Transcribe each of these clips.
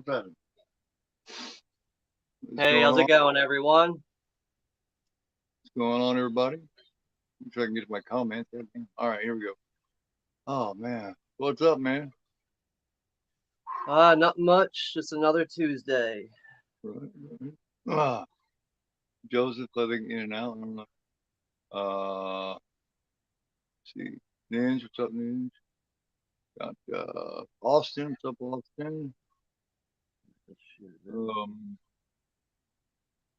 What's that? Hey, how's it going, everyone? What's going on, everybody? If I can get to my comments. All right, here we go. Oh man, what's up, man? Not much. Just another Tuesday. Right, right. Ah, Joseph living in and out. I don't know. See, Ninja, what's up, Ninja? Got Austin, what's up, Austin?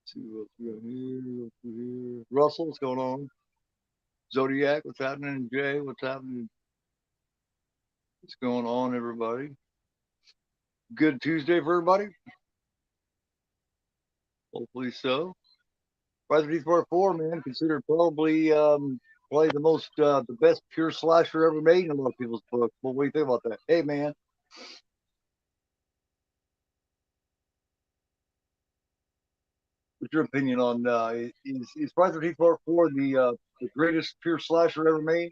See what's got here, what's here. Russell, what's going on? Zodiac, what's happening? Jay, what's happening? What's going on, everybody? Good Tuesday for everybody. Hopefully so. Friday the 13th Part 4, man, considered probably the best pure slasher ever made in a lot of people's books. Well, what do you think about that? Hey, man, what's your opinion on is Friday the 13th Part 4 the greatest pure slasher ever made?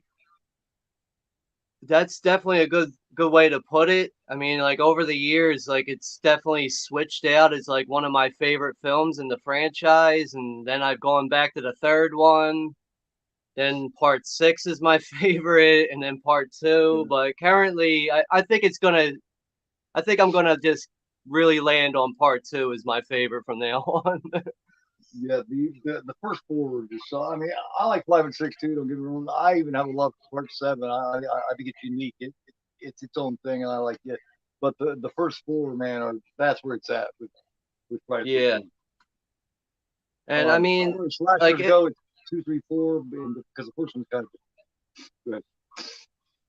That's definitely a good way to put it. I mean, like over the years, like it's definitely switched out as like one of my favorite films in the franchise, and then I've gone back to the third one. Then part six is my favorite, and then part two. But currently, I think I think I'm gonna just really land on part two as my favorite from now on. Yeah, the first four were just so. I mean, I like 5 and 6 too. Don't get me wrong. I even have a love for Part 7. I think it's unique. It's its own thing, and I like it. But the first four, man, that's where it's at with Friday the Yeah, 13th. and I mean, Where like slashers go, it's 2, 3, 4, because the first one's kind of good.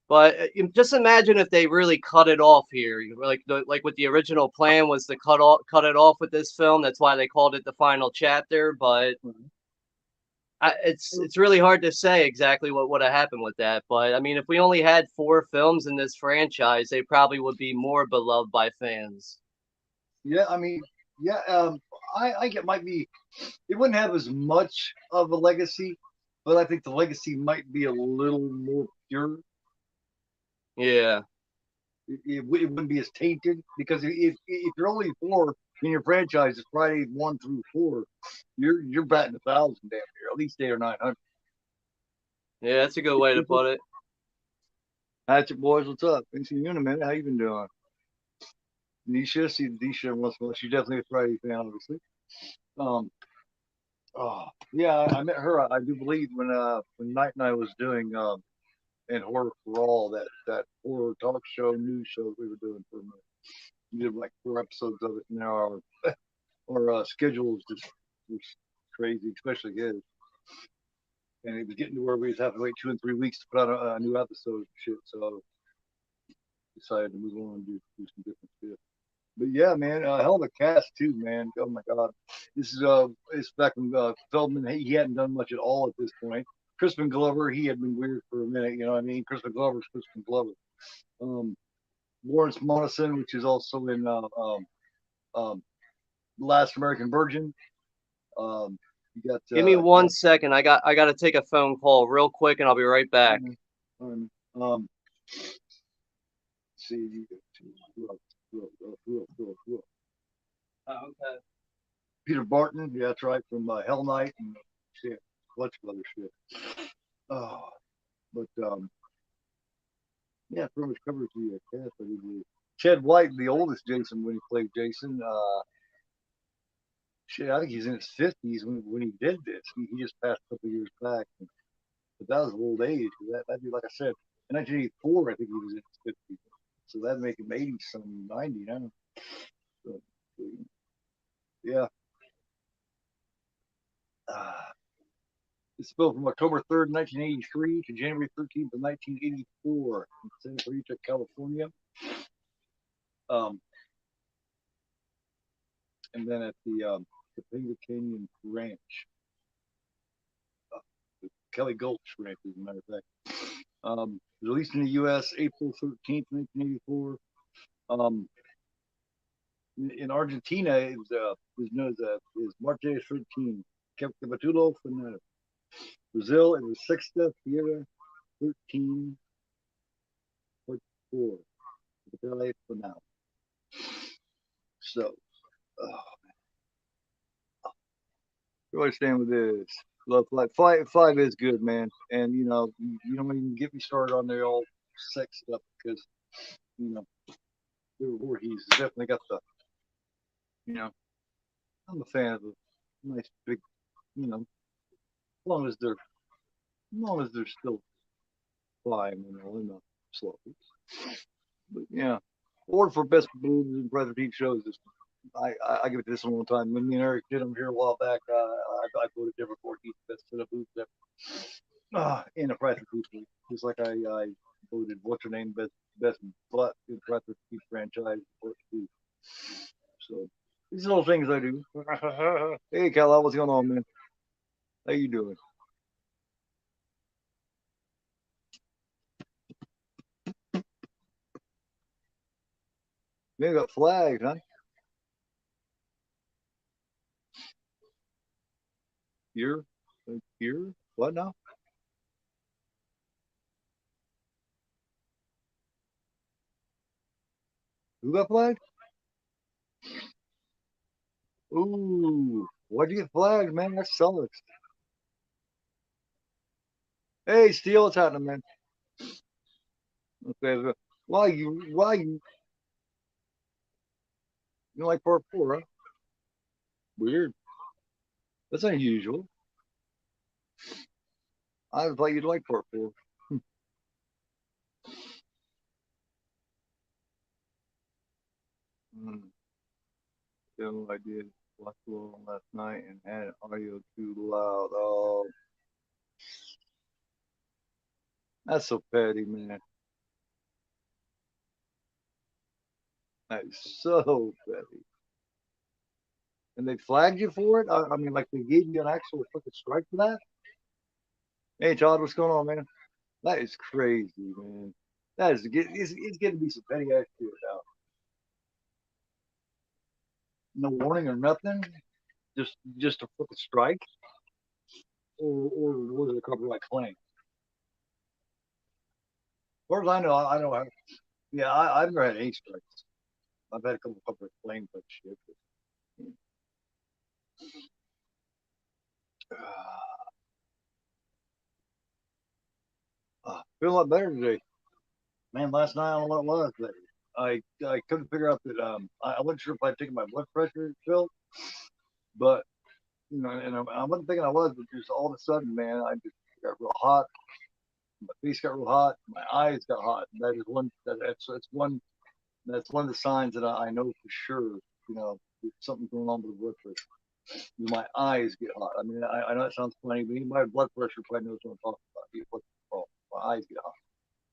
but just imagine if they really cut it off here, like what the original plan was to cut it off with this film. That's why they called it the final chapter. But it's really hard to say exactly what would have happened with that. But I mean, if we only had four films in this franchise, they probably would be more beloved by fans. Yeah, I mean, yeah, I think it might be. It wouldn't have as much of a legacy, but I think the legacy might be a little more pure. Yeah. It wouldn't be as tainted because if you're only four in your franchise, it's Friday 1 through 4, you're batting 1,000 damn near, at least 8 or 900. Yeah, that's a good way to put it. Hatchet boys, what's up? Ain't seen you in a minute. How you been doing? Nisha, see Nisha once in a while. She's definitely a Friday fan, obviously. Um, oh yeah, I met her. I do believe when Night and I was doing and Horror for All, that horror talk show news show we were doing for a minute. We did like 4 episodes of it. Now our schedule was crazy, especially his. And it was getting to where we was having to wait 2 and 3 weeks to put out a new episode and shit. So I decided to move on and do some different shit. But yeah, man, hell of a cast too, man. Oh my god, this is it's back when Feldman he hadn't done much at all at this point. Crispin Glover he had been weird for a minute, you know what I mean? Crispin Glover's Crispin Glover. Um, Lawrence Monason, which is also in um, Last American Virgin. Um, you got Give me 1 second. I got to take a phone call real quick, and I'll be right back. um, um, see, you got Oh, okay. Peter Barton, yeah, that's right, from Hell Night and shit, a bunch of other shit. Oh, but yeah, pretty much covers the cast. I believe. Chad White, the oldest Jason when he played Jason. Shit, I think he's in his 50s when he did this. He just passed a couple years back, but that was old age. That'd be like I said, in 1984, I think he was in his 50s. So that'd make him 80 some 90 now. So, yeah. Uh, it's spelled from October 3rd, 1983 to January 13th, 1984 in Santa Clarita, California. Um, and then at the Topanga Canyon Ranch, the Kelly Gulch Ranch, as a matter of fact. Released in the U.S. April 13th, 1984. Um, in Argentina, it was known as March 13, Capitulo Final. Brazil, it was Sexta Feira 13.4. Final. So, where do I stand with this? Love Flag. Five is good, man. And you don't even get me started on the old sex stuff because you know he's definitely got the you know I'm a fan of the nice big as long as they're still flying in the slow. But yeah, or for best boobs and Brother Pete shows. I give it to this one all the time. When me and Eric did them here a while back, I voted Deborah Forky's best set of boobs ever. In a Bradford Pete, just like I voted what's her name best butt in Bradford Pete franchise. So these little things I do. Hey, Cal, what's going on, man? How you doing? Man, got flags, huh? Here, here, what now? Who got flagged? Ooh, why'd you get flagged, man? That sucks. Hey, Steele, what's happening, man? Okay, why you like part four, huh? Weird. That's unusual. I thought you'd like part four. Hmm. So I did watch along last night and had audio too loud. Oh, that's so petty, man. That is so petty. And they flagged you for it? I mean, like they gave you an actual fucking strike for that? Hey, Todd, what's going on, man? That is crazy, man. It's getting to be some petty ass shit now. No warning or nothing. Just a fucking strike, or was it a copyright claim? As far as I know, I don't have. Yeah, I've never had any strikes. I've had a couple of copyright claims like shit. But, feel a lot better today, man. Last night I don't know what it was, but I couldn't figure out that I wasn't sure if I'd taken my blood pressure pill, but and I wasn't thinking I was, but just all of a sudden, man, I just got real hot. My face got real hot. My eyes got hot. And that is one. That's one. That's one of the signs that I know for sure. Something's going on with the blood pressure. My eyes get hot. I mean, I know it sounds funny, but anybody with blood pressure probably knows what I'm talking about. My eyes get hot.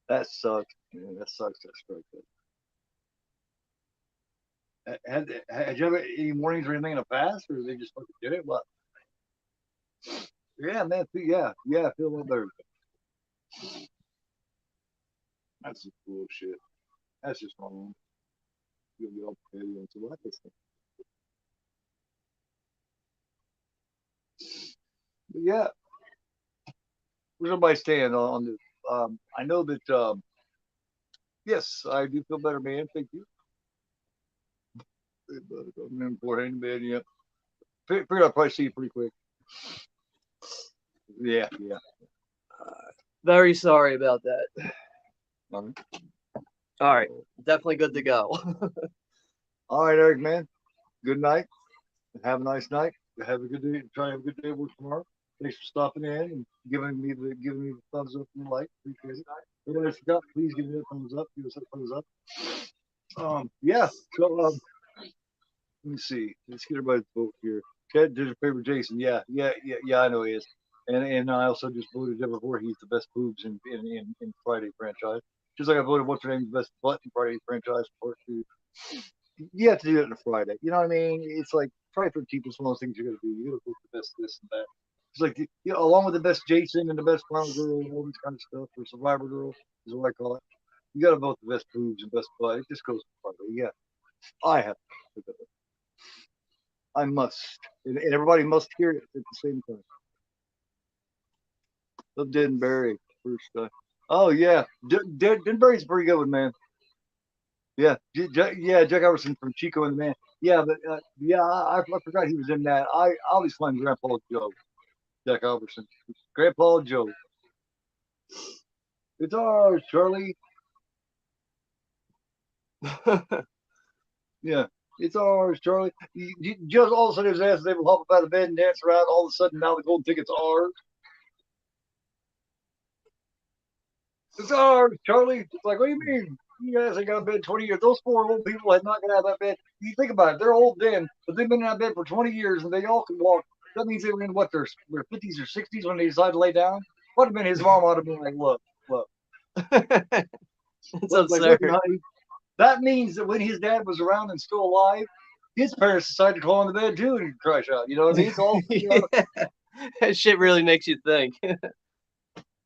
That sucks. Man, that sucks. That's right. Had you ever any mornings or anything in the past, or they just fucking did it? What? Yeah, man. Yeah. I feel a little better. That's some bullshit. That's just wrong. You'll get all petty and so what this thing. But yeah, where's everybody stand on this? I know that. Yes, I do feel better, man. Thank you. I'm in beforehand, man. Yeah. Figured I'd probably see you pretty quick. Yeah, yeah. Very sorry about that. Um, All right, definitely good to go. all right, Eric, man. Good night. Have a nice night. Have a good day. Try to have a good day at work tomorrow. Thanks for stopping in and giving me the thumbs up and the like. Appreciate it. Everybody else forgot, please give me a thumbs up. Give us a thumbs up. Yeah. So let me see. Let's get everybody's vote here. Ted did a favor, Jason. Yeah. I know he is. And I also just voted Deborah Voorhees the best boobs in Friday franchise. Just like I voted what's her name's best butt in Friday franchise for two. You have to do it on a Friday. You know what I mean? It's like Friday for people. It's one of those things you got to do. You got to vote the best this and that. It's like along with the best Jason and the best Final Girl and all this kind of stuff, or Survivor Girl is what I call it. You got to vote the best boobs and best butt. It just goes Friday. Yeah, I have to. I must, and everybody must hear it at the same time. Love Dead and Barry first. Oh yeah, Dead and Barry's a pretty good one, man. Yeah, yeah, Jack Iverson from Chico and the Man. Yeah, but yeah, I forgot he was in that. I always find Grandpa Joe, Jack Albertson, Grandpa Joe. It's ours, Charlie. Yeah, it's ours, Charlie. Just all of a sudden his ass is able to hop up out of bed and dance around. All of a sudden now the golden ticket's ours. It's ours, Charlie. It's like, what do you mean? You guys ain't got a bed 20 years. Those four old people had not got out of that bed. You think about it, they're old then, but they've been in that bed for 20 years and they all can walk. That means they were in what, their 50s or 60s when they decided to lay down? What have been his mom ought to be like, look, look, It's like, listen, absurd. honey, that means that when his dad was around and still alive, his parents decided to crawl on the bed too and crash out. You know what I mean? It's all, you know, Yeah, that shit really makes you think.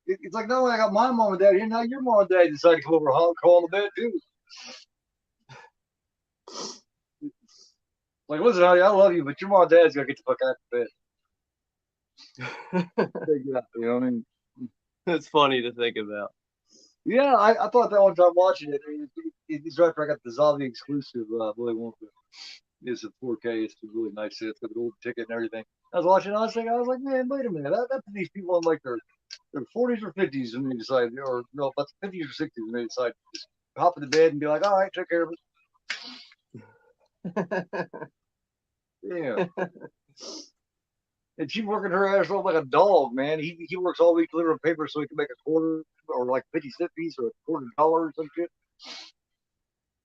it's like, not only I got my mom and dad here, now your mom and dad decided to come over and crawl on the bed too. Like, listen, honey, I love you, but your mom and dad's got to get the fuck out of bed. You know what I mean? It's funny to think about. Yeah, I thought that one time watching it. It's right after I got the zombie exclusive Willy Wonka. It's a 4K. It's a really nice set. It's got the gold ticket and everything. I was watching. I was like, man, wait a minute. That put these people in like their 40s or 50s when they decide, or no, about 50s or 60s when they decide to just hop in the bed and be like, all right, take care of it. Yeah. And she's working her ass off like a dog, man. He works all week delivering paper so he can make a quarter or like 50-cent piece or $1/4 or some shit.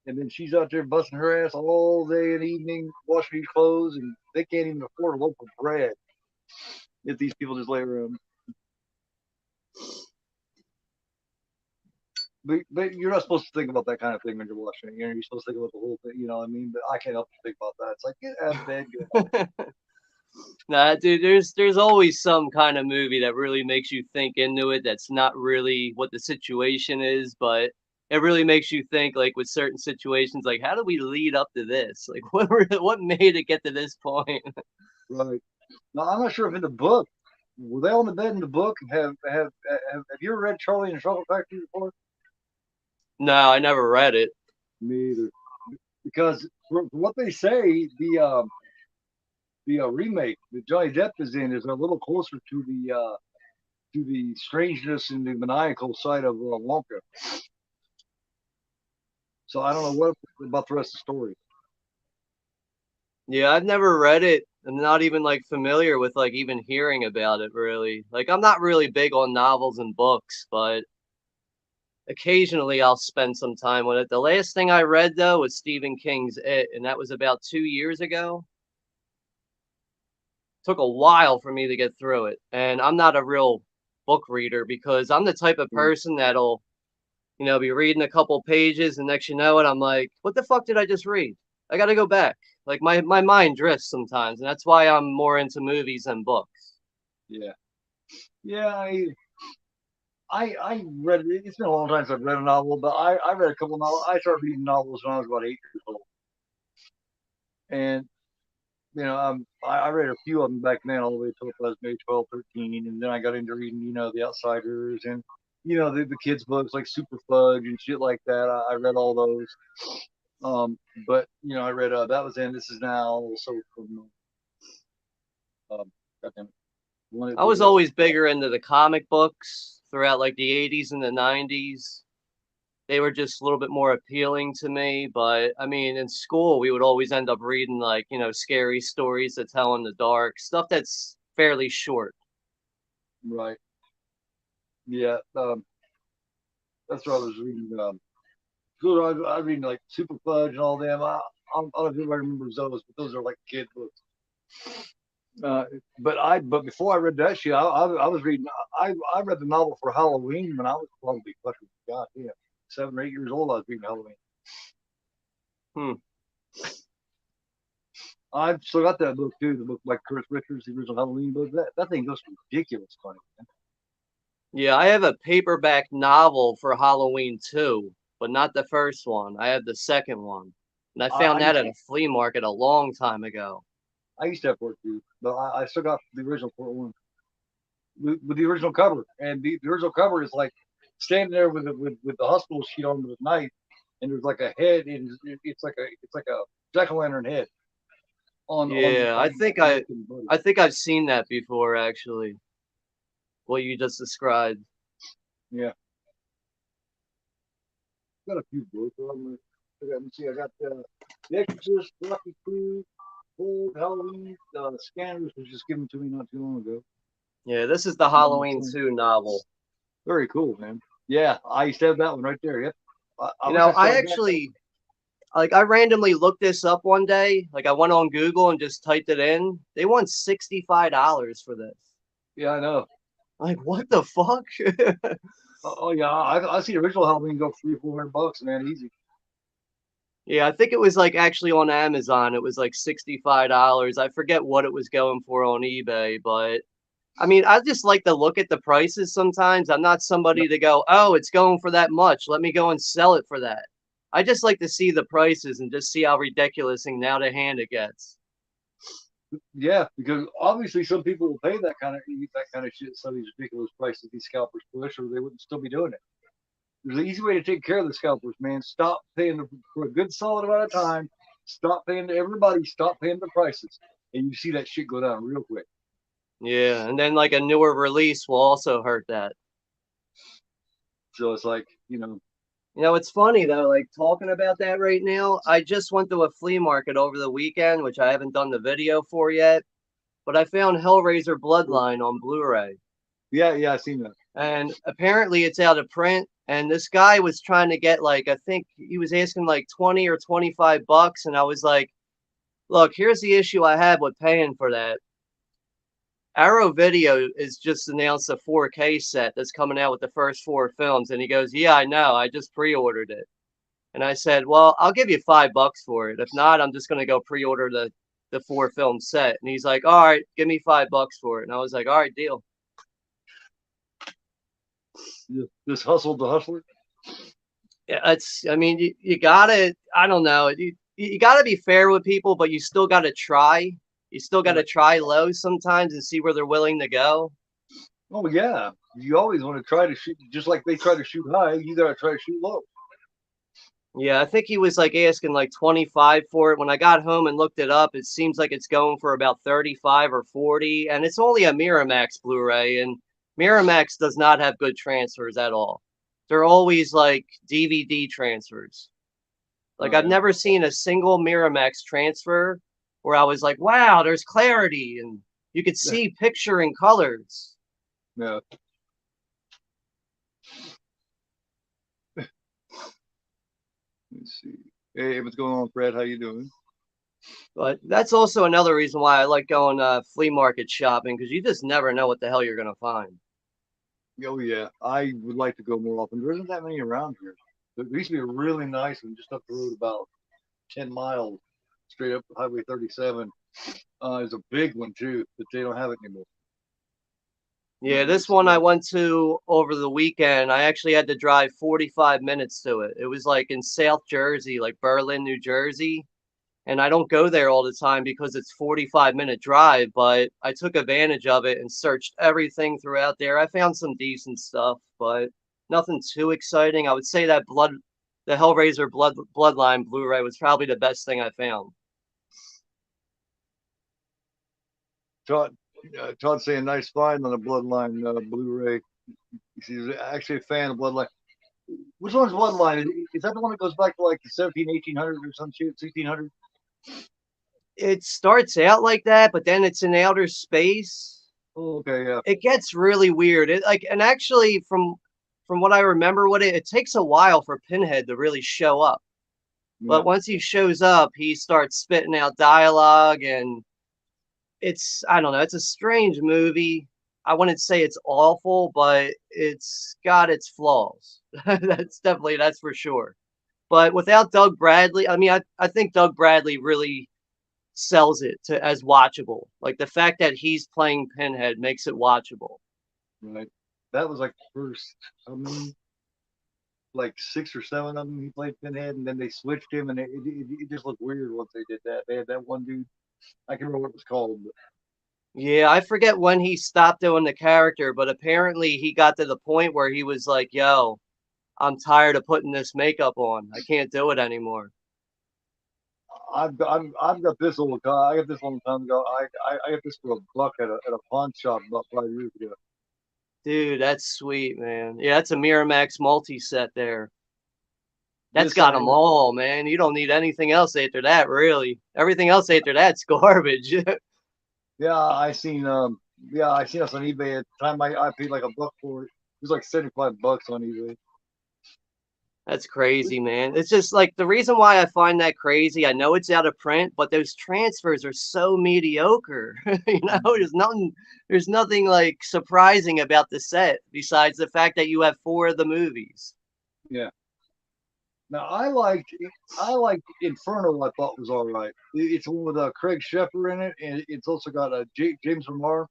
And then she's out there busting her ass all day and evening, washing these clothes, and they can't even afford a loaf of bread if these people just lay around. But you're not supposed to think about that kind of thing when you're watching it. You know, you're supposed to think about the whole thing. You know what I mean? But I can't help but think about that. It's like, get out of bed, get Nah, dude, there's always some kind of movie that really makes you think into it that's not really what the situation is, but it really makes you think like with certain situations, like how do we lead up to this? Like what made it get to this point? right. Now I'm not sure if in the book were they on the bed in the book. Have you ever read Charlie and the Chocolate Factory before? No, I never read it. Me either. Because from what they say, the remake that Johnny Depp is in is a little closer to the strangeness and the maniacal side of Wonka. So I don't know what about the rest of the story. Yeah, I've never read it. I'm not even like familiar with like even hearing about it really. Like I'm not really big on novels and books, but occasionally I'll spend some time with it. The last thing I read though was Stephen King's It, and that was about 2 years ago. Took a while for me to get through it, and I'm not a real book reader because I'm the type of Mm. person that'll, be reading a couple pages, and next you know it, I'm like, what the fuck did I just read? I got to go back. Like my mind drifts sometimes, and that's why I'm more into movies than books. Yeah, yeah. I read. It's been a long time since I've read a novel, but I read a couple of novels. I started reading novels when I was about 8 years old, and I read a few of them back then, all the way until I was maybe 12, 13, and then I got into reading, The Outsiders and the kids' books like Super Fudge and shit like that. I read all those. But I read That Was Then, This Is Now, also from goddamn, one I that was was always bigger into the comic books throughout like the 80s and the 90s. They were just a little bit more appealing to me. But I mean, in school, we would always end up reading like, scary stories to tell in the dark, stuff that's fairly short. right. Yeah, that's what I was reading. Good, I was reading like Super Fudge and all them. I don't know if anybody remembers those, but those are like kid books. Uh, but before I read that shit, I was reading. I read the novel for Halloween when I was probably fucking goddamn 7 or 8 years old. I was reading Halloween. Hmm. I've still got that book too, the book by Chris Richards, the original Halloween book. That thing goes ridiculous funny. Man. Yeah, I have a paperback novel for Halloween too, but not the first one. I have the second one. And I I found that used at a flea market a long time ago. I used to have part two, but I still got the original part one with the original cover, and the original cover is like standing there with the hospital sheet on with a knife, and there's like a head, and it's like a jack o' lantern head, on Yeah, Rick and Buddy. I think I've seen that before actually. What you just described. Yeah, got a few books on me. Let me see. I got The Exorcist, Rocky Crew, Old Halloween. Scanners was just given to me not too long ago. Yeah, this is the Halloween 2 novel. Very cool, man. Yeah, I used to have that one right there. Yep. I You wish know, I still I had that. actually like I randomly looked this up one day. Like I went on Google and just typed it in. They want $65 for this. Yeah, I know. Like what the fuck? Oh yeah, I see the original Halloween go 300-400 bucks, man, easy. Yeah, I think it was like actually on Amazon. It was like $65. I forget what it was going for on eBay, but I mean, I just like to look at the prices sometimes. I'm not Yep. somebody to go, oh, it's going for that much. Let me go and sell it for that. I just like to see the prices and just see how ridiculous and out of hand it gets. Yeah, because obviously some people will pay that kind of shit. Some of these ridiculous prices these scalpers push, or they wouldn't still be doing it. There's an easy way to take care of the scalpers, man. Stop paying them for a good solid amount of time. Stop paying to everybody. Stop paying the prices, and you see that shit go down real quick. Yeah, and then like a newer release will also hurt that. So it's like, You know, it's funny though, like talking about that right now. I just went to a flea market over the weekend, which I haven't done the video for yet, but I found Hellraiser Bloodline on Blu-ray. yeah, yeah, I seen that. And apparently it's out of print. And this guy was trying to get like, I think he was asking like 20 or 25 bucks. And I was like, look, here's the issue I have with paying for that. Arrow Video is just announced a 4K set that's coming out with the first 4 films. And he goes, yeah, I know. I just pre-ordered it. And I said, well, I'll give you $5 for it. If not, I'm just going to go pre-order the 4 film set. And he's like, all right, give me $5 for it. And I was like, all right, deal. This hustle the hustler. Yeah, it's. I mean, you gotta. I don't know. You gotta be fair with people, but you still gotta try. You still gotta Right. try low sometimes and see where they're willing to go. Oh yeah, you always want to try to shoot, just like they try to shoot high. You gotta try to shoot low. Yeah, I think he was like asking like 25 for it. When I got home and looked it up, it seems like it's going for about 35 or 40, and it's only a Miramax Blu-ray, and Miramax does not have good transfers at all. They're always like DVD transfers. Like Oh I've yeah, never seen a single Miramax transfer where I was like, wow, there's clarity and you could see picture and colors. yeah. Let's see. Hey, what's going on, Fred? How you doing? But that's also another reason why I like going flea market shopping because you just never know what the hell you're gonna find. Oh yeah, I would like to go more often. There isn't that many around here. There used to be a really nice one just up the road about 10 miles, straight up Highway 37. There's a big one too, but they don't have it anymore. Yeah, this one I went to over the weekend. I actually had to drive 45 minutes to it. It was like in South Jersey, like Berlin, New Jersey. And I don't go there all the time because it's 45-minute drive, but I took advantage of it and searched everything throughout there. I found some decent stuff, but nothing too exciting. I would say that the Hellraiser Bloodline Blu-ray was probably the best thing I found. Todd saying nice find on the Bloodline Blu-ray. He's actually a fan of Bloodline. Which one's Bloodline? Is that the one that goes back to like the 1800s or some shit, 1600s? It starts out like that, but then it's in outer space. Oh, okay, yeah. It gets really weird. It like, and actually from what I remember with it, it takes a while for Pinhead to really show up. Yeah. But once he shows up, he starts spitting out dialogue, and it's, I don't know, it's a strange movie. I wouldn't say it's awful, but it's got its flaws. That's for sure. But without Doug Bradley, I mean, I think Doug Bradley really sells it to as watchable. Like the fact that he's playing Pinhead makes it watchable. Right. That was like the first, like 6 or 7 of them he played Pinhead, and then they switched him, and it just looked weird once they did that. They had that one dude, I can't remember what it was called. But Yeah, I forget when he stopped doing the character, but apparently he got to the point where he was like, yo, I'm tired of putting this makeup on. I can't do it anymore. I've got this old car. I got this a long time ago. I got this for $1 at a pawn shop about 5 years ago. Dude, that's sweet, man. Yeah, that's a Miramax multi-set there. That's This got them all, man. You don't need anything else after that, really. Everything else after that's garbage. yeah, I seen us on eBay at the time. I paid like $1 for it. It was like $75 on eBay. That's crazy, man. It's just like the reason why I find that crazy. I know it's out of print, but those transfers are so mediocre. There's nothing like surprising about the set besides the fact that you have four of the movies. Yeah. Now I liked Inferno. I thought was all right. It's one with Craig Sheffer in it, and it's also got James Remar.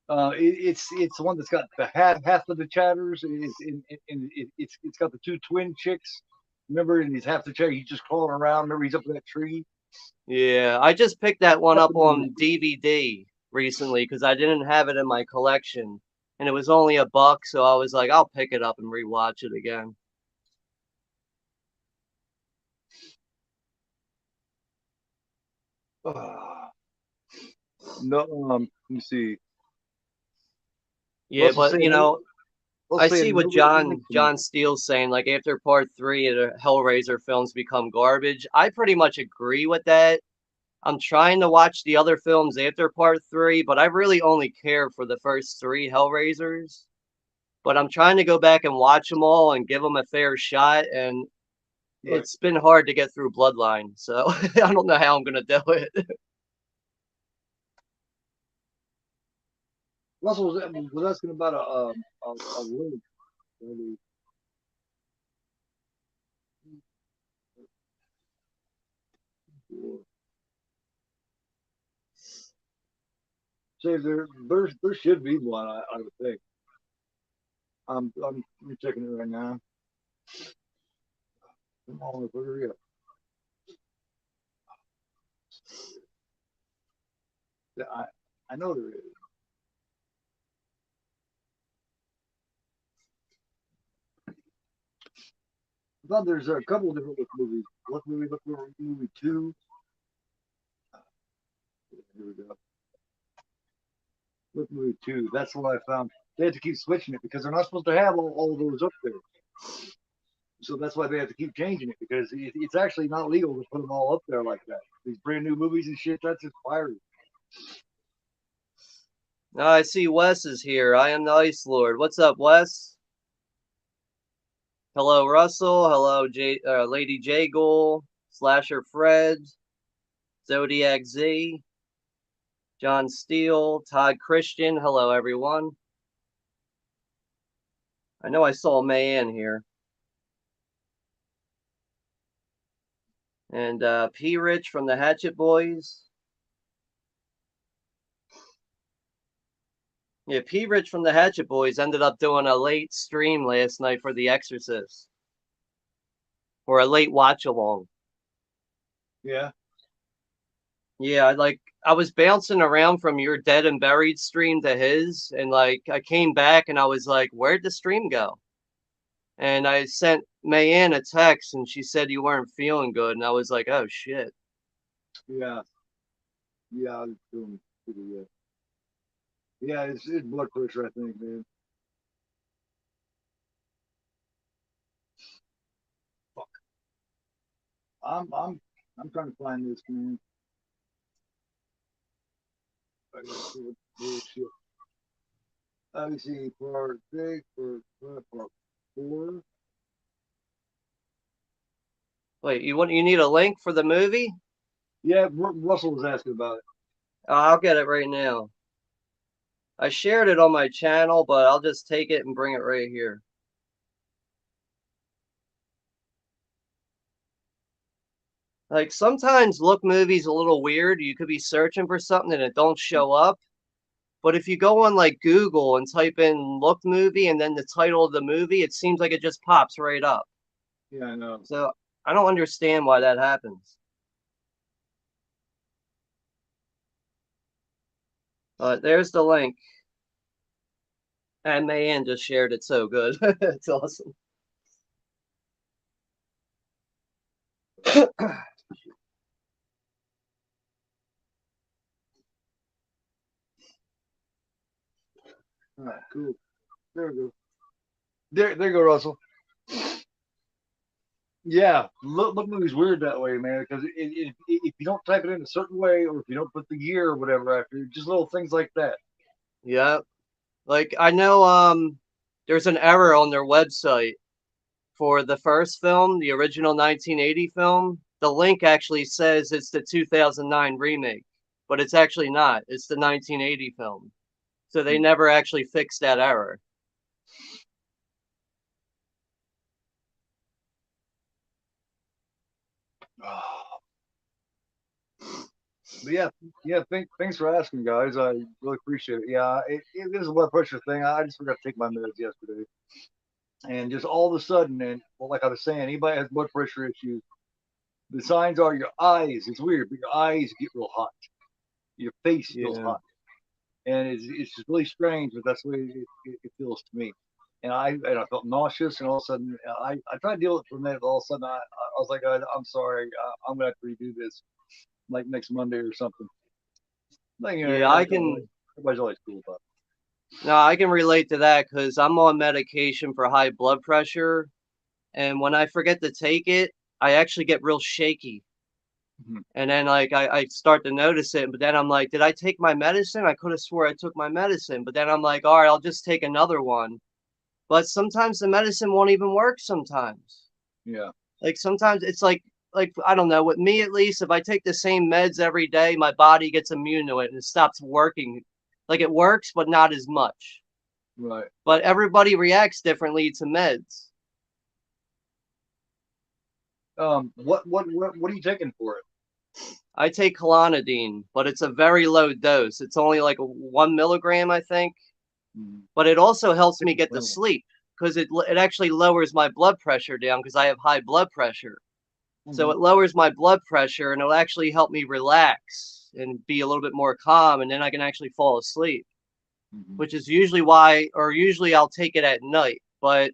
It's the one that's got the half of the chatters. It's got the two twin chicks. Remember, and he's half the chatter. He's just crawling around. Remember, he's up in that tree. Yeah, I just picked that one That's up the movie. on DVD recently because I didn't have it in my collection, and it was only $1, so I was like, I'll pick it up and rewatch it again. No, let me see. Yeah, Russell but saying no. I Russell see saying what nobody likes him. John Steele's saying. Like after part three, the Hellraiser films become garbage. I pretty much agree with that. I'm trying to watch the other films after part three, but I really only care for the first three Hellraisers. But I'm trying to go back and watch them all and give them a fair shot. And Right. it's been hard to get through Bloodline, so I don't know how I'm gonna do it. Russell was asking about a link. Say there should be one. I would think. I'm checking it right now. Come on, hurry up. Yeah, I know there is. I thought there's a couple of different movies. Look movie two. Here we go. Look movie two. That's what I found. They had to keep switching it because they're not supposed to have all of those up there. So that's why they have to keep changing it because it's actually not legal to put them all up there like that. These brand new movies and shit, that's just piracy. Now I see Wes is here. I am the Ice Lord. What's up, Wes? Hello, Russell. Hello, Lady J Ghoul, Slasher Fred, Zodiac Z, John Steele, Todd Christian. Hello, everyone. I know I saw Mayan here. And P. Rich from the Hatchet Boys. Yeah, P. Rich from the Hatchet Boys ended up doing a late stream last night for The Exorcist. Or a late watch along. Yeah. Yeah, I was bouncing around from your Dead and Buried stream to his, and like I came back and I was like, where'd the stream go? And I sent Mayanne a text and she said you weren't feeling good, and I was like, oh shit. Yeah. Yeah. I was doing pretty good. Yeah, it's blood pressure, I think, man. Fuck. I'm I'm I'm trying to find this, man. I got bullshit. Let me see. Part six, part four. Wait, you need a link for the movie? Yeah, Russell was asking about it. I'll get it right now. I shared it on my channel, but I'll just take it and bring it right here. Like sometimes Look Movie's a little weird. You could be searching for something and it don't show up. But if you go on like Google and type in Look Movie and then the title of the movie, it seems like it just pops right up. Yeah, I know. So I don't understand why that happens. There's the link. And Mayan just shared it so good. It's awesome. right, cool. There we go. There you go, Russell. Yeah, look movie's weird that way, man. Because if you don't type it in a certain way, or if you don't put the year or whatever after, just little things like that. Yep. Like I know there's an error on their website for the first film, the original 1980 film. The link actually says it's the 2009 remake, but it's actually not. It's the 1980 film. So they never actually fixed that error. Oh. But yeah. Thanks for asking, guys. I really appreciate it. Yeah, it is a blood pressure thing. I just forgot to take my meds yesterday, and just all of a sudden, and well, like I was saying, anybody has blood pressure issues, the signs are your eyes. It's weird, but your eyes get real hot. Your face feels Yeah. hot, and it's just really strange, but that's the way it feels to me. And I felt nauseous, and all of a sudden I tried to deal with it for a minute, but all of a sudden I was like, I'm sorry, I'm gonna have to redo this like next Monday or something. Like, Yeah, I can everybody's always cool about no, I can relate to that because I'm on medication for high blood pressure, and when I forget to take it, I actually get real shaky. it. Mhm. And then like I start to notice it, but then I'm like, did I take my medicine? I could have swore I took my medicine, but then I'm like, all right, I'll just take another one. But sometimes the medicine won't even work sometimes. Yeah, Like sometimes it's like I don't know, with me at least, if I take the same meds every day, my body gets immune to it and it stops working. Like it works, but not as much. right. But everybody reacts differently to meds. What are you taking for it? I take clonidine, but it's a very low dose. It's only like 1 milligram, I think. Mhm. But it also helps Take me the get to slim one. sleep because it actually lowers my blood pressure down because I have high blood pressure. So Mhm. it lowers my blood pressure and it'll actually help me relax and be a little bit more calm, and then I can actually fall asleep, Mhm. which is usually why, or usually I'll take it at night. But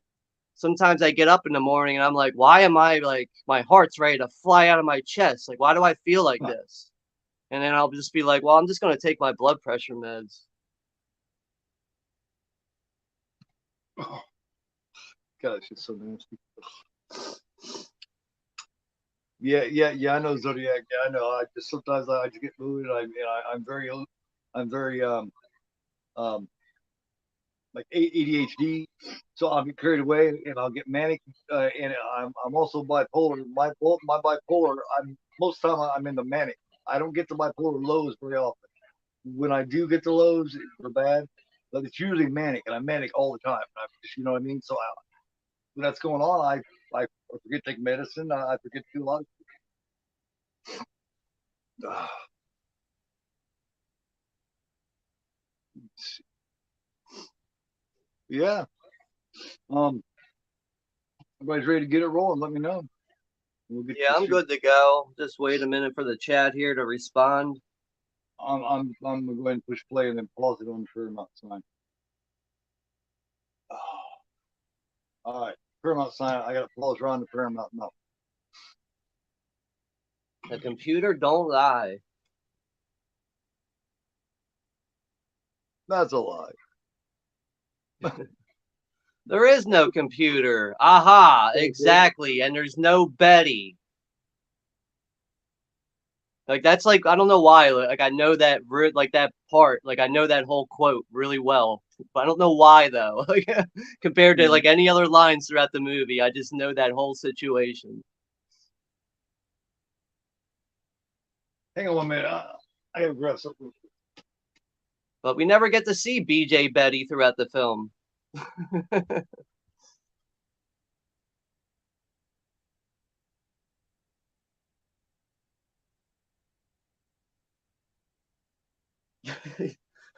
sometimes I get up in the morning and I'm like, why am I like, my heart's ready to fly out of my chest? Like, why do I feel like this? And then I'll just be like, well, I'm just going to take my blood pressure meds. Oh, God, it's just so nasty. Yeah. I know Zodiac. Yeah, I know. I just sometimes I just get moved. I'm very um like ADHD, so I'll get carried away and I'll get manic. And I'm also bipolar. My bipolar. I'm most of the time I'm in the manic. I don't get the bipolar lows very often. When I do get the lows, they're bad, but it's usually manic, and I'm manic all the time. I just, you know what I mean. So when that's going on, I forget to take medicine. I forget to do a lot of. Yeah. Um. Everybody's ready to get it rolling. Let me know. We'll get Yeah, this I'm shit. good to go. Just wait a minute for the chat here to respond. I'm gonna go ahead and push play and then pause it on the Paramount sign. Oh, all right, Paramount sign. I got to pause around the Paramount. No, The computer don't lie. that's a lie. There is no computer. Aha, exactly. And there's no Betty. Like that's like I don't know why. Like I know that like that part. Like I know that whole quote really well. But I don't know why though. Like compared to Mhm. like any other lines throughout the movie, I just know that whole situation. Hang on 1 minute. I gotta grab something. But we never get to see BJ Betty throughout the film.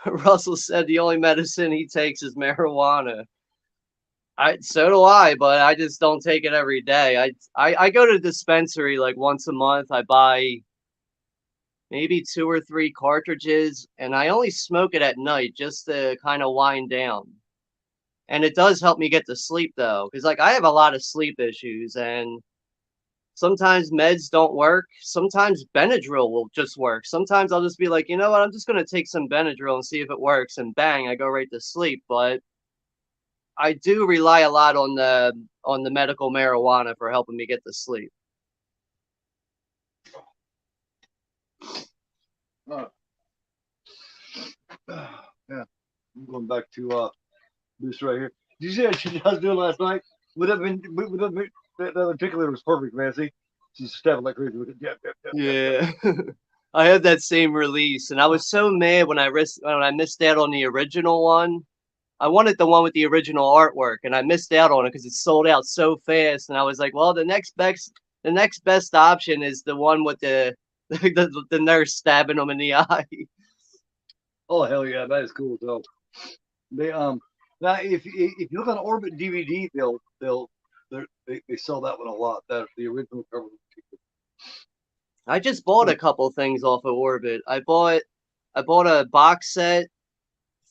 Russell said the only medicine he takes is marijuana. So do I, but I just don't take it every day. I go to the dispensary like once a month. I buy maybe 2 or 3 cartridges, and I only smoke it at night just to kind of wind down. And it does help me get to sleep though, because like I have a lot of sleep issues, and Sometimes meds don't work. Sometimes Benadryl will just work. Sometimes I'll just be like, you know what, I'm just gonna take some Benadryl and see if it works, and bang, I go right to sleep. But I do rely a lot on the medical marijuana for helping me get to sleep. Uh, yeah, I'm going back to this right here. Did you see that shit I was doing last night? Would have been that other tickler was perfect, man. See, she's stepping like crazy with it. Yep, yep, yep, yep, yep. Yeah. I had that same release, and I was so mad when I missed out on the original one. I wanted the one with the original artwork, and I missed out on it because it sold out so fast. And I was like, well, the next best option is the one with the nurse stabbing him in the eye. Oh hell yeah, that is cool. So they now if you look on Orbit DVD, they sell that one a lot. That the original cover. I just bought a couple things off of Orbit. I bought a box set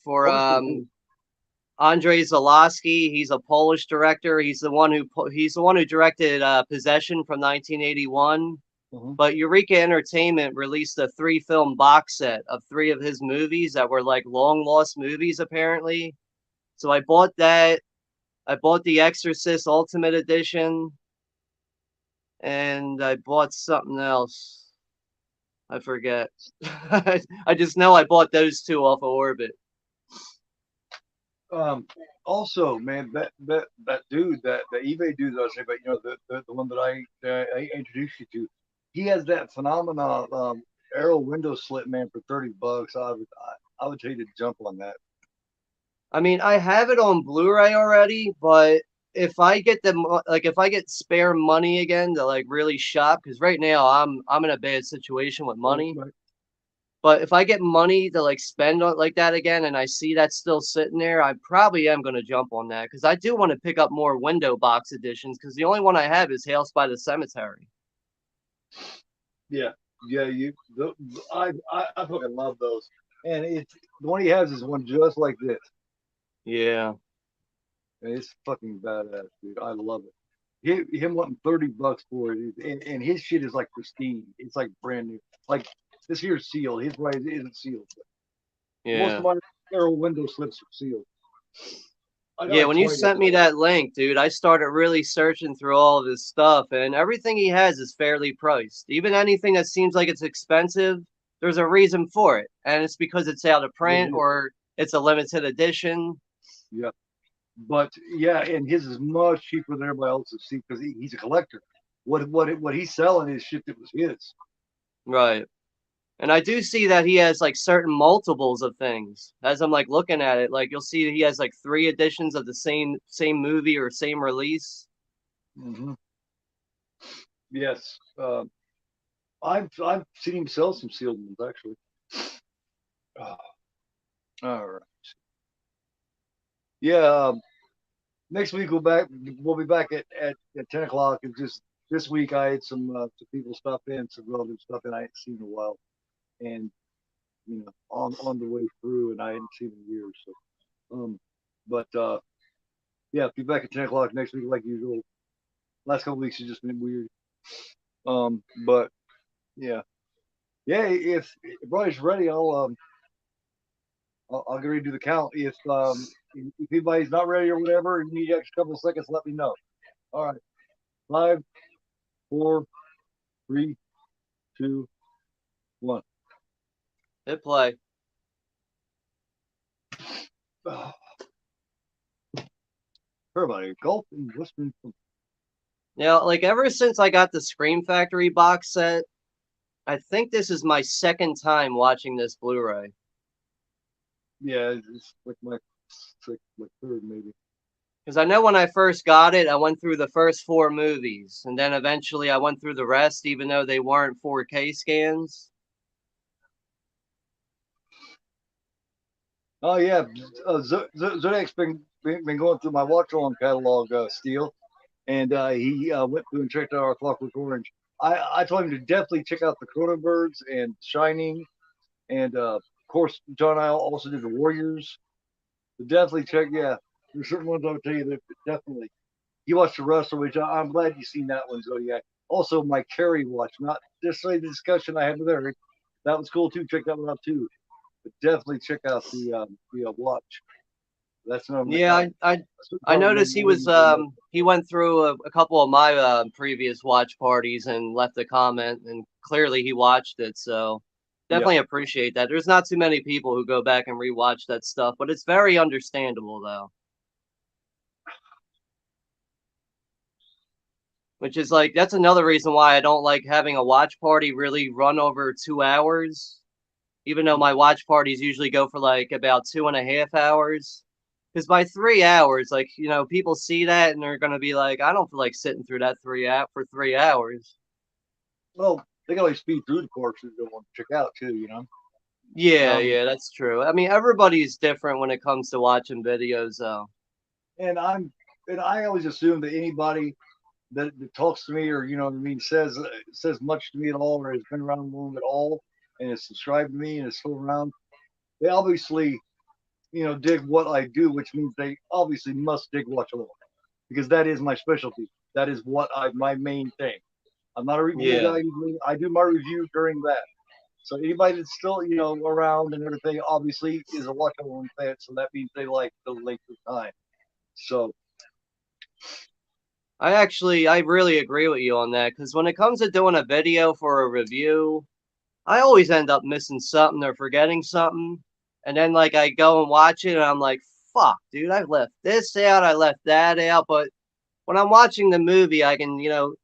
for Oh, pretty cool. Andrzej Zalowski. He's a Polish director. He's the one who directed Possession from 1981. Uh-huh. But Eureka Entertainment released a 3 film box set of 3 of his movies that were like long lost movies, apparently. So I bought that. I bought The Exorcist Ultimate Edition, and I bought something else. I forget. I just know I bought those 2 off of Orbit. Um, Also, man, that dude, the eBay dude that I was saying about, the one that I introduced you to, he has that phenomenon arrow window slit, man, for $30. I would tell you to jump on that. I mean, I have it on Blu-ray already, but if I get spare money again to like really shop, because right now I'm in a bad situation with Right, money. right. But if I get money to like spend on like that again, and I see that still sitting there, I probably am gonna jump on that because I do want to pick up more window box editions because the only one I have is House by the Cemetery. Yeah, yeah. I fucking love those, and it's the one he has is one just like this, Yeah. and it's fucking badass, dude. I love it. Him wanting $30 for it, and his shit is like pristine. It's like brand new. Like this here's sealed. His right isn't sealed. Most of Yeah. my arrow window slips are sealed. I got Yeah, like when you 20 of sent them. me that link, dude, I started really searching through all of his stuff, and everything he has is fairly priced. Even anything that seems like it's expensive, there's a reason for it, and it's because it's out of It print is. or it's a limited edition. Yeah. But yeah, and his is much cheaper than everybody else's. See, because he's a collector. What he's selling is shit that was his. Right. And I do see that he has like certain multiples of things. As I'm like looking at it, like you'll see that he has like 3 editions of the same movie or same release. Hmm. Yes. I've seen him sell some sealed ones actually. Oh, all right. Yeah. Next week we'll be back at 10 o'clock. And just this week I had some people stop in, some relative stuff in I hadn't seen in a while, and on the way through, and I hadn't seen in years. So, but yeah, be back at 10 o'clock next week like usual. Last couple weeks has just been weird. But yeah, yeah. If Brian's ready, I'll get ready to do the count. If anybody's not ready or whatever, and you need a couple of seconds, let me know. All right, 5, 4, 3, 2, 1. Hit play. Oh, everybody, golf and Western. Now, like ever since I got the Scream Factory box set, I think this is my second time watching this Blu-ray. Yeah, it's like my third maybe. Because I know when I first got it, I went through the first 4 movies, and then eventually I went through the rest, even though they weren't 4K scans. Oh yeah, Zodiac's been going through my WatchAlong catalog, Steel, and he went through and checked out our Clockwork Orange. I told him to definitely check out the Cronenbergs and Shining, and of course John and I also did the Warriors. But definitely check. Yeah, there's certain ones I would tell you that definitely. You watched the Wrestler, which I'm glad you've seen that one, Zodiac. Also, my Carrie watch, not necessarily the discussion I had with Eric. That was cool too. Check that one out too. But definitely check out the watch. That's not Yeah, I probably noticed he went through a couple of my previous watch parties and left a comment, and clearly he watched it. So yeah. definitely appreciate that. There's not too many people who go back and rewatch that stuff, but it's very understandable though. Which is like that's another reason why I don't like having a watch party really run over 2 hours. Even though my watch parties usually go for like about 2.5 hours. Because by 3 hours, like, people see that and they're going to be like, I don't feel like sitting through that for 3 hours. Well, they can always speed through the courses they want to check out too. Yeah, Um, yeah, that's true. I mean, everybody's different when it comes to watching videos, though. and I always assume that anybody that talks to me or you know what I mean says much to me at all or has been around the room at all and is subscribed to me and is still around, they obviously dig what I do, which means they obviously must dig watch along because that is my specialty. That is my main thing. I'm not a review Yeah. guy. Usually. I do my review during that. So anybody that's still around and everything obviously is a watch along fan. So that means they like the length of time. So I really agree with you on that. Because when it comes to doing a video for a review, I always end up missing something or forgetting something. And then, like, I go and watch it and I'm like, fuck, dude, I left this out, I left that out. But when I'm watching the movie, I can,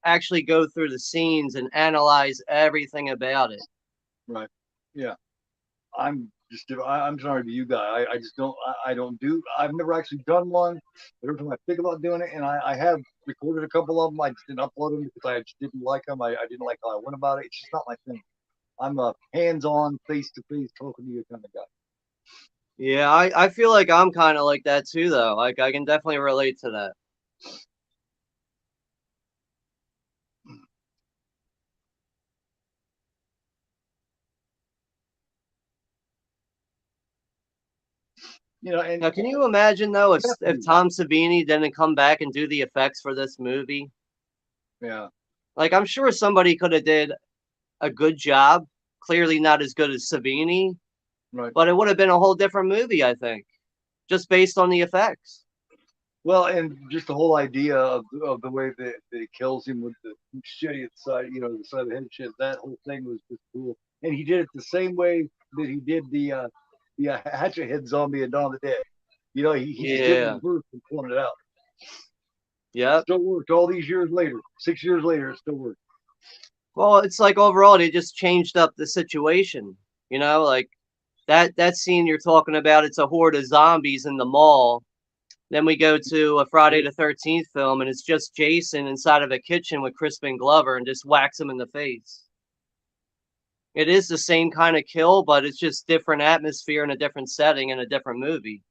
actually go through the scenes and analyze everything about it. right, yeah. I'm sorry to you guy. I just don't. I don't do. I've never actually done one. But every time I think about doing it, and I have recorded a couple of them, I just didn't upload them because I just didn't like them. I didn't like how I went about it. It's just not my thing. I'm a hands-on, face-to-face, talking to you kind of guy. Yeah, I feel like I'm kind of like that too, though. Like, I can definitely relate to that. And Now, can you imagine, though, if definitely, Tom Savini didn't come back and do the effects for this movie? yeah, Like, I'm sure somebody could have did a good job. Clearly not as good as Savini, right. but it would have been a whole different movie, I think, just based on the effects. Well, and just the whole idea of the way that it kills him with the shitty side, the side of the head shit. That whole thing was just cool, and he did it the same way that he did the Hatchet Head zombie in Dawn of the Dead. He just did it Yeah. reverse and pointed it out. Yep. Still worked all these years later. 6 years later, it still worked. Well, it's like overall they just changed up the situation. Like that scene you're talking about, it's a horde of zombies in the mall. Then we go to a Friday the 13th film and it's just Jason inside of a kitchen with Crispin Glover and just whacks him in the face. It is the same kind of kill, but it's just different atmosphere in a different setting in a different movie.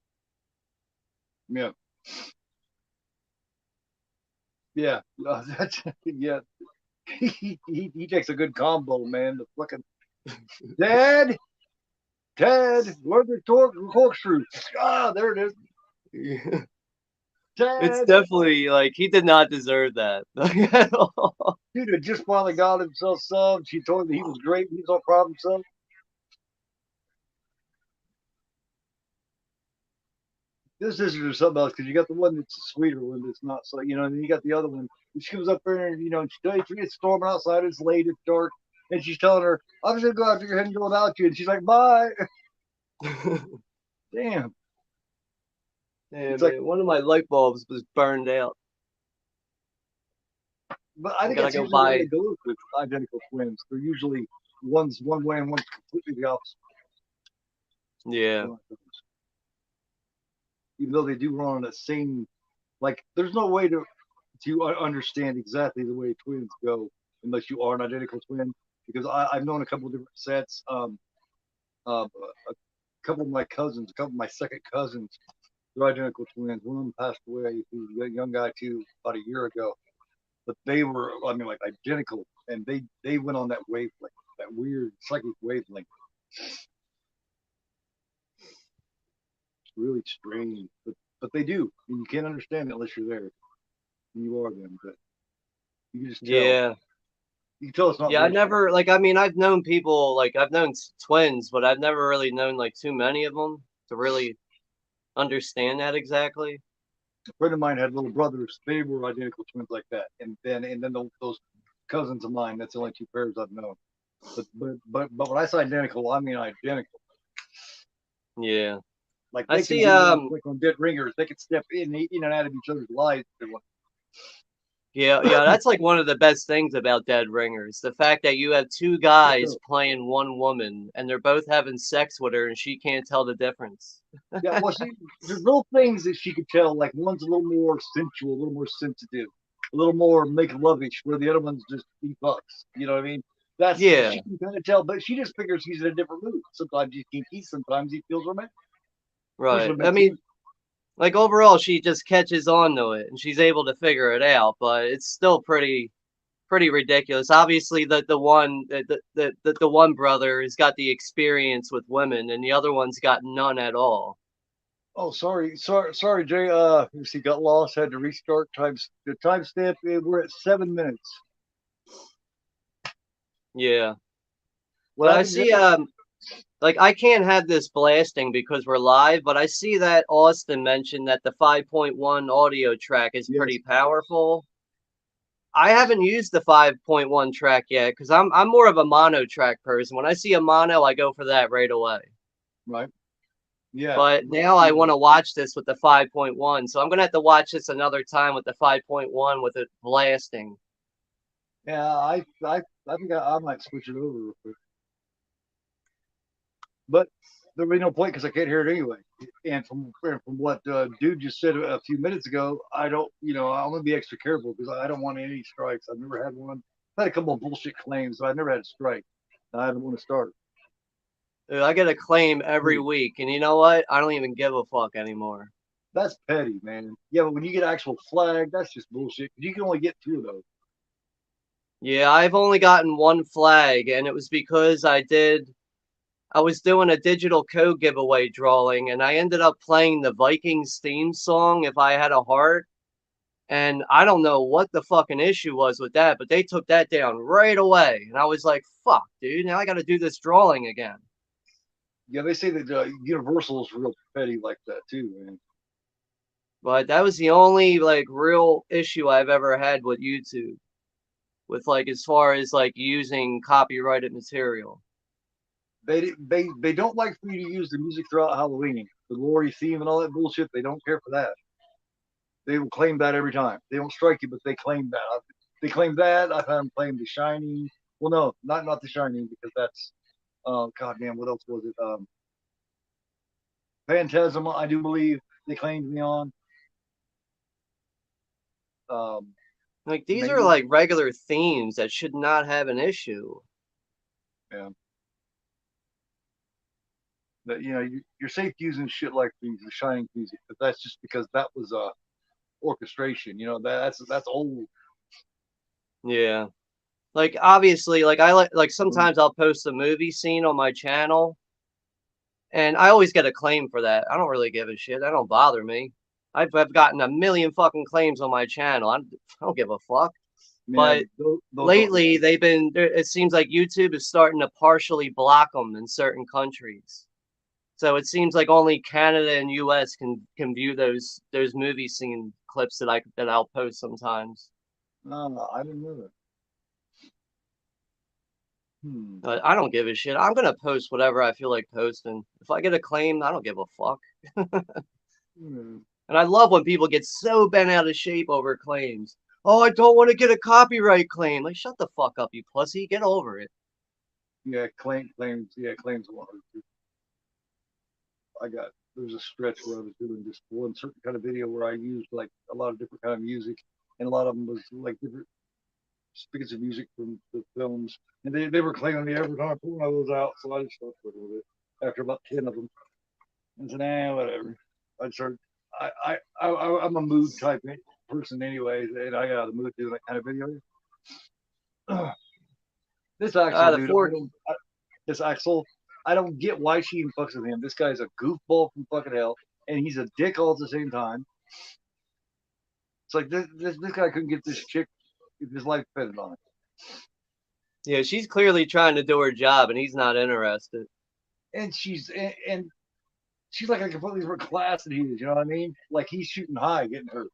Yeah, yeah, that's yeah. He takes a good combo, man. The fucking Dad, Dad, where's the corkscrew? Ah, there it is. It's Dad, definitely like he did not deserve that. At all. dude had just finally got himself subbed. She told him he was great. He's all proud of himself. This isn't something else because you got the one that's a sweeter one that's not so, and then you got the other one. And she comes up there and, and she tells you it's storming outside. It's late. It's dark. And she's telling her, I'm just going to go after your head and go without you. And she's like, bye. Damn. Yeah, It's like, man, one of my light bulbs was burned out. but I I think gotta that's go usually the way buy. it goes with identical twins. They're usually one's one way and one's completely the opposite. Yeah, Even though they do run on the same, like, there's no way to understand exactly the way twins go unless you are an identical twin. Because I've known a couple of different sets. A couple of my cousins, a couple of my second cousins, they're identical twins. One of them passed away. He was a young guy too, about a year ago. But they were, I mean, like identical, and they went on that wavelength, that weird psychic wavelength. It's really strange, but they do. And you can't understand it unless you're there. And you are them, but you can just tell. yeah. You can tell it's not Yeah, I real. never like. I mean, I've known people like I've known twins, but I've never really known like too many of them to really understand that exactly. A friend of mine had little brothers. They were identical twins like that. And then those cousins of mine. That's the only two pairs I've known. But when I say identical, I mean identical. Yeah, Like I they can see. be real quick on dead ringers. They can step in and out of each other's lives. Yeah, yeah, that's like one of the best things about Dead Ringers. The fact that you have two guys playing one woman and they're both having sex with her and she can't tell the difference. Yeah, well, there's little things that she could tell. Like one's a little more sensual, a little more sensitive, a little more make lovish, where the other one's just he fucks. You know what I mean? That's Yeah, she can kind of tell, but she just figures he's in a different mood. Sometimes he's kinky, sometimes he feels romantic. right. Usually I makes mean, sense. like overall she just catches on to it and she's able to figure it out, but it's still pretty ridiculous. Obviously the one brother has got the experience with women and the other one's got none at all. Oh, sorry, Jay. He got lost, had to restart. The timestamp. We're at 7 minutes. Yeah. What But I happened see there? like I can't have this blasting because we're live, but I see that Austin mentioned that the 5.1 audio track is Yes, pretty powerful. I haven't used the 5.1 track yet because I'm more of a mono track person. When I see a mono, I go for that right away. right. Yeah, But now I want to watch this with the 5.1, so I'm gonna have to watch this another time with the 5.1 with it blasting. yeah. I think I might switch it over real quick. But there'll be no point because I can't hear it anyway. And from what dude just said a few minutes ago, I don't, I'm gonna be extra careful because I don't want any strikes. I've never had one. I've had a couple of bullshit claims, but I've never had a strike. I don't want to start. I get a claim every Petty. week, and you know what? I don't even give a fuck anymore. That's petty, man. Yeah, but when you get actual flag, that's just bullshit. You can only get two of those. Yeah, I've only gotten one flag, and it was because I was doing a digital code giveaway drawing, and I ended up playing the Vikings theme song, If I Had a Heart. And I don't know what the fucking issue was with that, but they took that down right away. And I was like, fuck, dude, now I got to do this drawing again. Yeah, they say that Universal is real petty like that too, man. But that was the only like real issue I've ever had with YouTube, with like as far as like using copyrighted material. They don't like for you to use the music throughout Halloween, the glory theme and all that bullshit. They don't care for that. They will claim that every time. They don't strike you, but they claim that. They claim that. I've had them claim The Shining. Well, no, not The Shining because that's goddamn. What else was it? Phantasm. I do believe they claimed me on. Um, Like these are maybe. like regular themes that should not have an issue. Yeah. That you're safe using shit like the Shining music, but that's just because that was orchestration. That's old. Yeah. Like obviously, like I like sometimes I'll post a movie scene on my channel and I always get a claim for that. I don't really give a shit. That don't bother me. I've gotten a million fucking claims on my channel. I don't give a fuck. Yeah, But those are lately it seems like YouTube is starting to partially block them in certain countries. So it seems like only Canada and US can view those movie scene clips that I'll post sometimes. no, I didn't know that. Hmm. But I don't give a shit. I'm gonna post whatever I feel like posting. If I get a claim, I don't give a fuck. Hmm. And I love when people get so bent out of shape over claims. Oh, I don't want to get a copyright claim. Like, shut the fuck up, you pussy. Get over it. Yeah, claims. Yeah, claims a lot. There's a stretch where I was doing just one certain kind of video where I used like a lot of different kind of music, and a lot of them was like different speakers of music from the films, and they were claiming me every time I pulled one of those out, so I just stopped with it after about 10 of them. And said, whatever. I started. I'm a mood type person, anyways, and I got out of the mood doing that kind of video. This Axel The dude, four. this Axel, I don't get why she even fucks with him. This guy's a goofball from fucking hell, and he's a dick all at the same time. It's like this guy couldn't get this chick if his life depended on it. Yeah, she's clearly trying to do her job, and he's not interested. And she's like a completely different class than he is. You know what I mean? Like he's shooting high, getting hurt.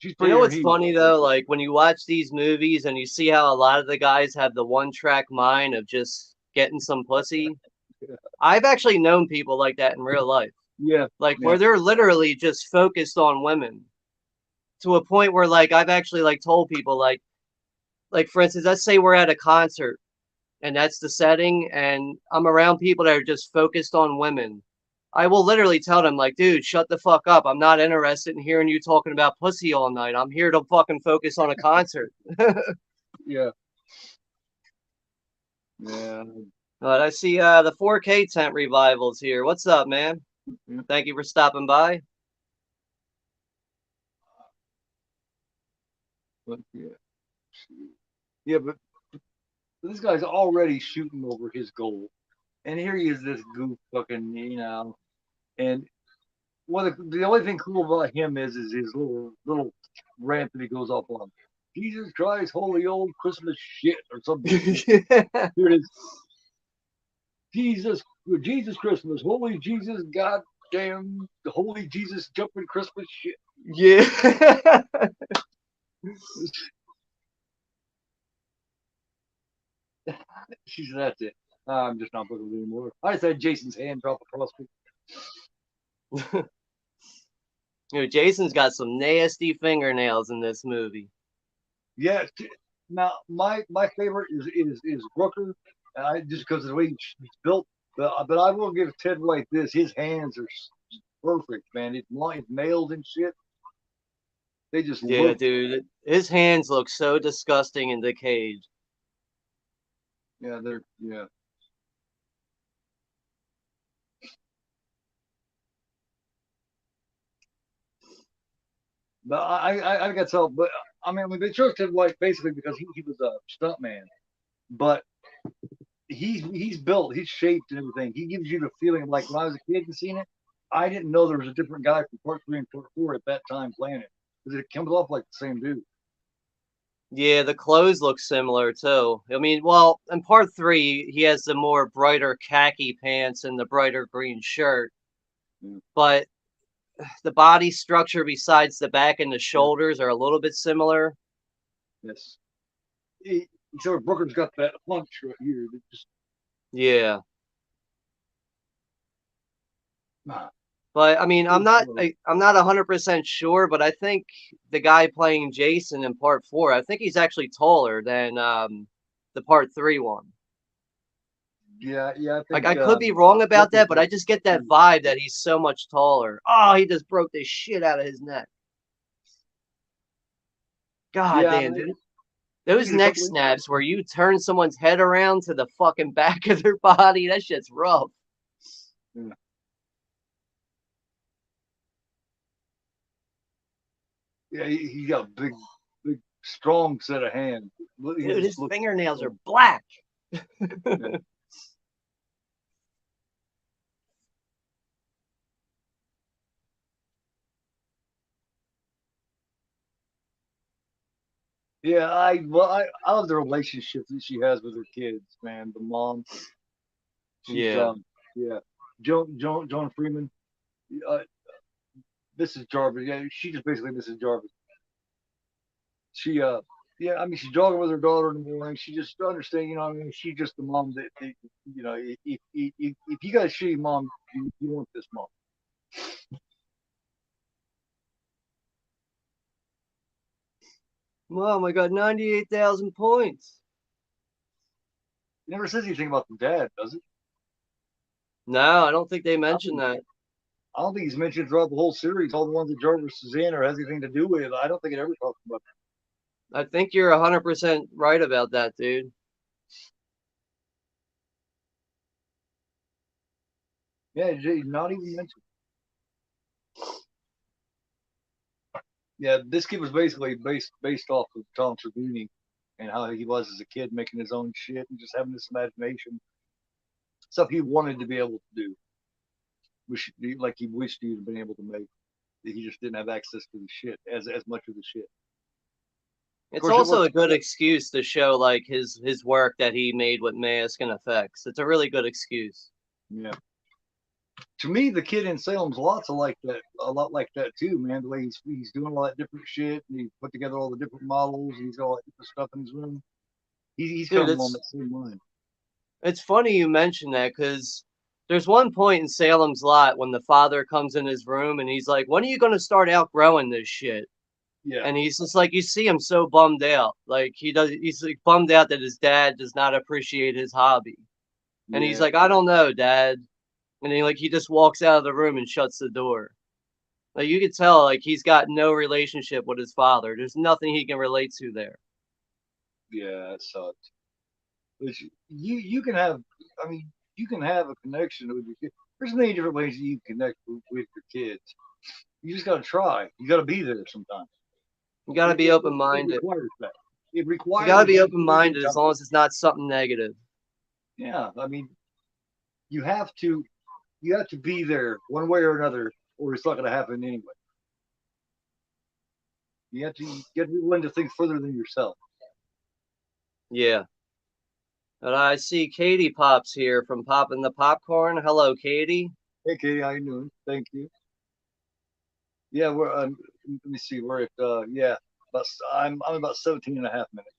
She's You know prettier than what's he is. funny though? Like when you watch these movies and you see how a lot of the guys have the one track mind of just getting some pussy. I've actually known people like that in real life. Yeah, Like yeah, where they're literally just focused on women to a point where like I've actually like told people like for instance, let's say we're at a concert and that's the setting and I'm around people that are just focused on women. I will literally tell them like, dude, shut the fuck up. I'm not interested in hearing you talking about pussy all night. I'm here to fucking focus on a concert. yeah, yeah. But I see the 4K tent revivals here. What's up, man? Yeah. Thank you for stopping by. But yeah, but this guy's already shooting over his goal, and here he is, this goof fucking, and the only thing cool about him is his little rant that he goes off on. Jesus Christ, holy old Christmas shit, or something. Yeah. Here it is. Jesus Christmas, holy Jesus, goddamn, holy Jesus jumping Christmas shit. Yeah. She said, "That's it. I'm just not looking anymore." I just had Jason's hand drop across me. Jason's got some nasty fingernails in this movie. Yeah. Now my favorite is Brooker, just because of the way he's built. But I will give Ted White this: his hands are perfect, man. His nails and shit, they just Yeah, look. dude. His hands look so disgusting in the cage. Yeah, they're yeah. But I got to tell. But I mean, they chose Ted White basically because he was a stuntman, but he's built, he's shaped and everything. He gives you the feeling of like when I was a kid and seeing it, I didn't know there was a different guy from part three and part four at that time playing it because it comes off like the same dude. Yeah, the clothes look similar too. I mean, well, in part three, he has the more brighter khaki pants and the brighter green shirt, Yeah. but the body structure besides the back and the Yeah. shoulders are a little bit similar. Yes. Except Brooker's got that hunch right here. That just Yeah. nah. But I mean, I'm not 100% sure, but I think the guy playing Jason in part four, I think he's actually taller than the part three one. Yeah, yeah. I Like think I could be wrong about Brooker's that, but I just get that vibe that he's so much taller. Oh, he just broke the shit out of his neck. God yeah. damn, dude. I Those think it's a neck couple. snaps where you turn someone's head around to the fucking back of their body, that shit's rough. Yeah, yeah. He got a big, strong set of hands. He Dude, just his looks. fingernails are black. Yeah. Yeah, I love the relationship that she has with her kids, man. The mom, she's Yeah. yeah, Joan Freeman, uh, Mrs. Jarvis. Yeah, she just basically Mrs. Jarvis. She yeah, I mean she's jogging with her daughter in the morning. She just understand, you know, what I mean, she's just the mom that you know, if you got a shitty mom, you want this mom. Mom, I got 98,000 points. It never says anything about the dad, does it? No, I don't think they I mentioned think that. I don't think he's mentioned throughout the whole series. All the ones that Jarvis is in or has anything to do with. I don't think it ever talks about. I think you're 100% right about that, dude. Yeah, not even mentioned. Yeah, this kid was basically based off of Tom Savini and how he was as a kid, making his own shit and just having this imagination, stuff he wanted to be able to do, wish like he wished he'd been able to make. That he just didn't have access to the shit as much of the shit. Of It's course, it also works. a good excuse to show like his work that he made with mask and effects. It's a really good excuse. Yeah. To me, the kid in Salem's Lot's a lot like that too, man. The way he's doing all that different shit, and he put together all the different models, and he's got all that different stuff in his room. He's kind Dude, of along that same line. it's funny you mention that because there's one point in Salem's Lot when the father comes in his room and he's like, "When are you gonna start outgrowing this shit?" Yeah, And he's just like, you see him so bummed out, like he's like bummed out that his dad does not appreciate his hobby, and he's yeah, like, "I don't know, Dad," and he just walks out of the room and shuts the door. Like you could tell, like he's got no relationship with his father. There's nothing he can relate to there. yeah. That sucks. But you can have, I mean, you can have a connection with your kid. There's many different ways that you connect with your kids. You just got to try. You got to be there sometimes. You got to be open It minded. requires that. It You got to requires be you open spending minded as time. long as it's not something negative. Yeah, I mean, you have to you have to be there one way or another, or it's not going to happen anyway. You have to be willing to think further than yourself. Yeah. But I see Katie pops here from Popping the Popcorn. Hello, Katie. Hey, Katie, how you doing? Thank you. Yeah, we're. Let me see. We're at. Yeah, about, I'm about 17 and a half minutes.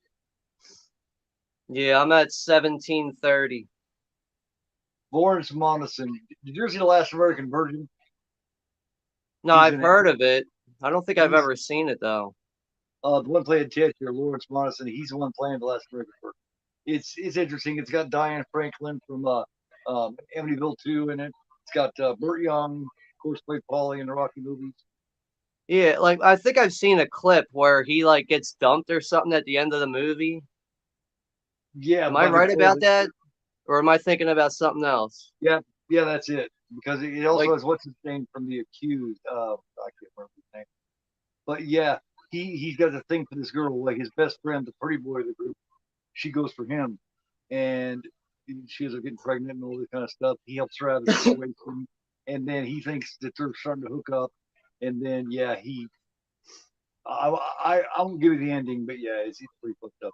Yeah, I'm at 17:30. Lawrence Monison. Did you ever see the Last American Virgin? No, He's I've in it. heard of it. I don't think I've He's ever seen it though. the one playing Ted here, Lawrence Monison. He's the one playing the Last American Virgin. It's interesting. It's got Diane Franklin from Amityville 2 in it. It's got Burt Young, of course, played Paulie in the Rocky movies. Yeah, like I think I've seen a clip where he like gets dumped or something at the end of the movie. Yeah, Am I by the right about toilet. that? Or am I thinking about something else? Yeah, yeah, that's it. Because it also Like, has what's his name from The Accused. I can't remember his name. But yeah, he's got a thing for this girl, like his best friend, the pretty boy of the group. She goes for him, and she ends up getting pregnant and all this kind of stuff. He helps her out of the situation, and then he thinks that they're starting to hook up, and then yeah, I won't give you the ending, but yeah, it's pretty fucked up.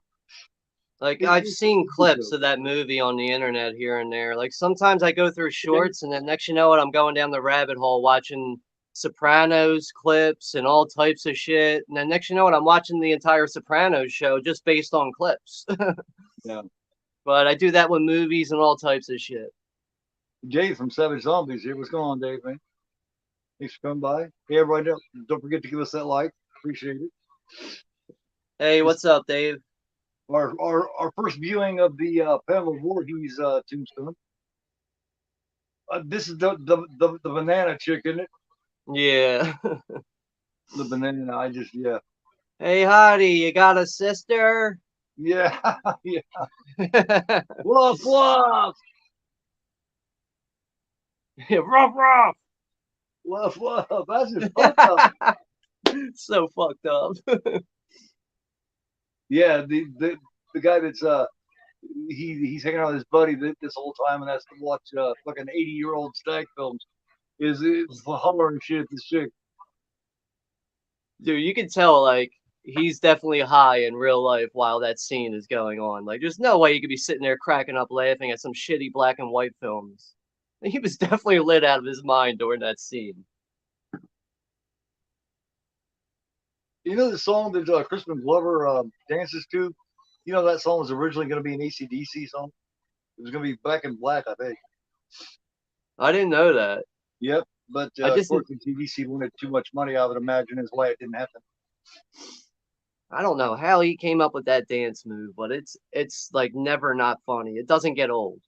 I've seen It's a good clips show. of that movie on the internet here and there. Like sometimes I go through Okay. shorts and then next you know what, I'm going down the rabbit hole watching Sopranos clips and all types of shit. And then next you know what, I'm watching the entire Sopranos show just based on clips. Yeah. But I do that with movies and all types of shit. Dave from Savage Zombies here. What's going on, Dave, man? Thanks for coming by. Hey, everybody, don't forget to give us that like. Appreciate it. Hey, This what's up, Dave? our first viewing of the Pamela Voorhees tombstone. This is the banana chicken. Yeah. The banana. I just yeah Hey, Hottie, you got a sister? yeah yeah. Woof woof Ruff, ruff. woof woof. That's just fucked up. So fucked up. Yeah, the guy that's he's hanging out with his buddy this whole time and has to watch fucking 80-year-old stag films. Is hollering shit at this chick. Dude, you can tell like he's definitely high in real life while that scene is going on. Like there's no way you could be sitting there cracking up laughing at some shitty black and white films. He was definitely lit out of his mind during that scene. You know the song that Crispin Glover dances to? You know that song was originally going to be an ACDC song. It was going to be Back in Black, I think. I didn't know that. Yep. But I of just course, the TDC wanted too much money. I would imagine is why it didn't happen. I don't know how he came up with that dance move, but it's like never not funny. It doesn't get old.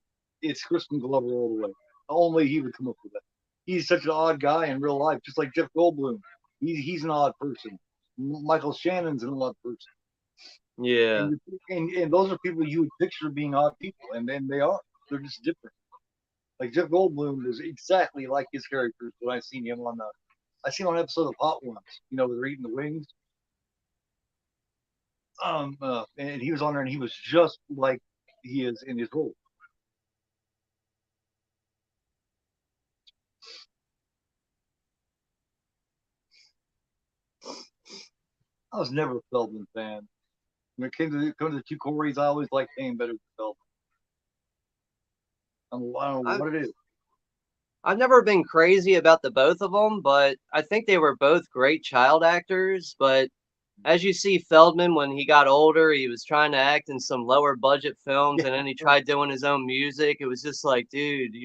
It's Crispin Glover all the way. Only he would come up with that. He's such an odd guy in real life, just like Jeff Goldblum. He's an odd person. Michael Shannon's an odd person, Yeah. and those are people you would picture being odd people, and then they are. They're just different. Like Jeff Goldblum was exactly like his characters when I seen him on the. I seen on an episode of Hot Ones. You know, where they're eating the wings. And he was on there, and he was just like he is in his role. I was never a Feldman fan. When it came to the two Corys, I always liked Kane better than Feldman. I don't know I've what it is. I've never been crazy about the both of them, but I think they were both great child actors. But as you see, Feldman, when he got older, he was trying to act in some lower budget films, Yeah, and then he tried doing his own music. It was just like, dude,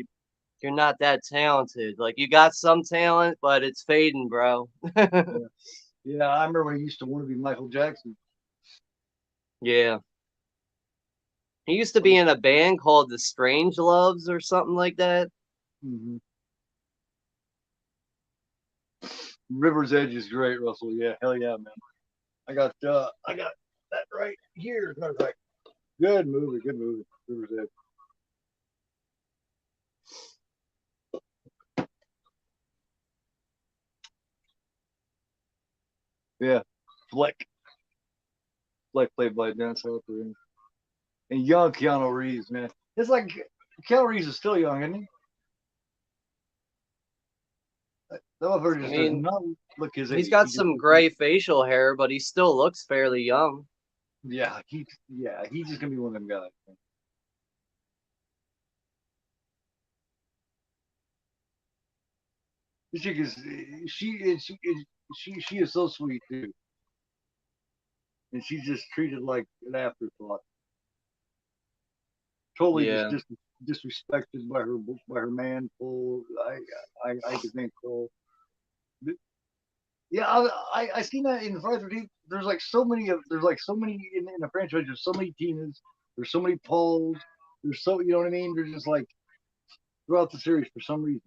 you're not that talented. Like, you got some talent, but it's fading, bro. yeah, yeah. I remember when he used to want to be Michael Jackson. Yeah. He used to be in a band called the Strange Loves or something like that. Mm-hmm. River's Edge is great, Russell. Yeah, hell yeah, man. I got that right here. As a matter of fact, good movie, good movie. River's Edge. Yeah, Flick. Flick played by Dennis Hopper and young Keanu Reeves, man. It's like Keanu Reeves is still young, isn't he? That motherfucker I just does mean, not look his he's age. got He just, some gray facial hair, but he still looks fairly young. yeah, he's just gonna be one of them guys. Man. This chick is she is she is so sweet too, and she's just treated like an afterthought. Totally just Yeah. disrespected by her man Cole. I think his name Cole. Yeah, I seen that in Friday the 13th. There's like so many in the franchise. There's so many Tinas. There's so many Pauls. There's so you know what I mean. They're just like throughout the series for some reason.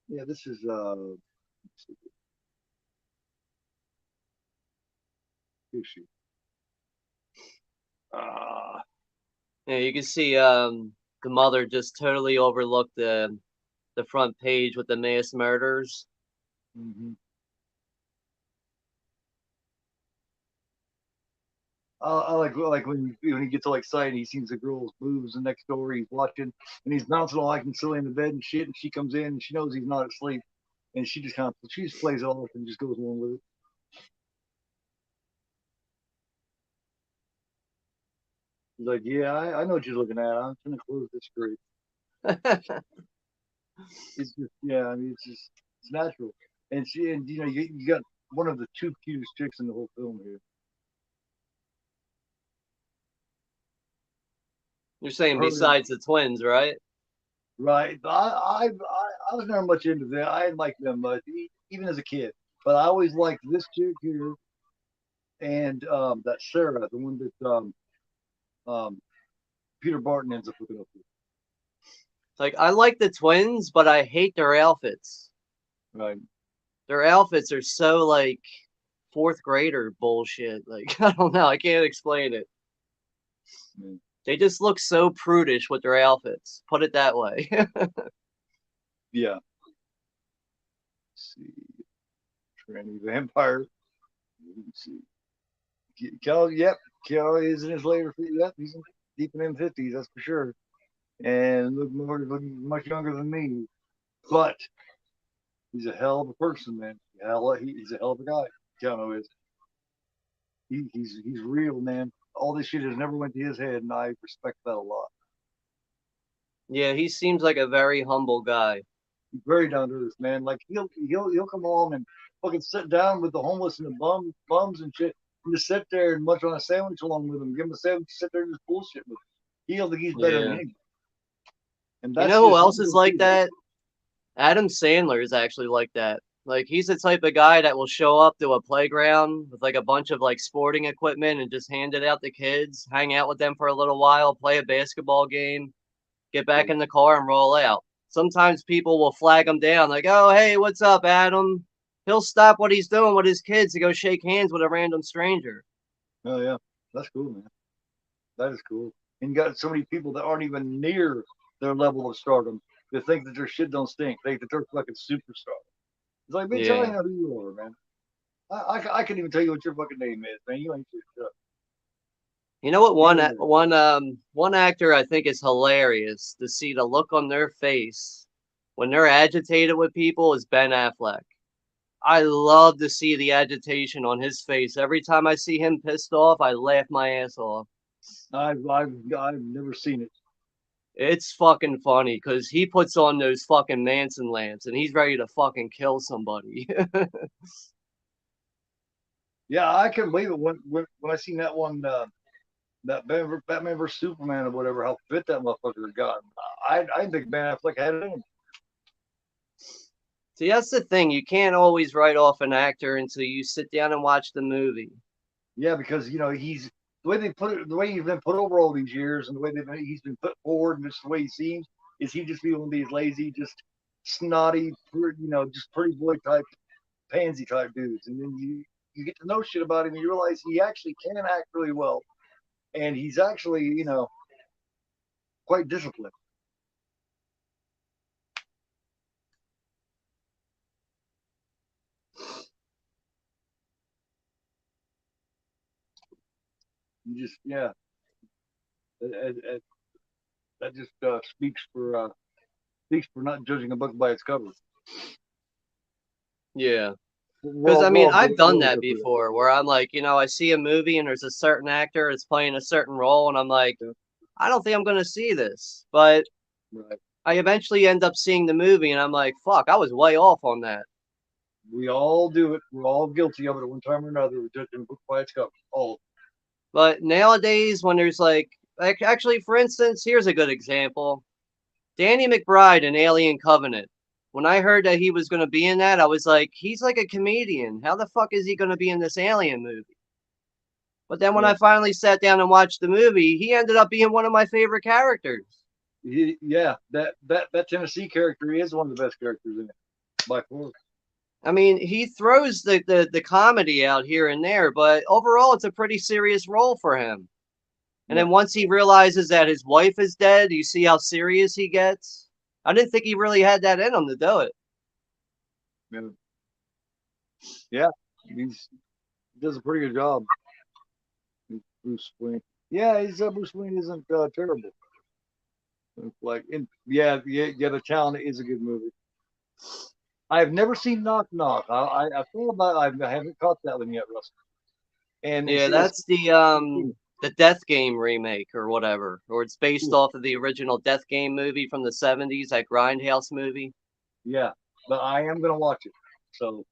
Yeah, this is issue. Ah, Yeah, you can see the mother just totally overlooked the front page with the mass murders. mm-hmm. I like when he gets all excited. He sees the girl's boobs, and next door he's watching, and he's bouncing all like and silly in the bed and shit. And she comes in, and she knows he's not asleep, and she just plays it off and just goes along with it. He's like, yeah, I know what you're looking at. I'm gonna close this screen. It's just yeah, I mean it's natural, and you know you got one of the two cutest chicks in the whole film here. You're saying Her besides the twins, right? right. I was never much into that. I didn't like them much, even as a kid. But I always liked this chick here and that Sarah, the one that um, Peter Barton ends up hooking up with. Like, I like the twins, but I hate their outfits. Right. Their outfits are so like fourth grader bullshit. Like, I don't know, I can't explain it. Yeah. They just look so prudish with their outfits. Put it that way. Yeah. Let's see, tranny vampire. Let's see. Kel, yep, Kel is in his later. Yep, he's deep in them 50s, that's for sure. And look much younger than me, but he's a hell of a person, man. He's a hell of a guy. Keanu is. He's real, man. All this shit has never went to his head, and I respect that a lot. Yeah, he seems like a very humble guy. He's very down to earth, man. Like he'll come along and fucking sit down with the homeless and the bums and shit, and just sit there and munch on a sandwich along with them. Give him a sandwich, sit there and just bullshit with him. He'll think he's better than Yeah. anybody, and You that's know who just else is real like too. that? Adam Sandler is actually like that. Like, he's the type of guy that will show up to a playground with like a bunch of like sporting equipment and just hand it out to kids, hang out with them for a little while, play a basketball game, get back in the car and roll out. Sometimes people will flag him down, like, "Oh, hey, what's up, Adam?" He'll stop what he's doing with his kids to go shake hands with a random stranger. Oh yeah, that's cool, man. That is cool. And you got so many people that aren't even near their level of stardom that think that their shit don't stink. They think that they're fucking superstars. It's like, bitch, I Yeah. ain't know who you are, man. I couldn't even tell you what your fucking name is, man. You ain't shit. You know what? Yeah, One actor I think is hilarious to see the look on their face when they're agitated with people is Ben Affleck. I love to see the agitation on his face. Every time I see him pissed off, I laugh my ass off. I've never seen it. It's fucking funny because he puts on those fucking Manson lamps and he's ready to fucking kill somebody. Yeah, I couldn't believe it when I seen that one that Batman vs Superman or whatever. How fit that motherfucker got. I didn't think Ben Affleck had it in him. See, that's the thing. You can't always write off an actor until you sit down and watch the movie. Yeah, because he's the way they put it, the way he's been put over all these years, and the way he's been put forward, and just the way he seems, is he just be one of these lazy, just snotty, just pretty boy type, pansy type dudes, and then you get to know shit about him, and you realize he actually can act really well, and he's actually quite disciplined. You just that, that just speaks for not judging a book by its cover. Yeah. We're Because, all I we're mean, all I've done guilty that of that. before where I'm like, I see a movie and there's a certain actor that's playing a certain role, and I'm like, Yeah, I don't think I'm going to see this. But right. I eventually end up seeing the movie and I'm like, fuck, I was way off on that. We all do it. We're all guilty of it at one time or another. We're judging a book by its cover. All. But nowadays, when there's like actually, for instance, here's a good example. Danny McBride in Alien Covenant. When I heard that he was going to be in that, I was like, he's like a comedian. How the fuck is he going to be in this Alien movie? But then when Yeah. I finally sat down and watched the movie, he ended up being one of my favorite characters. Yeah. That Tennessee character is one of the best characters in it by far. I mean, he throws the comedy out here and there, but overall, it's a pretty serious role for him. And Yeah. then once he realizes that his wife is dead, you see how serious he gets. I didn't think he really had that in him to do it. Yeah. Yeah. He does a pretty good job. Bruce Wayne. Yeah, Bruce Wayne isn't terrible. The Town is a good movie. I've never seen Knock Knock. I thought about it. I haven't caught that one yet, Russ. And Yeah, it's that's the Death Game remake or whatever, or it's based off of the original Death Game movie from the '70s, that Grindhouse movie. yeah, but I am gonna watch it. So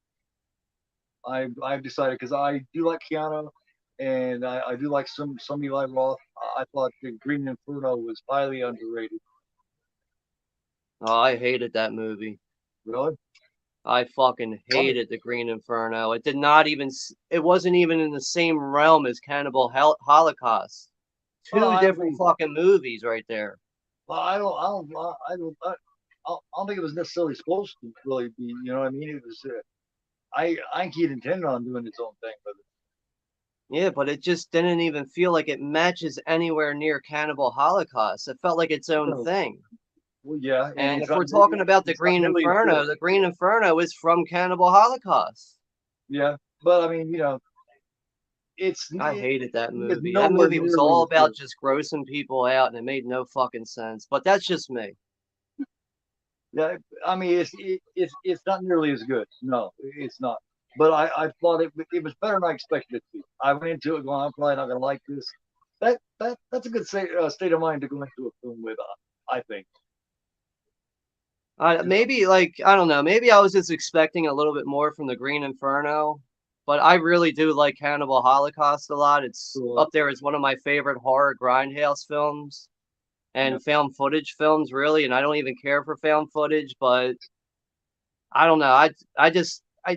I've decided because I do like Keanu, and I do like some Eli Roth. I thought the Green Inferno was highly underrated. Oh, I hated that movie. Really? I fucking Why? hated the Green Inferno. It did not even. It wasn't even in the same realm as Cannibal Holocaust. Well, Two I different agree. fucking movies right there. Well, I don't think it was necessarily supposed to really be. You know what I mean? It was. I think he'd intended on doing his own thing with Yeah, but it just didn't even feel like it matches anywhere near Cannibal Holocaust. It felt like its it. own thing. Well, yeah, and And if we're talking about it's not nearly as good. The Green Inferno is from Cannibal Holocaust. Yeah, but I mean, I hated that it's movie. That nowhere movie was nearly all as good. about just grossing people out, and it made no fucking sense. But that's just me. Yeah, I mean, it's not nearly as good. No, it's not. But I thought it was better than I expected it to be. I went into it going, I'm probably not going to like this. That's a good state of mind to go into a film with. I think. Maybe I don't know. Maybe I was just expecting a little bit more from the Green Inferno, but I really do like Cannibal Holocaust a lot. It's So, up there as one of my favorite horror grindhouse films yeah, and found footage films, really. And I don't even care for found footage, but I don't know.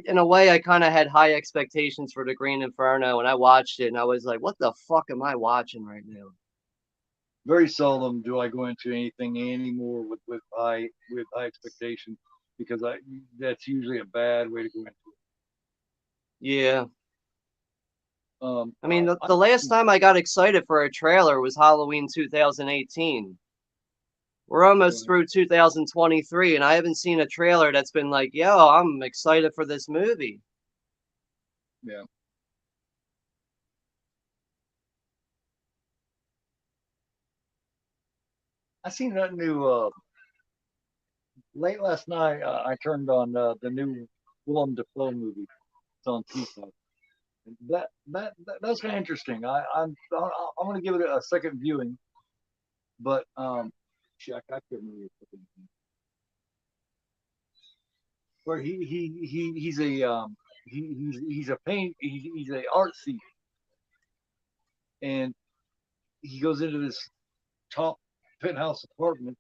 In a way, I kind of had high expectations for the Green Inferno, and I watched it, and I was like, "What the fuck am I watching right now?" very seldom do I go into anything anymore with high expectations because I that's usually a bad way to go into it. Yeah. I mean, I the last time I got excited for a trailer was Halloween 2018. We're almost through 2023, and I haven't seen a trailer that's been like, yo, I'm excited for this movie. yeah. I seen that new late last night. I turned on the new Willem Dafoe movie. It's on Peacock. That's kind of interesting. I'm going to give it a second viewing, but check. I couldn't remember where he's a he's a he's a art thief, and he goes into this top penthouse apartment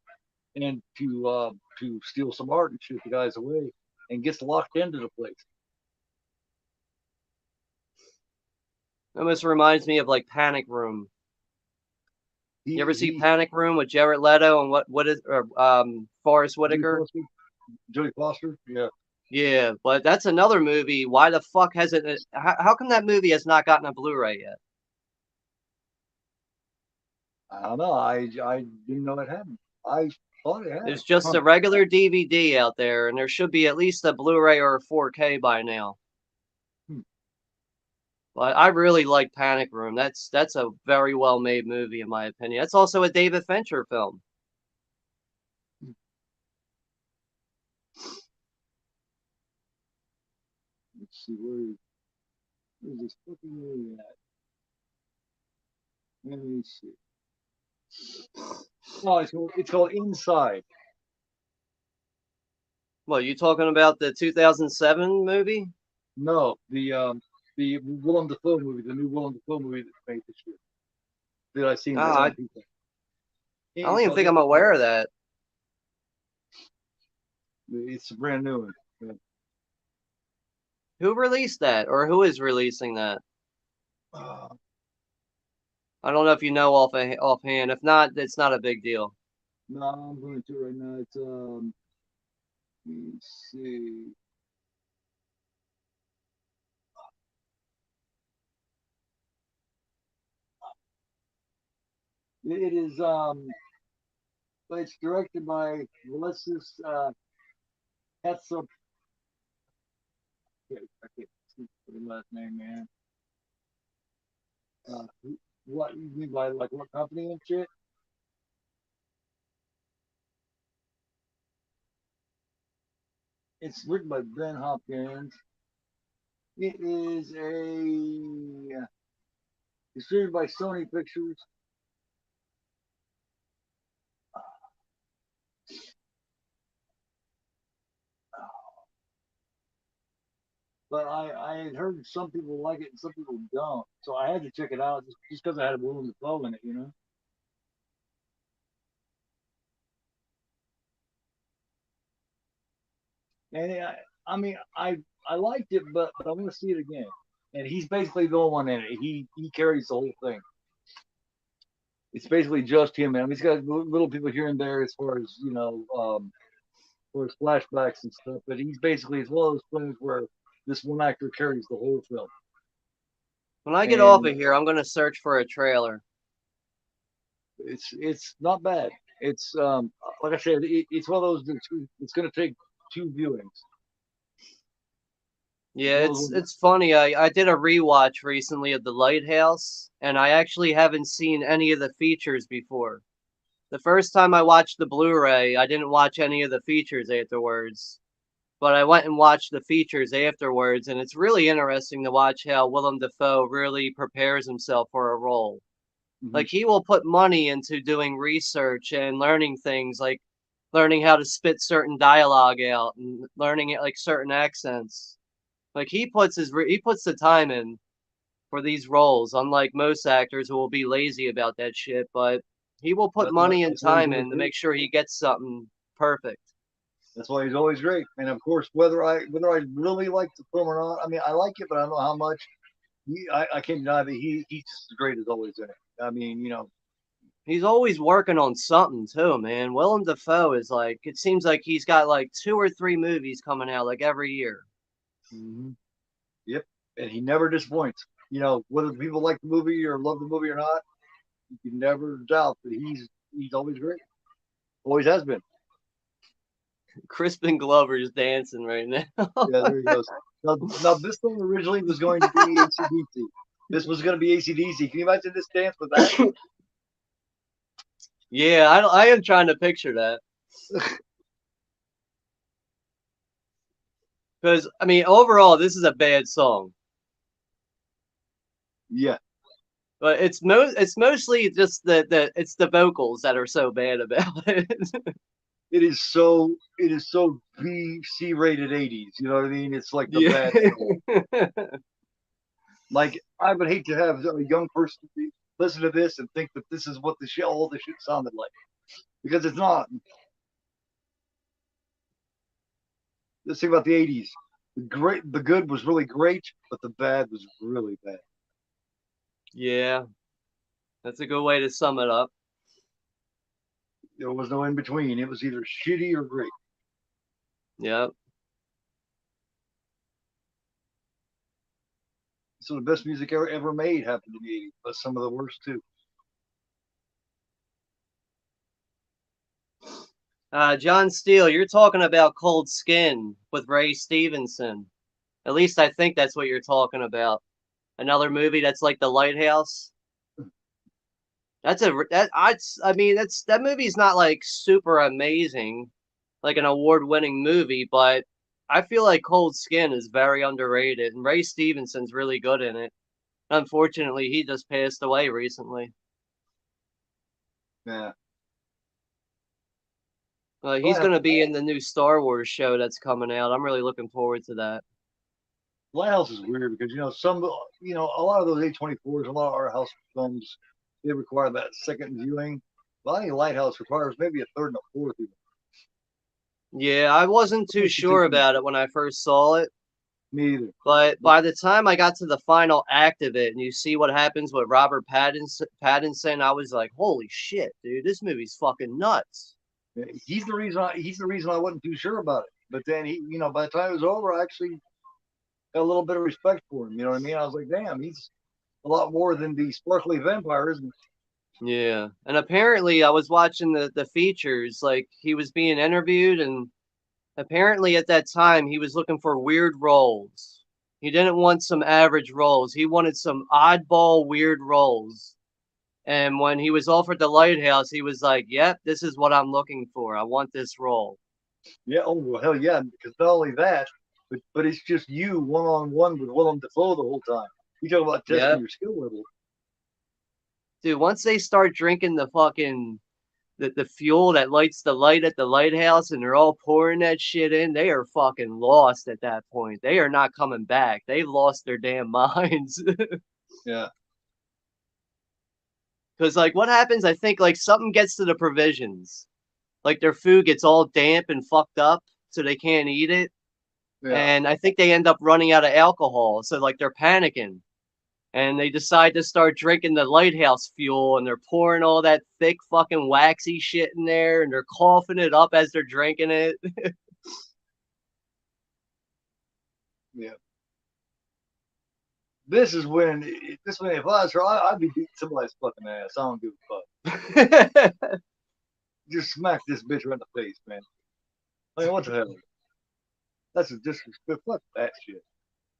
and to steal some art and shoot the guys away, and gets locked into the place. Almost reminds me of like Panic Room. You ever see He Panic Room with Jared Leto and what is Forrest Whitaker? Jodie Foster, yeah. Yeah, but that's another movie. Why the fuck hasn't it? How come that movie has not gotten a Blu-ray yet? I don't know. I didn't know it happened. I thought it had. There's just Huh. a regular DVD out there, and there should be at least a Blu-ray or a 4K by now. Hmm. But I really like Panic Room. That's a very well made movie in my opinion. That's also a David Fincher film. Let's see where's this fucking movie at? Let me see. Oh, it's called Inside. What, you talking about the 2007 movie? No, the Willem Dafoe movie, the new Willem Dafoe movie that's made this year. That I seen that's Ah, on people. I don't It's even called think I'm Inside. aware of that. It's a brand new one. Yeah. Who released that, or who is releasing that? Uh, I don't know if you know offhand. If not, it's not a big deal. no, I'm going to right now. It's let me see. It is it's directed by Alexis Hetzler. I can't see the last name, man. Uh, what you mean by like what company and shit? It's written by Ben Hopkins. It is a distributed by Sony Pictures. But I had heard some people like it and some people don't, so I had to check it out just because I had a Willem Dafoe in it, you know. And I mean, I liked it, but I want to see it again. And he's basically the only one in it. He carries the whole thing. It's basically just him. I mean, he's got little people here and there as far as for his flashbacks and stuff. But he's basically it's one of those films where this one actor carries the whole film. When I get off And of here, I'm gonna search for a trailer. it's not bad. It's like I said, it's one of those. It's going to take two viewings. It's Yeah, one of it's those ones. it's funny. I did a rewatch recently of The Lighthouse, and I actually haven't seen any of the features before. The first time I watched the Blu-ray, I didn't watch any of the features afterwards, but I went and watched the features afterwards, and it's really interesting to watch how Willem Dafoe really prepares himself for a role. Mm-hmm. Like he will put money into doing research and learning things, like learning how to spit certain dialogue out and learning it like certain accents. Like he puts the time in for these roles, unlike most actors who will be lazy about that shit. But he will put money and That's why he's time always in to great. make sure he gets something perfect. That's why he's always great. And of course, whether I really like the film or not, I mean, I like it, but I don't know how much. I can't deny that he's just as great as always in it. I mean, you know. He's always working on something too, man. Willem Dafoe is like, it seems like he's got like 2 or 3 movies coming out like every year. Mm-hmm. Yep, and he never disappoints. You know, whether people like the movie or love the movie or not, you can never doubt that he's always great. Always has been. Crispin Glover's dancing right now. Yeah, there he goes. Now this thing originally was going to be ACDC. This was going to be ACDC. Can you imagine this dance with that? Yeah, I am trying to picture that. Because, I mean, overall, this is a bad song. Yeah, But it's mostly just it's the vocals that are so bad about it. it is so B C rated 80s. You know what I mean? It's like the Yeah. bad stuff. Like I would hate to have a young person listen to this and think that this is what the shit all the shit sounded like, because it's not. Let's think about the 80s. The good was really great, but the bad was really bad. Yeah, that's a good way to sum it up. There was no in between. It was either shitty or great. Yep. So the best music ever made happened in the 80s, but some of the worst too. John Steele, you're talking about Cold Skin with Ray Stevenson. At least I think that's what you're talking about. Another movie that's like The Lighthouse. That's a that I mean that movie's not like super amazing, like an award-winning movie, but I feel like Cold Skin is very underrated, and Ray Stevenson's really good in it. Unfortunately, he just passed away recently. Yeah. He's Lighthouse, going to be in the new Star Wars show that's coming out. I'm really looking forward to that. Lighthouse is weird because a lot of those A24s, a lot of art house films, they require that second viewing. Well, I think Lighthouse requires maybe a third and a fourth even. Yeah, I wasn't too sure about it when I first saw it, Me either. but by the time I got to the final act of it and you see what happens with Robert Pattinson, I was like, "Holy shit, dude, this movie's fucking nuts." He's the reason I wasn't too sure about it. But then by the time it was over, I actually got a little bit of respect for him. You know what I mean? I was like, damn, he's a lot more than the sparkly vampire, isn't Yeah, and apparently I was watching the features, like he was being interviewed, and apparently at that time he was looking for weird roles. He didn't want some average roles. He wanted some oddball weird roles. And when he was offered the lighthouse, he was like, "Yep, this is what I'm looking for. I want this role." he? Yeah. Oh well, hell yeah. Because not only that, but it's just you one on one with Willem Dafoe the whole time. You talk about testing Yep. your skill level. Dude, once they start drinking the fucking the fuel that lights the light at the lighthouse and they're all pouring that shit in, they are fucking lost at that point. They are not coming back. They've lost their damn minds. Yeah. Cause like what happens, I think like something gets to the provisions. Like their food gets all damp and fucked up so they can't eat it. Yeah. And I think they end up running out of alcohol. So like they're panicking. And they decide to start drinking the lighthouse fuel and they're pouring all that thick fucking waxy shit in there and they're coughing it up as they're drinking it. Yeah. This is when if I was her, I'd be beating somebody's fucking ass. I don't give a fuck. Just smack this bitch right in the face, man. I mean, what the hell? That's a disrespect. Fuck that shit.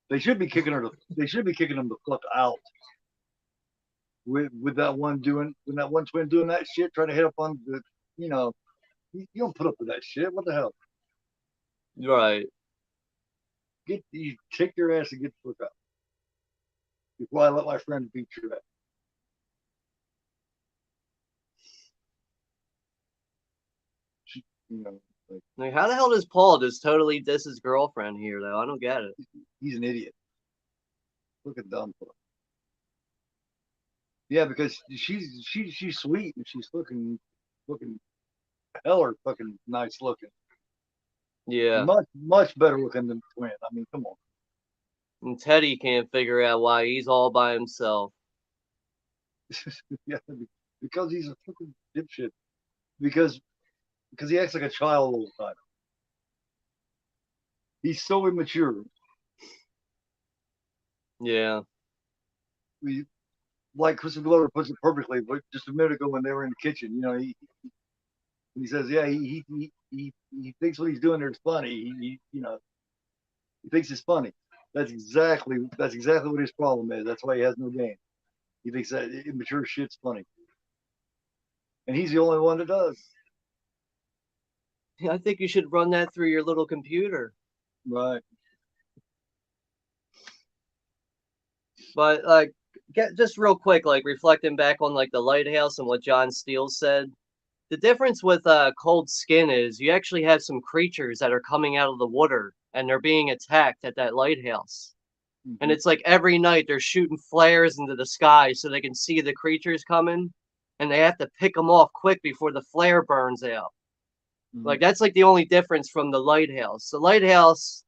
They should be kicking her. They should be kicking them the fuck out. With that one doing, when that one twin doing that shit, trying to hit up on the, you know, you don't put up with that shit. What the hell? Right. You take your ass and get the fuck out before I let my friend beat your ass. You know, like Like, how the hell does Paul just totally diss his girlfriend here, though? I don't get it. he's an idiot. Look at dumb fuck. Yeah, because she's sweet and she's looking hella fucking nice looking. Yeah. Much better looking than the twin. I mean, come on. And Teddy can't figure out why he's all by himself. Yeah, because he's a fucking dipshit. Because he acts like a child all the time. He's so immature. Yeah. We, like Christopher Glover puts it perfectly, but just a minute ago when they were in the kitchen, he says, yeah, he thinks what he's doing there is funny. He thinks it's funny. That's exactly what his problem is. That's why he has no game. He thinks that immature shit's funny. and he's the only one that does. I think you should run that through your little computer. Right. But like, get just real quick, like reflecting back on like the lighthouse and what John Steele said. The difference with Cold Skin is you actually have some creatures that are coming out of the water and they're being attacked at that lighthouse. And Mm-hmm. it's like every night they're shooting flares into the sky so they can see the creatures coming, and they have to pick them off quick before the flare burns out. Mm-hmm. Like that's like the only difference from the lighthouse. The lighthouse,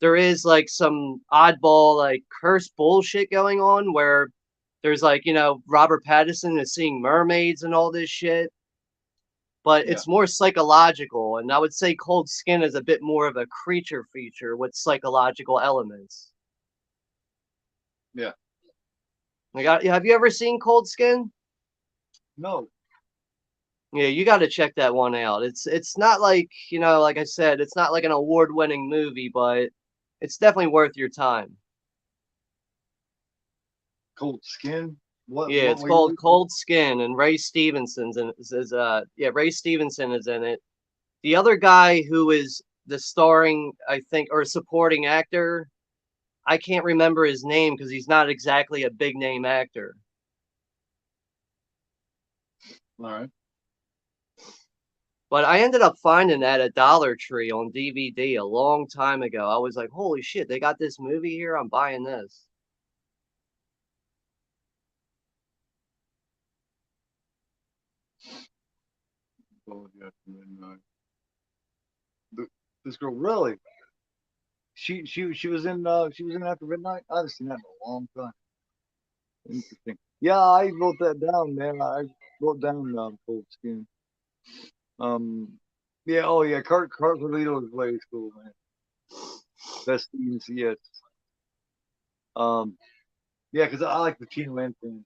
there is like some oddball like curse bullshit going on where there's like, Robert Pattinson is seeing mermaids and all this shit, but Yeah. it's more psychological. And I would say Cold Skin is a bit more of a creature feature with psychological elements. Yeah. Like, have you ever seen Cold Skin? No. Yeah, you got to check that one out. It's not like, like I said, it's not like an award-winning movie, but it's definitely worth your time. Cold Skin. What? Yeah, What it's were you? called Cold Skin, and Ray Stevenson's in Ray Stevenson is in it. The other guy who is the starring, I think, or supporting actor, I can't remember his name because he's not exactly a big name actor. All right. But I ended up finding that at Dollar Tree on DVD a long time ago. I was like, holy shit, they got this movie here. I'm buying this. Oh, yeah. Midnight. This girl really? She was in After Midnight. I haven't seen that in a long time. Interesting. Yeah, I wrote that down, man. I wrote down Cold Skin. Um, yeah. Oh, yeah. Cart Carlito is way cool, man. Best scenes, yes. Um, yeah, because I like the Teen Lantern.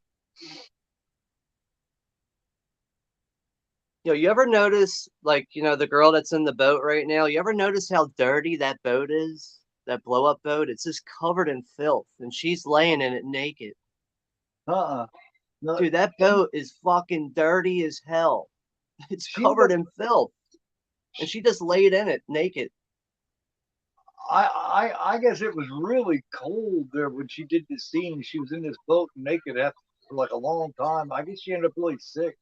You ever notice, like, the girl that's in the boat right now? You ever notice how dirty that boat is? That blow up boat? It's just covered in filth, and she's laying in it naked. Uh-uh. No, Dude, that she boat is fucking dirty as hell. It's she ended covered up. in filth, and she just laid in it naked. I guess it was really cold there when she did this scene. She was in this boat naked after for like a long time. I guess she ended up really sick.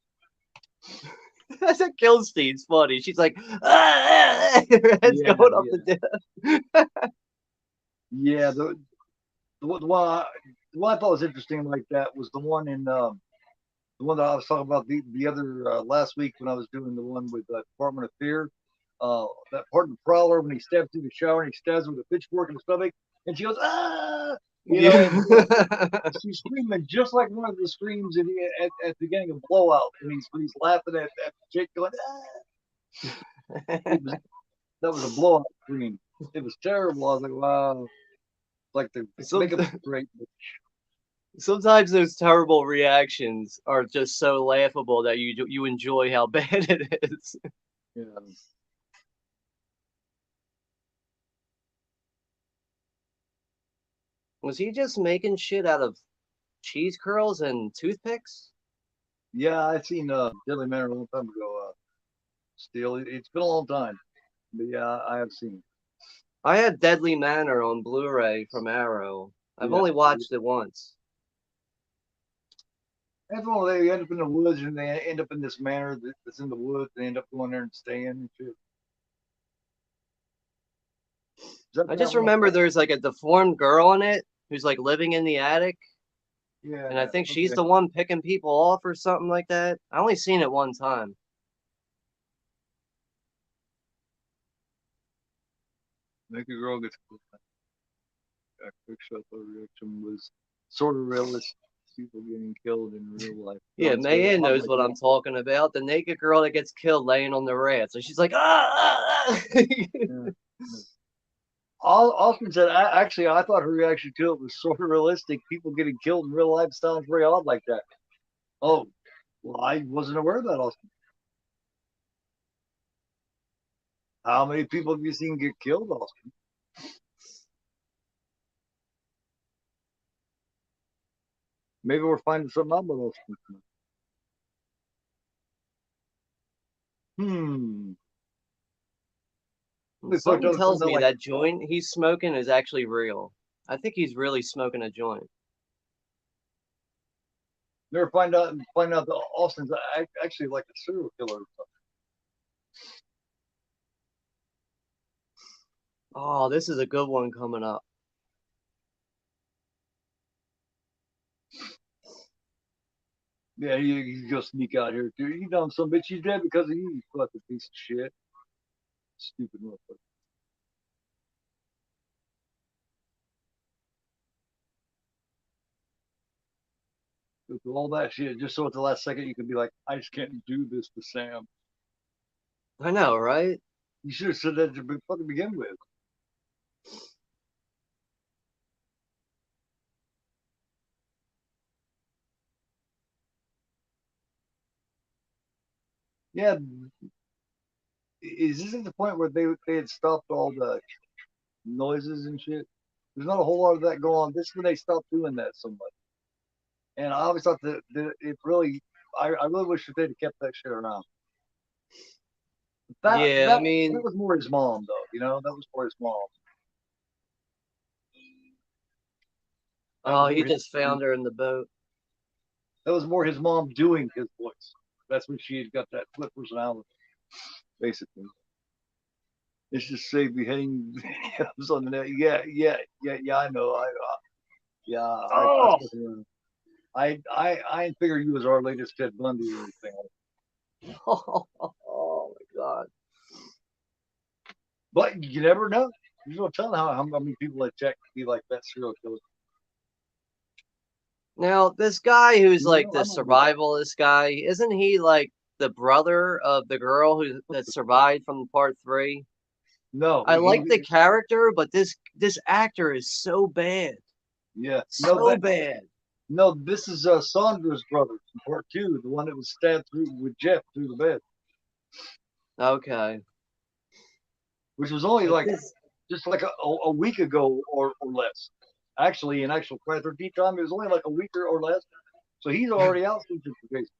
That's a Kilstein's funny. She's like, ah, her head's Yeah, going up yeah, the dip. yeah. The one I thought was interesting like that was the one that I was talking about the other last week when I was doing the one with Department of Fear. That part of the Prowler when he stabs through the shower and he stabs her with a pitchfork in the stomach, and she goes ah, Yeah. she's screaming just like one of the screams at the beginning of Blowout when he's laughing at the chick going ah. It was that was a blowout scream. It was terrible. I was like, wow, like the Some, makeup was great. sometimes those terrible reactions are just so laughable that you enjoy how bad it is. Yeah. Was he just making shit out of cheese curls and toothpicks? Yeah, I seen Deadly Manor a long time ago. Still, it's been a long time, but yeah, I have seen. I had Deadly Manor on Blu-ray from Arrow. I've Yeah, only watched it once. everyone they end up in the woods and they end up in this manor that's in the woods. They end up going there and staying and shit. Is that I that just one? remember there's like a deformed girl in it who's like living in the attic, Yeah. and I think she's Okay. the one picking people off or something like that. I only seen it one time. Make a girl gets a quick shot reaction was sort of realistic. People getting killed in real life. Yeah, Sounds good. Mayan I knows like what that. I'm talking about. The naked girl that gets killed laying on the rat. So she's like, ah, ah, Yeah. Austin said, actually, I thought her reaction to it was sort of realistic. People getting killed in real life sounds very odd like that. Oh, well, I wasn't aware of that, Austin. How many people have you seen get killed, Austin? Maybe we're finding something out about Austin. Hmm. And They put something those tells something me like that joint he's smoking is actually real. I think he's really smoking a joint. never find out that Austin's actually like a serial killer. Oh, this is a good one coming up. Yeah, he just sneak out here, dude. You dumb some bitch. He's dead because of you, you fucking piece of shit. Stupid motherfucker. Go through all that shit just so at the last second you can be like, I just can't do this to Sam. I know, right? You should have said that to fucking begin with. Yeah, is this at the point where they had stopped all the noises and shit? There's not a whole lot of that going on. This is when they stopped doing that so much. And I always thought that it really, I really wish that they'd have kept that shit around. That Yeah, I that that mean, was more his mom though, you know. That was more his mom. That was oh, he more his. just found her in the boat. That was more his mom doing his voice. That's when she had got that flip personality, basically. It's just say beheading videos on the net. Yeah. I know. Yeah. I Oh, fucking know. I didn't figure you was our latest Ted Bundy or anything. oh my God. But you never know. You don't tell how many people that check be like that serial killer. Now, this guy who's You like know, the I know. survivalist guy, isn't he like the brother of the girl who that survived from part three? No, I like the character, but this actor is so bad. yeah, no, So bad. no. This is Sandra's brother from part two, the one that was stabbed through with Jeff through the bed, Okay. which was only But like this just like a week ago or less. Actually, in actual Friday 13 time, it was only like a week or less. So he's already out sleeping for Jason.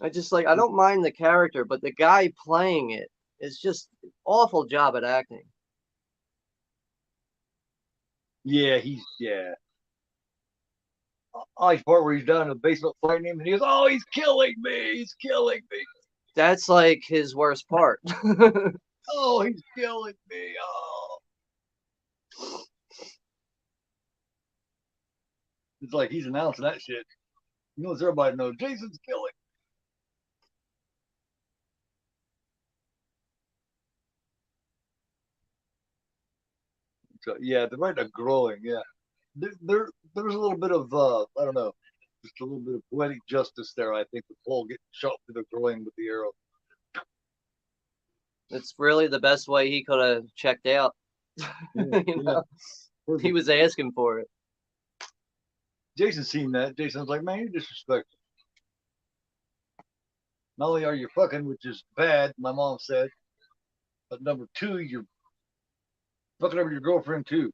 I just like I don't mind the character, but the guy playing it is just awful job at acting. Yeah, yeah. I like part where he's down in the basement fighting him, and he goes, "Oh, he's killing me! He's killing me! That's like his worst part. Oh, he's killing me! Oh!" It's like he's announcing that shit. He wants everybody to know Jason's killing. So yeah, they're right at growing. Yeah, there's a little bit of I don't know, just a little bit of poetic justice there. I think with Paul getting shot through the groin with the arrow. It's really the best way he could have checked out. Yeah, you yeah, know, he perfect. was asking for it. Jason seen that. Jason's like, man, you're disrespectful. Not only are you fucking, which is bad, my mom said, but number two, you're fucking over your girlfriend too.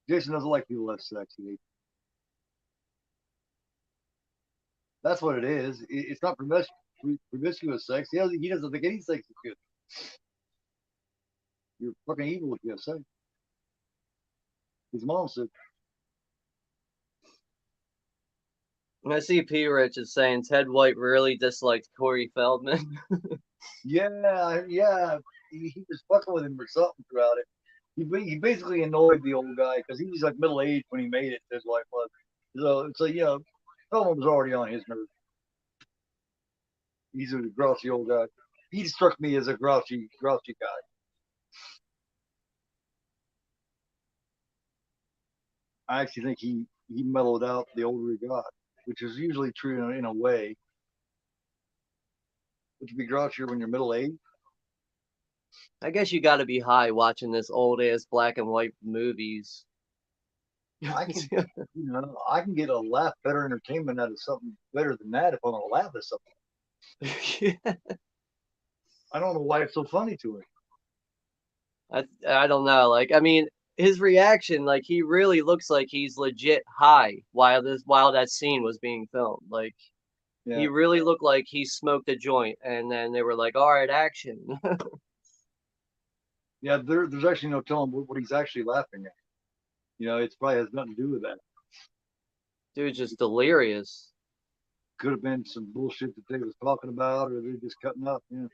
Jason doesn't like people that sexy. That's what it is. It's not promiscuous sex. He doesn't think any sex is good. You're fucking evil if you have sex. His mom said, And I see P. Rich is saying Ted White really disliked Corey Feldman. yeah. He was fucking with him or something throughout it. He basically annoyed the old guy because he was like middle aged when he made it. His wife was. So Feldman was already on his nerves. He's a grouchy old guy. He struck me as a grouchy guy. I actually think he mellowed out the older he got, which is usually true in a way. But to be grouchier when you're middle aged, I guess you got to be high watching this old ass black and white movies. I can I can get a laugh better entertainment out of something better than that if I'm gonna laugh at something. I don't know why it's so funny to him. I don't know. Like, I mean, his reaction, like he really looks like he's legit high while that scene was being filmed. Like he Yeah, really looked like he smoked a joint, and then they were like, "All right, action." yeah. There's actually no telling what he's actually laughing at. It probably has nothing to do with that. Dude's just delirious. Could have been some bullshit that they was talking about, or they're just cutting up. Yeah,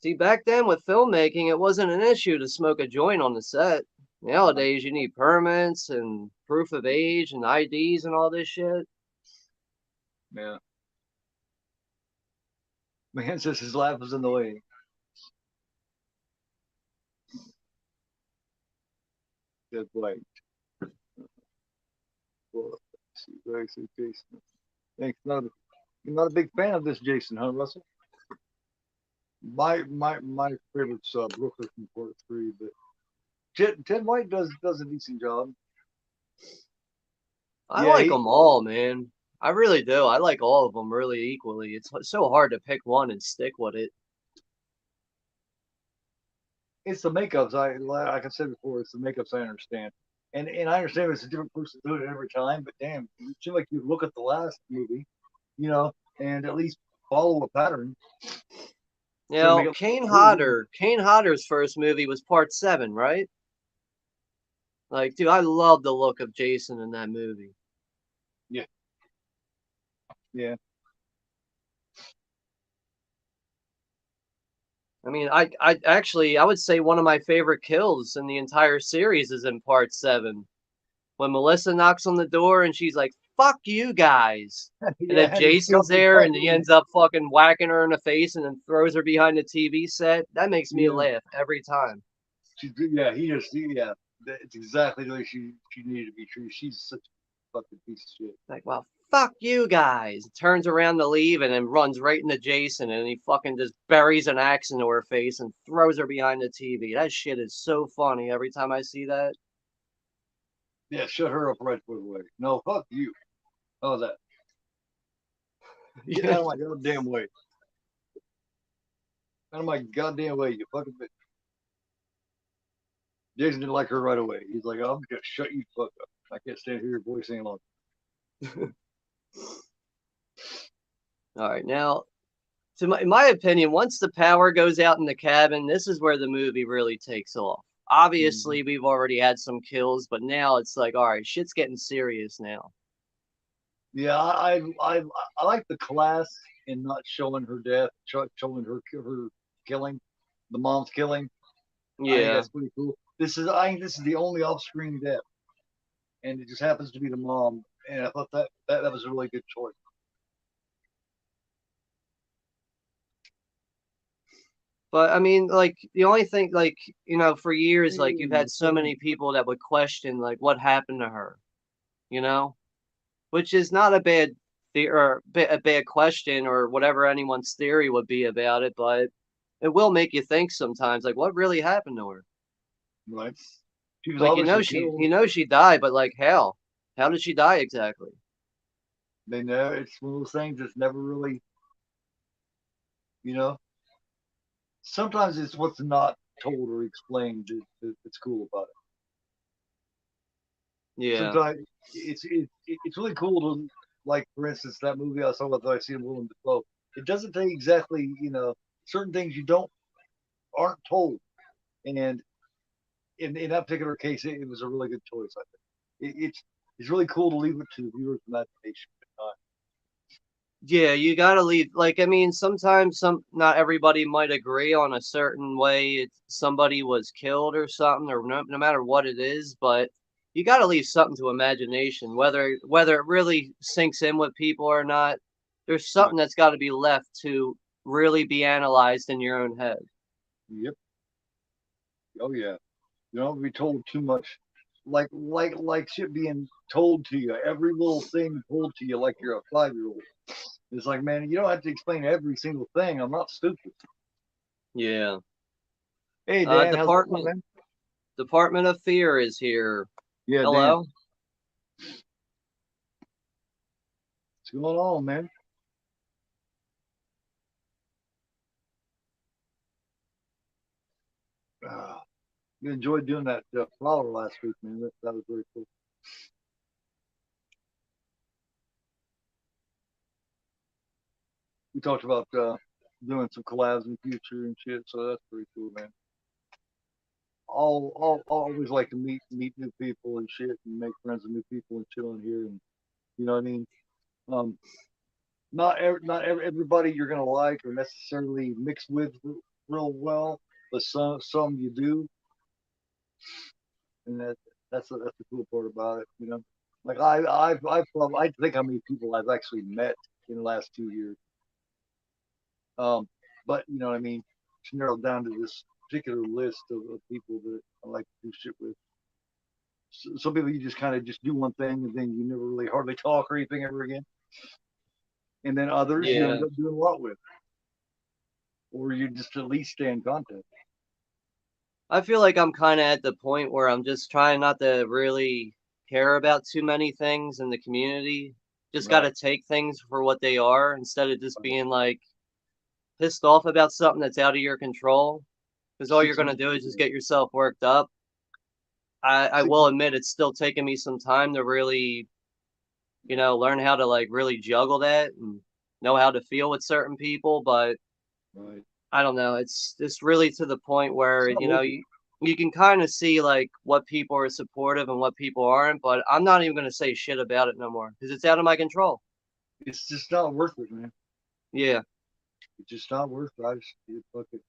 See, back then with filmmaking, it wasn't an issue to smoke a joint on the set. right. Nowadays, you need permits and proof of age and IDs and all this shit. Yeah. Man says his laugh was in the way. That's right. Well, let's see, very see, Jason. Thanks. You're not a big fan of this Jason, huh, Russell? My favorite's Brooker from Part Three, but Ted White does a decent job. I Yeah, like them all, man. I really do. I like all of them really equally. It's so hard to pick one and stick with it. it's the makeups. Like I said before, it's the makeups I understand, and I understand it's a different person doing it every time. But damn, it seems like you look at the last movie, you know, and at least follow a pattern. You Certain know, makeup. Cool. Kane Hodder's first movie was Part 7, right? Like, dude, I love the look of Jason in that movie. Yeah, yeah. I mean, I actually, I would say one of my favorite kills in the entire series is in Part 7. When Melissa knocks on the door and she's like, "Fuck you guys." And then Yeah, and it's Jason's covered there by and he ends up fucking whacking her in the face and then throws her behind the TV set. That makes me yeah. laugh every time. Yeah, yeah. It's exactly the way she needed to be treated. She's such a fucking piece of shit. Like, well, fuck you guys. Turns around to leave and then runs right into Jason and he fucking just buries an axe into her face and throws her behind the TV. That shit is so funny every time I see that. Yeah, shut her up right for the way. No, fuck you. How's that? Get out of my goddamn way. Out of my goddamn way, you fucking bitch. Jason didn't like her right away. He's like, I'm gonna shut you fuck up. I can't stand to hear your voice any longer. All right, now, in my opinion, once the power goes out in the cabin, this is where the movie really takes off. Mm-hmm. Obviously, we've already had some kills, but now it's like, all right, shit's getting serious now. Yeah, I like the class in not showing her death, showing her killing, the mom's killing. I think Yeah. that's pretty cool. I think this is the only off-screen death, and it just happens to be the mom. And I thought that was a really good choice. But I mean, like the only thing, like for years, like you've Hey, had so many people that would question, like, what happened to her, you know, which is not a bad or a bad question or whatever anyone's theory would be about it, but it will make you think sometimes, like, what really happened to her? right. She was Like, obviously killed. she died, but like, how? How did she die exactly? They never. It's one of those things that's never really, you know. Sometimes it's what's not told or explained that's cool about it. Yeah, Sometimes it's really cool to, like, for instance, that movie I saw with I see Willem Dafoe. It doesn't tell you exactly, certain things you don't aren't told, and in that particular case, it was a really good choice. I think it's really cool to leave it to the viewer's imagination. yeah, you gotta leave. Like, I mean, sometimes not everybody might agree on a certain way somebody was killed or something, or no matter what it is, but you gotta leave something to imagination, whether it really sinks in with people or not. There's Right. something that's got to be left to really be analyzed in your own head. Yep. Oh yeah. You don't be told too much, like shit being told to you. Every little thing told to you like you're a 5-year old. It's like, man, you don't have to explain every single thing. I'm not stupid. Yeah. Hey Dan, how's it going, Department man? Department of Fear is here. Yeah, Dan, Hello. what's going on, man? Uh, You enjoyed doing that flower last week, man. That was very cool. We talked about doing some collabs in the future and shit, so that's pretty cool, man. Always like to meet new people and shit, and make friends with new people and chill in here, and you know what I mean. Um, everybody you're gonna like or necessarily mix with real well, but some you do, and that's the cool part about it, you know. Like I think how many people I've actually met in the last 2 years. Um, but you know what I mean. It's narrowed down to this particular list of people that I like to do shit with. Some people you just kind of just do one thing and then you never really hardly talk or anything ever again. And then others you Yeah. end up doing a lot with, or you just at least stay in contact. I feel like I'm kind of at the point where I'm just trying not to really care about too many things in the community. Just got Right. to take things for what they are instead of just Right. being like pissed off about something that's out of your control. Because all you're Six going to months do is just ago. get yourself worked up. I Six. will admit it's still taking me some time to really, learn how to like really juggle that and know how to feel with certain people. But Right. I don't know. It's really to the point It's where, not worth it. you can kind of see like what people are supportive and what people aren't, but I'm not even going to say shit about it no more because it's out of my control. It's just not worth it, man. Yeah. It's just not worth it. I just fuck it.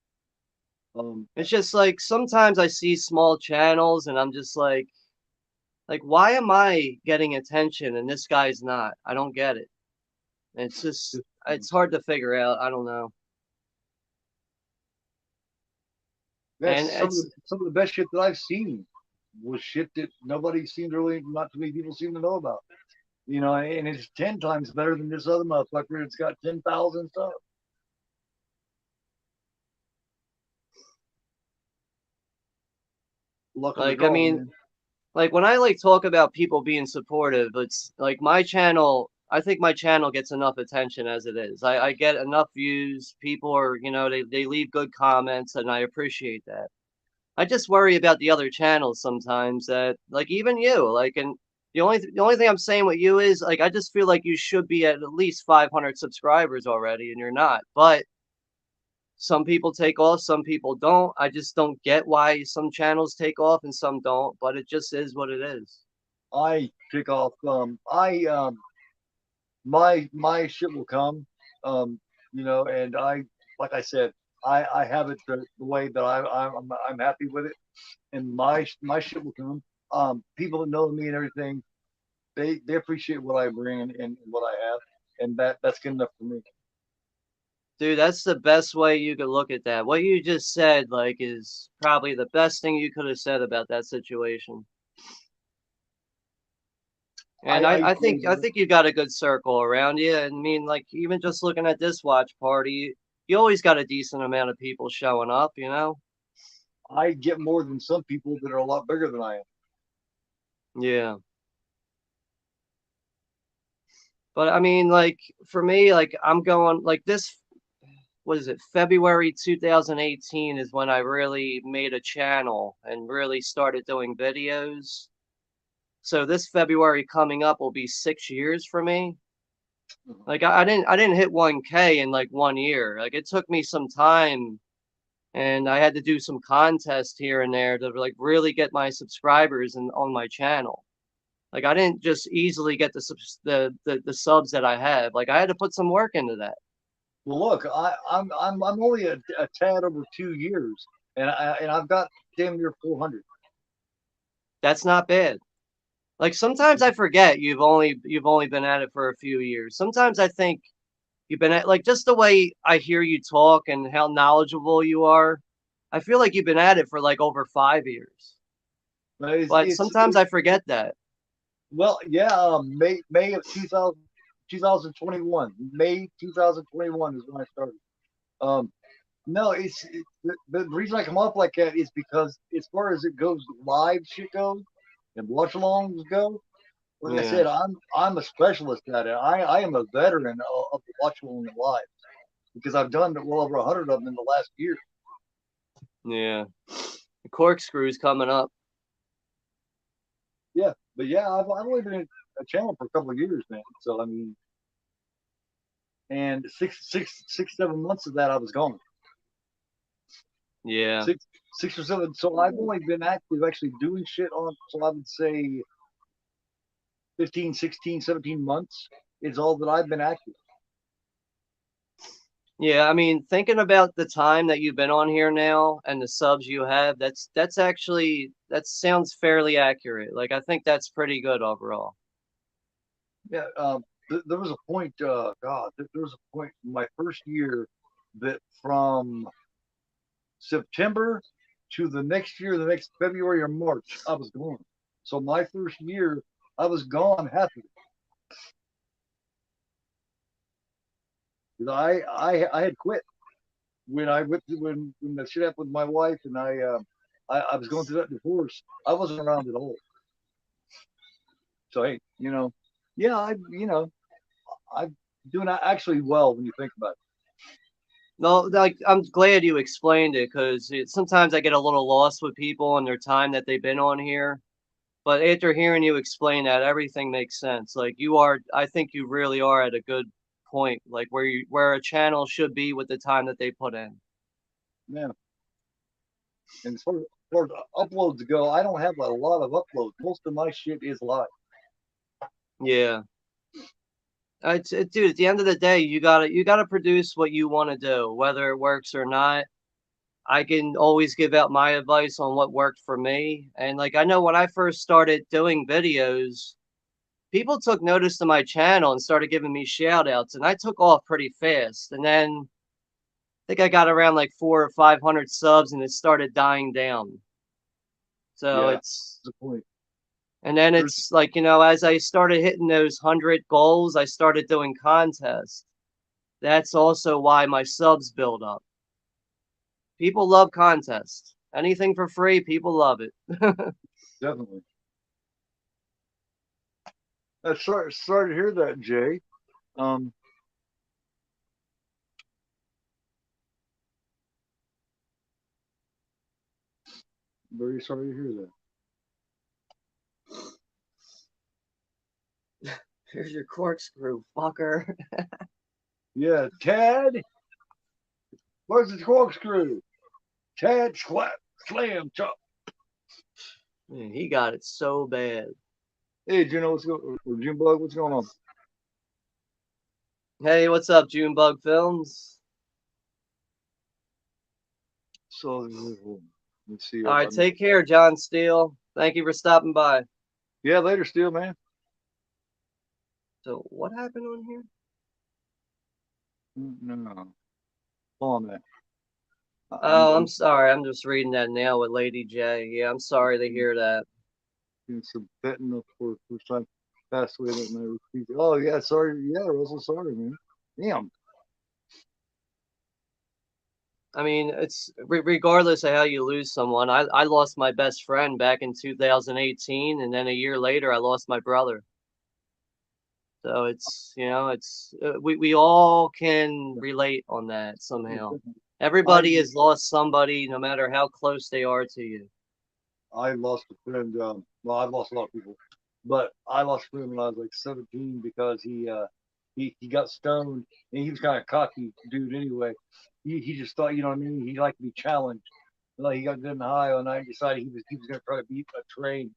Um, It's just like sometimes I see small channels and I'm just like why am I getting attention and this guy's not? I don't get it. It's just just, it's hard to figure out. I don't know. And that's it's some of the best shit that I've seen was shit that nobody seemed really, not too many people seem to know about. You know, and it's 10 times better than this other motherfucker. It's got 10,000 stuff. Luck of the like I draw, mean, man. like when I like talk about people being supportive, it's like my channel. I think my channel gets enough attention as it is. I get enough views. People are, they leave good comments, and I appreciate that. I just worry about the other channels sometimes that, like even you, like, and the only thing I'm saying with you is like I just feel like you should be at least 500 subscribers already, and you're not. But some people take off, some people don't. I just don't get why some channels take off and some don't, but it just is what it is. I kick off. I my shit will come. Um, you know, and I like I said, I have it the way that I'm happy with it, and my shit will come. People that know me and everything, they appreciate what I bring and what I have, and that's good enough for me. Dude, that's the best way you could look at that. What you just said, like, is probably the best thing you could have said about that situation. And I, I I equally think I think you got a good circle around you. And I mean, like, even just looking at this watch party, you always got a decent amount of people showing up. I get more than some people that are a lot bigger than I am. Yeah. But I mean, like, for me, like, I'm going, like, what is it, February 2018 is when I really made a channel and really started doing videos. So this February coming up will be 6 years for me. Mhm. Like I didn't hit 1K in like 1 year. Like it took me some time and I had to do some contests here and there to like really get my subscribers and on my channel. Like I didn't just easily get the subs that I have. Like I had to put some work into that. Well, look, I'm only a tad over 2 years, and I've got damn near 400. That's not bad. Like sometimes I forget you've only been at it for a few years. Sometimes I think you've been at like just the way I hear you talk and how knowledgeable you are. I feel like you've been at it for like over 5 years. But But sometimes I forget that. well, yeah. May of 2021. May 2021 is when I started. Um, no, the reason I come off like that is because as far as it goes, live shit goes, and watch-alongs go. Like I Yeah. said, I'm a specialist at it. I am a veteran of the watch-along live because I've done well over 100 of them in the last year. Yeah. The corkscrew's coming up. Yeah, but yeah, I've only been in a channel for a couple of years, man. So I mean, and 7 months of that I was gone. Yeah. Six or seven. So I've only been active actually doing shit on. So I would say 15, 16, 17 months is all that I've been active. Yeah, I mean, thinking about the time that you've been on here now and the subs you have, that's actually that sounds fairly accurate. Like I think that's pretty good overall. Yeah. There was a point. God, there was a point in my first year that from September to the next year, the next February or March, I was gone. So my first year, I was gone half of it. I had quit when I went when the shit happened with my wife and I was going through that divorce. I wasn't around at all. So hey, yeah, I'm doing actually well when you think about it. No, like I'm glad you explained it because sometimes I get a little lost with people and their time that they've been on here. But after hearing you explain that, everything makes sense. Like you are, I think you really are at a good point, like where a channel should be with the time that they put in. Yeah. And as far as uploads go, I don't have a lot of uploads. Most of my shit is live. Yeah. Dude, at the end of the day, you gotta produce what you want to do, whether it works or not. I can always give out my advice on what worked for me. And like I know when I first started doing videos, people took notice to my channel and started giving me shout outs, and I took off pretty fast. And then I think I got around like 400 or 500 subs and it started dying down. So Yeah, it's that's the point. and then There's it's like, as I started hitting those 100 goals, I started doing contests. That's also why my subs build up. People love contests. Anything for free, people love it. definitely. Sorry to hear that, Jay. Um, Very sorry to hear that. Here's your corkscrew, fucker. Yeah, Tad, where's the corkscrew? Tad, slam, chop. Man, he got it so bad. Hey, Juno, June Bug, what's going on? Hey, what's up, Junebug Films? So let's see. All right, take care, John Steele. Thank you for stopping by. Yeah, later, still, man. So, what happened on here? No, hold on that. Oh, I'm I'm sorry. I'm just reading that now with Lady J. Yeah, I'm sorry to hear that. doing some betting up for first time passed away that night. Oh yeah, sorry. Yeah, Russell, sorry, man. Damn. I mean, it's regardless of how you lose someone. I lost my best friend back in 2018, and then a year later, I lost my brother. So we all can relate on that somehow. I Everybody has lost somebody, no matter how close they are to you. I lost a friend. Well, I've lost a lot of people, but I lost a friend when I was like 17 because he got stoned and he was kind of cocky dude anyway. He just thought, you know what I mean. He liked to be challenged. Like he got good and high one night and decided he was gonna try to beat a train,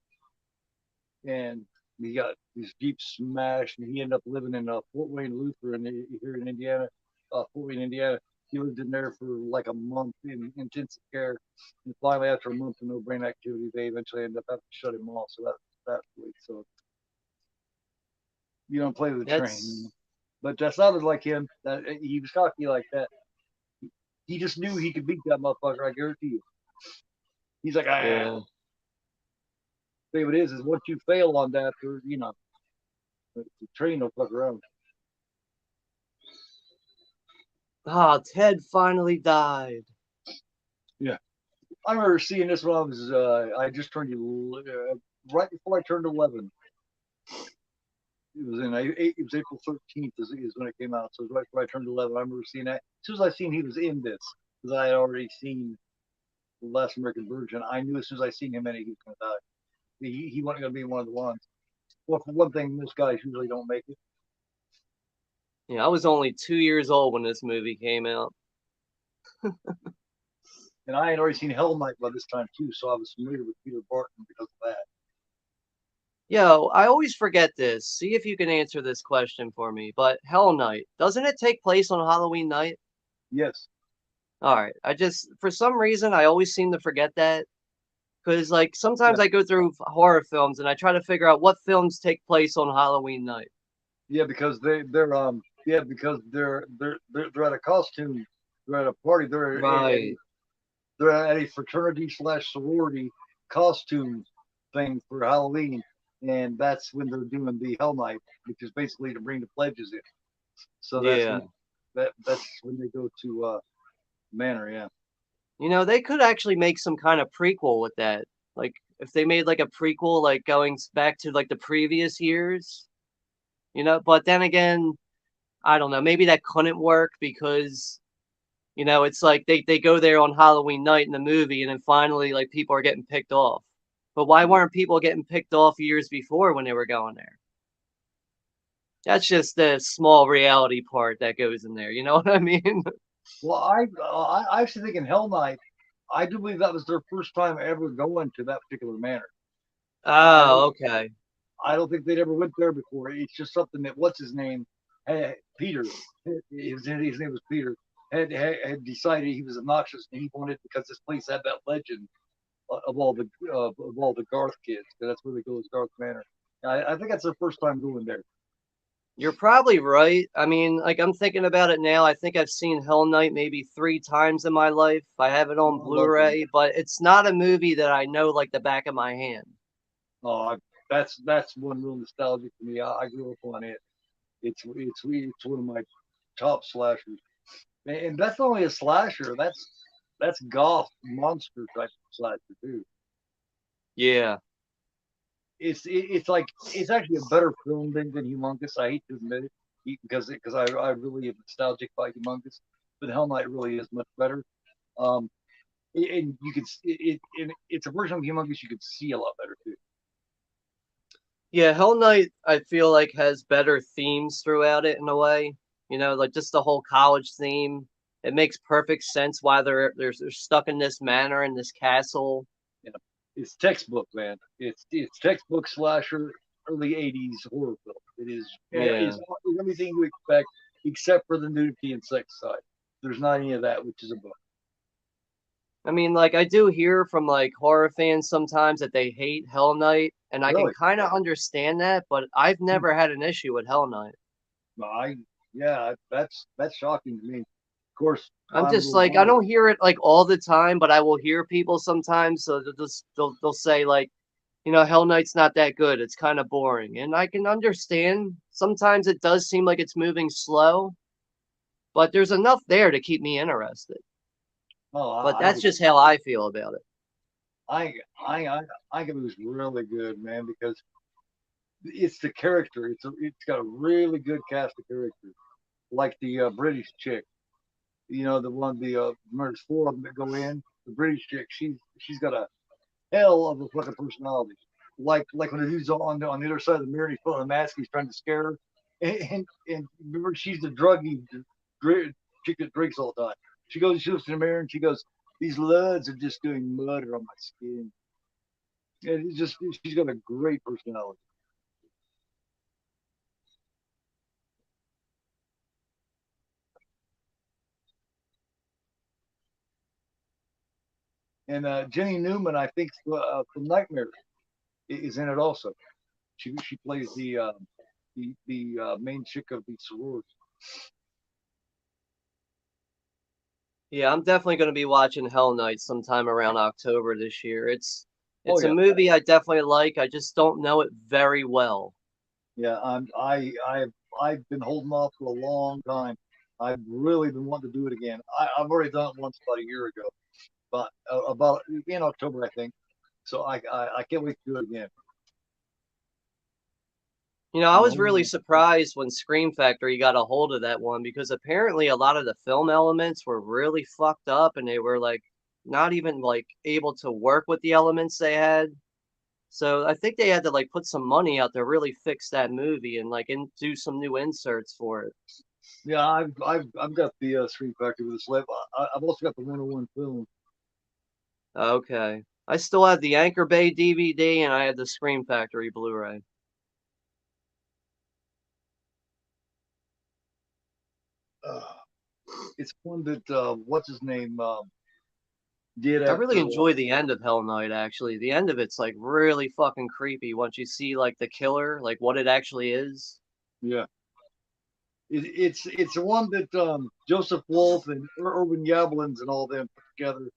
and he got his Jeep smashed, and he ended up living in Fort Wayne, Lutheran, here in Indiana, Fort Wayne, Indiana. He lived in there for like a month in intensive care, and finally, after a month of no brain activity, they eventually ended up having to shut him off. So that so you don't play with the train. That's But that sounded like him. That he was cocky like that. He just knew he could beat that motherfucker. I guarantee you. He's like, yeah. thing it is once you fail on that, the train will fuck around. Ah, Ted finally died. Yeah. I remember seeing this when I just turned right before I turned 11. It was April 13th is when it came out. So it was right before I turned 11. I remember seeing that. As soon as I seen he was in this, because I had already seen the Last American Virgin. I knew as soon as I seen him in it, he was going to die. He wasn't going to be one of the ones. Well, for one thing, most guys usually don't make it. Yeah, I was only 2 years old when this movie came out. And I had already seen Hell Night by this time too, so I was familiar with Peter Barton because of that. Yo, I always forget this. See if you can answer this question for me. But Hell Night, doesn't it take place on Halloween night? Yes. All right. For some reason, I always seem to forget that. Because, like, Yeah. sometimes I go through horror films and I try to figure out what films take place on Halloween night. Yeah, because they're at a costume, they're at a party, Right. they're at a fraternity slash sorority costume thing for Halloween, and that's when they're doing the Hell Night, which is basically to bring the pledges in. So Yeah. that's when they go to Manor. Yeah. You know, they could actually make some kind of prequel with that. Like, if they made, like, a prequel, like, going back to, like, the previous years, you know? But then again, I don't know. Maybe that couldn't work because, you know, it's like they go there on Halloween night in the movie, and then finally, like, people are getting picked off. But why weren't people getting picked off years before when they were going there? That's just the small reality part that goes in there. You know what I mean? Well, I actually think in Hell Night, I do believe that was their first time ever going to that particular manor. I don't Oh, okay. I don't think they'd ever went there before. It's just something that what's his name, Peter, his name was Peter, had decided he was obnoxious and he wanted because this place had that legend of all the Garth kids. That's where they go as Garth Manor. I think that's their first time going there. You're probably right. I mean, like I'm thinking about it now. I think I've seen Hell Night maybe 3 times in my life. I have it on I love Hell Blu-ray, Night. but it's not a movie that I know like the back of my hand. Oh, that's one real nostalgic for me. I grew up on it. It's one of my top slashers, and that's not only a slasher. That's goth monster type slasher too. Yeah. It's like it's actually a better film than Humongous. I hate to admit it because I really am nostalgic by Humongous, but Hell Night really is much better. Um, and you can it's a version of Humongous you could see a lot better too. Yeah, Hell Night I feel like has better themes throughout it in a way. You know, like just the whole college theme. It makes perfect sense why they're stuck in this manor in this castle. You know, it's textbook, man. It's textbook slasher early '80s horror film. Yeah. It's everything you expect except for the nudity and sex side. There's not any of that, which is a book. I mean, like I do hear from like horror fans sometimes that they hate Hell Night, and I can Really? kind of understand that, but I've never had an issue with Hell Night. I Yeah, that's shocking to me. Of course, I'm I'm a just little like I biased. don't hear it like all the time, but I will hear people sometimes, so they'll say like, you know, Hell Night's not that good. It's kind of boring, and I can understand. Sometimes it does seem like it's moving slow, but there's enough there to keep me interested. Oh, But that's just how I feel about it. I I I think it was really good, man, because it's the character. It's got a really good cast of characters, like the British chick. You know, the one there's four of them that go in. The British chick, she's got a hell of a fucking personality. Like when the dude's on the other side of the mirror, and he's putting a mask, he's trying to scare her, and remember she's the druggy chick that drinks all the time. She looks in the mirror and she goes, "These luds are just doing murder on my skin." And it's just she's got a great personality. And Jenny Newman, I think from Nightmare, is in it also. She plays the main chick of the sorority. Yeah, I'm definitely going to be watching Hell Night sometime around October this year. Oh It's a yeah, movie I definitely like. I just don't know it very well. yeah. I've been holding off for a long time. I've really been wanting to do it again. I've already done it once about a year ago, but about in October I think. So I can't wait to do it again. You know, I I'm was really holding. surprised when Scream Factory got a hold of that one because apparently a lot of the film elements were really fucked up and they were like not even like able to work with the elements they had. So I think they had to like put some money out to really fix that movie and like do some new inserts for it. Yeah, I've got the Scream Factory with the slab. I've also got the 101 film. Okay. I still have the Anchor Bay DVD and I had the Scream Factory Blu-ray. Uh, it's one that what's his name did I really after. enjoy the end of Hell Night actually. The end of it's like really fucking creepy once you see like the killer, like what it actually is. Yeah, it's the one that Joseph Wolf and Urban Yablans and all them put together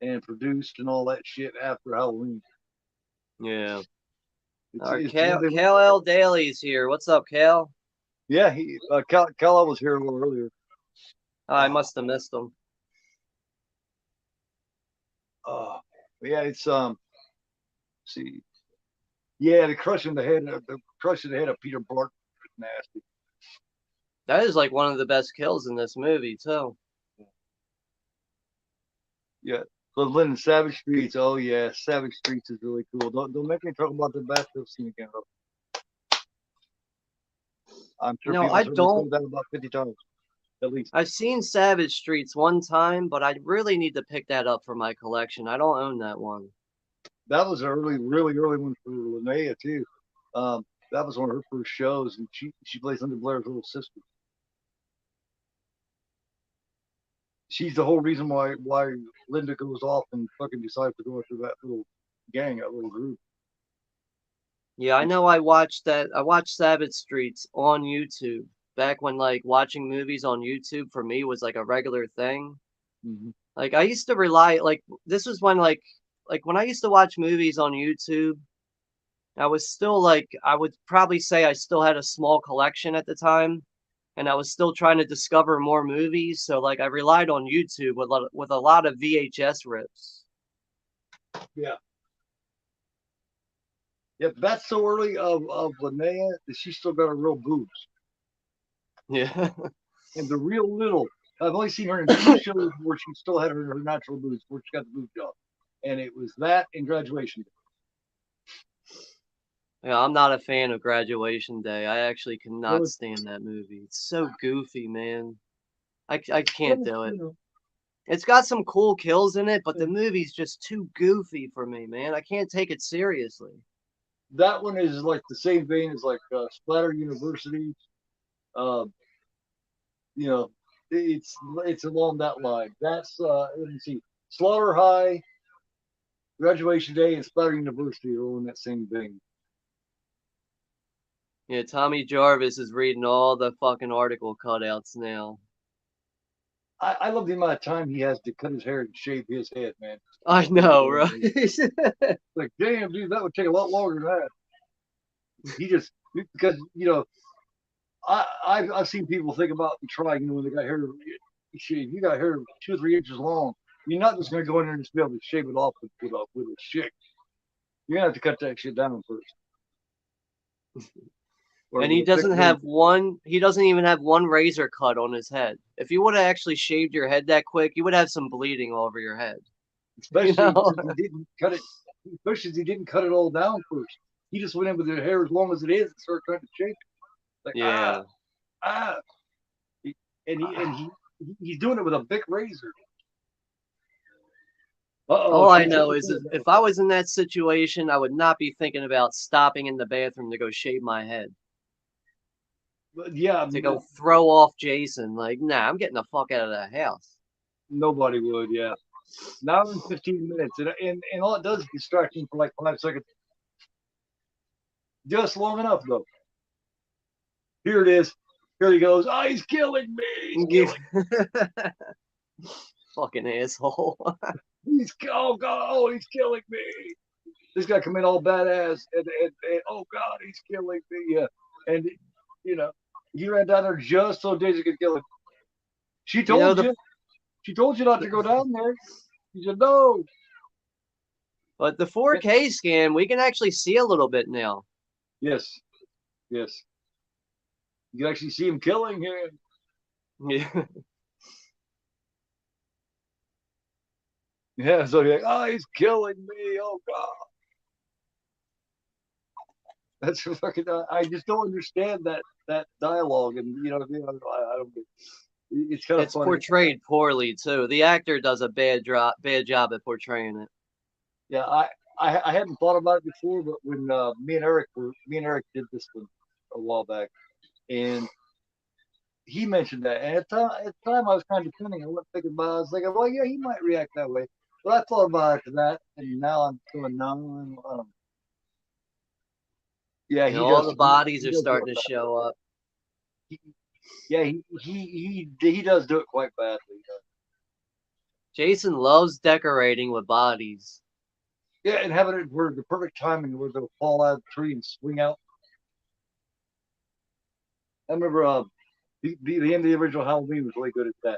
and produced and all that shit after Halloween. Yeah. All right, It's one they. Cal L. Daly's here. What's up, Cal? Yeah, he Kala was here a little earlier. Oh, I Oh, must have missed him. oh, yeah, it's see, yeah, the crushing the head of Peter Barton is nasty. That is like one of the best kills in this movie too. Yeah. But Lynn Savage Streets, oh yeah, Savage Streets is really cool. Don't make me talk about the bathtub scene again. Though. I'm You sure know, people I have heard me say don't. that about 50 times at least. I've seen Savage Streets one time, but I really need to pick that up for my collection. I don't own that one. That was a really early one for Linnea too. That was one of her first shows, and she plays Linda Blair's little sister. She's the whole reason why Linda goes off and fucking decides to go after that little gang, that little group. Yeah, I know I watched that. I watched Savage Streets on YouTube back when like watching movies on YouTube for me was like a regular thing. Mm-hmm. Like I used to rely like this was when like when I used to watch movies on YouTube, I was still like I would probably say I still had a small collection at the time and I was still trying to discover more movies, so like I relied on YouTube with a lot of VHS rips. Yeah, yeah. That's so early of Linnea that she still got her real boobs Yeah. and the real little. I've only seen her in two shows where she still had her natural boobs, where she got the boob job, and it was that in Graduation. Yeah, I'm not a fan of Graduation Day. I actually cannot So stand that movie. It's so goofy, man. I can't you do it. know, It's got some cool kills in it, but the movie's just too goofy for me, man. I can't take it seriously. that one is like the same vein as like Splatter University. Uh, you know, it's along that line. That's let me see, Slaughter High, Graduation Day, and Splatter University are all in that same vein. Yeah, Tommy Jarvis is reading all the fucking article cutouts now. I love the amount of time he has to cut his hair and shave his head, man. I know, right? Like, damn, dude, that would take a lot longer than that. He just because I've seen people think about and try, when they got hair shave. You got hair 2 or 3 inches long. You're not just gonna go in there and just be able to shave it off with a stick. You're gonna have to cut that shit down first, or And with he a thick doesn't razor. have one, he doesn't even have one razor cut on his head. If you would have actually shaved your head that quick, you would have some bleeding all over your head. You Especially know? since he didn't cut it. Especially since he didn't cut it all down first. He just went in with the hair as long as it is and started trying to shape it. Like Yeah. ah, he, he's doing it with a big razor. Uh oh, All I she's know is if I was in that situation, I would not be thinking about stopping in the bathroom to go shave my head, yeah, to go throw off Jason. Like, nah, I'm getting the fuck out of the house. nobody would. Yeah, an hour and 15 minutes, and all it does is distract him for like 5 seconds, just long enough though. Here it is. Here he goes. Oh, he's killing me. He's killing. Fucking asshole. He's oh god. Oh, he's killing me. This guy come in all badass, and oh god, he's killing me. And you know, he ran down there just so Daisy could kill him. She You know told you. She told you not to go down there. You said no. but the 4K scan, we can actually see a little bit now. Yes, yes. You can actually see him killing him. Yeah. Yeah, so you're like, oh, he's killing me. Oh God, that's fucking. I just don't understand that dialogue, and you know what I mean. I don't. It's kind of It's funny. portrayed poorly too. The actor does a bad job at portraying it. Yeah, I hadn't thought about it before, but when me and Eric did this one a while back, and he mentioned that, and at the time I was kind of defending. I wasn't thinking about. It. I was thinking, well, yeah, he might react that way. But I thought about it after that, and now I'm going, no, yeah, You know, all the bodies He are does do starting it to bad. show up. He, yeah, he does do it quite badly. Jason loves decorating with bodies. Yeah, and having it where the perfect timing where they'll fall out of the tree and swing out. I remember the end of the original Halloween was really good at that.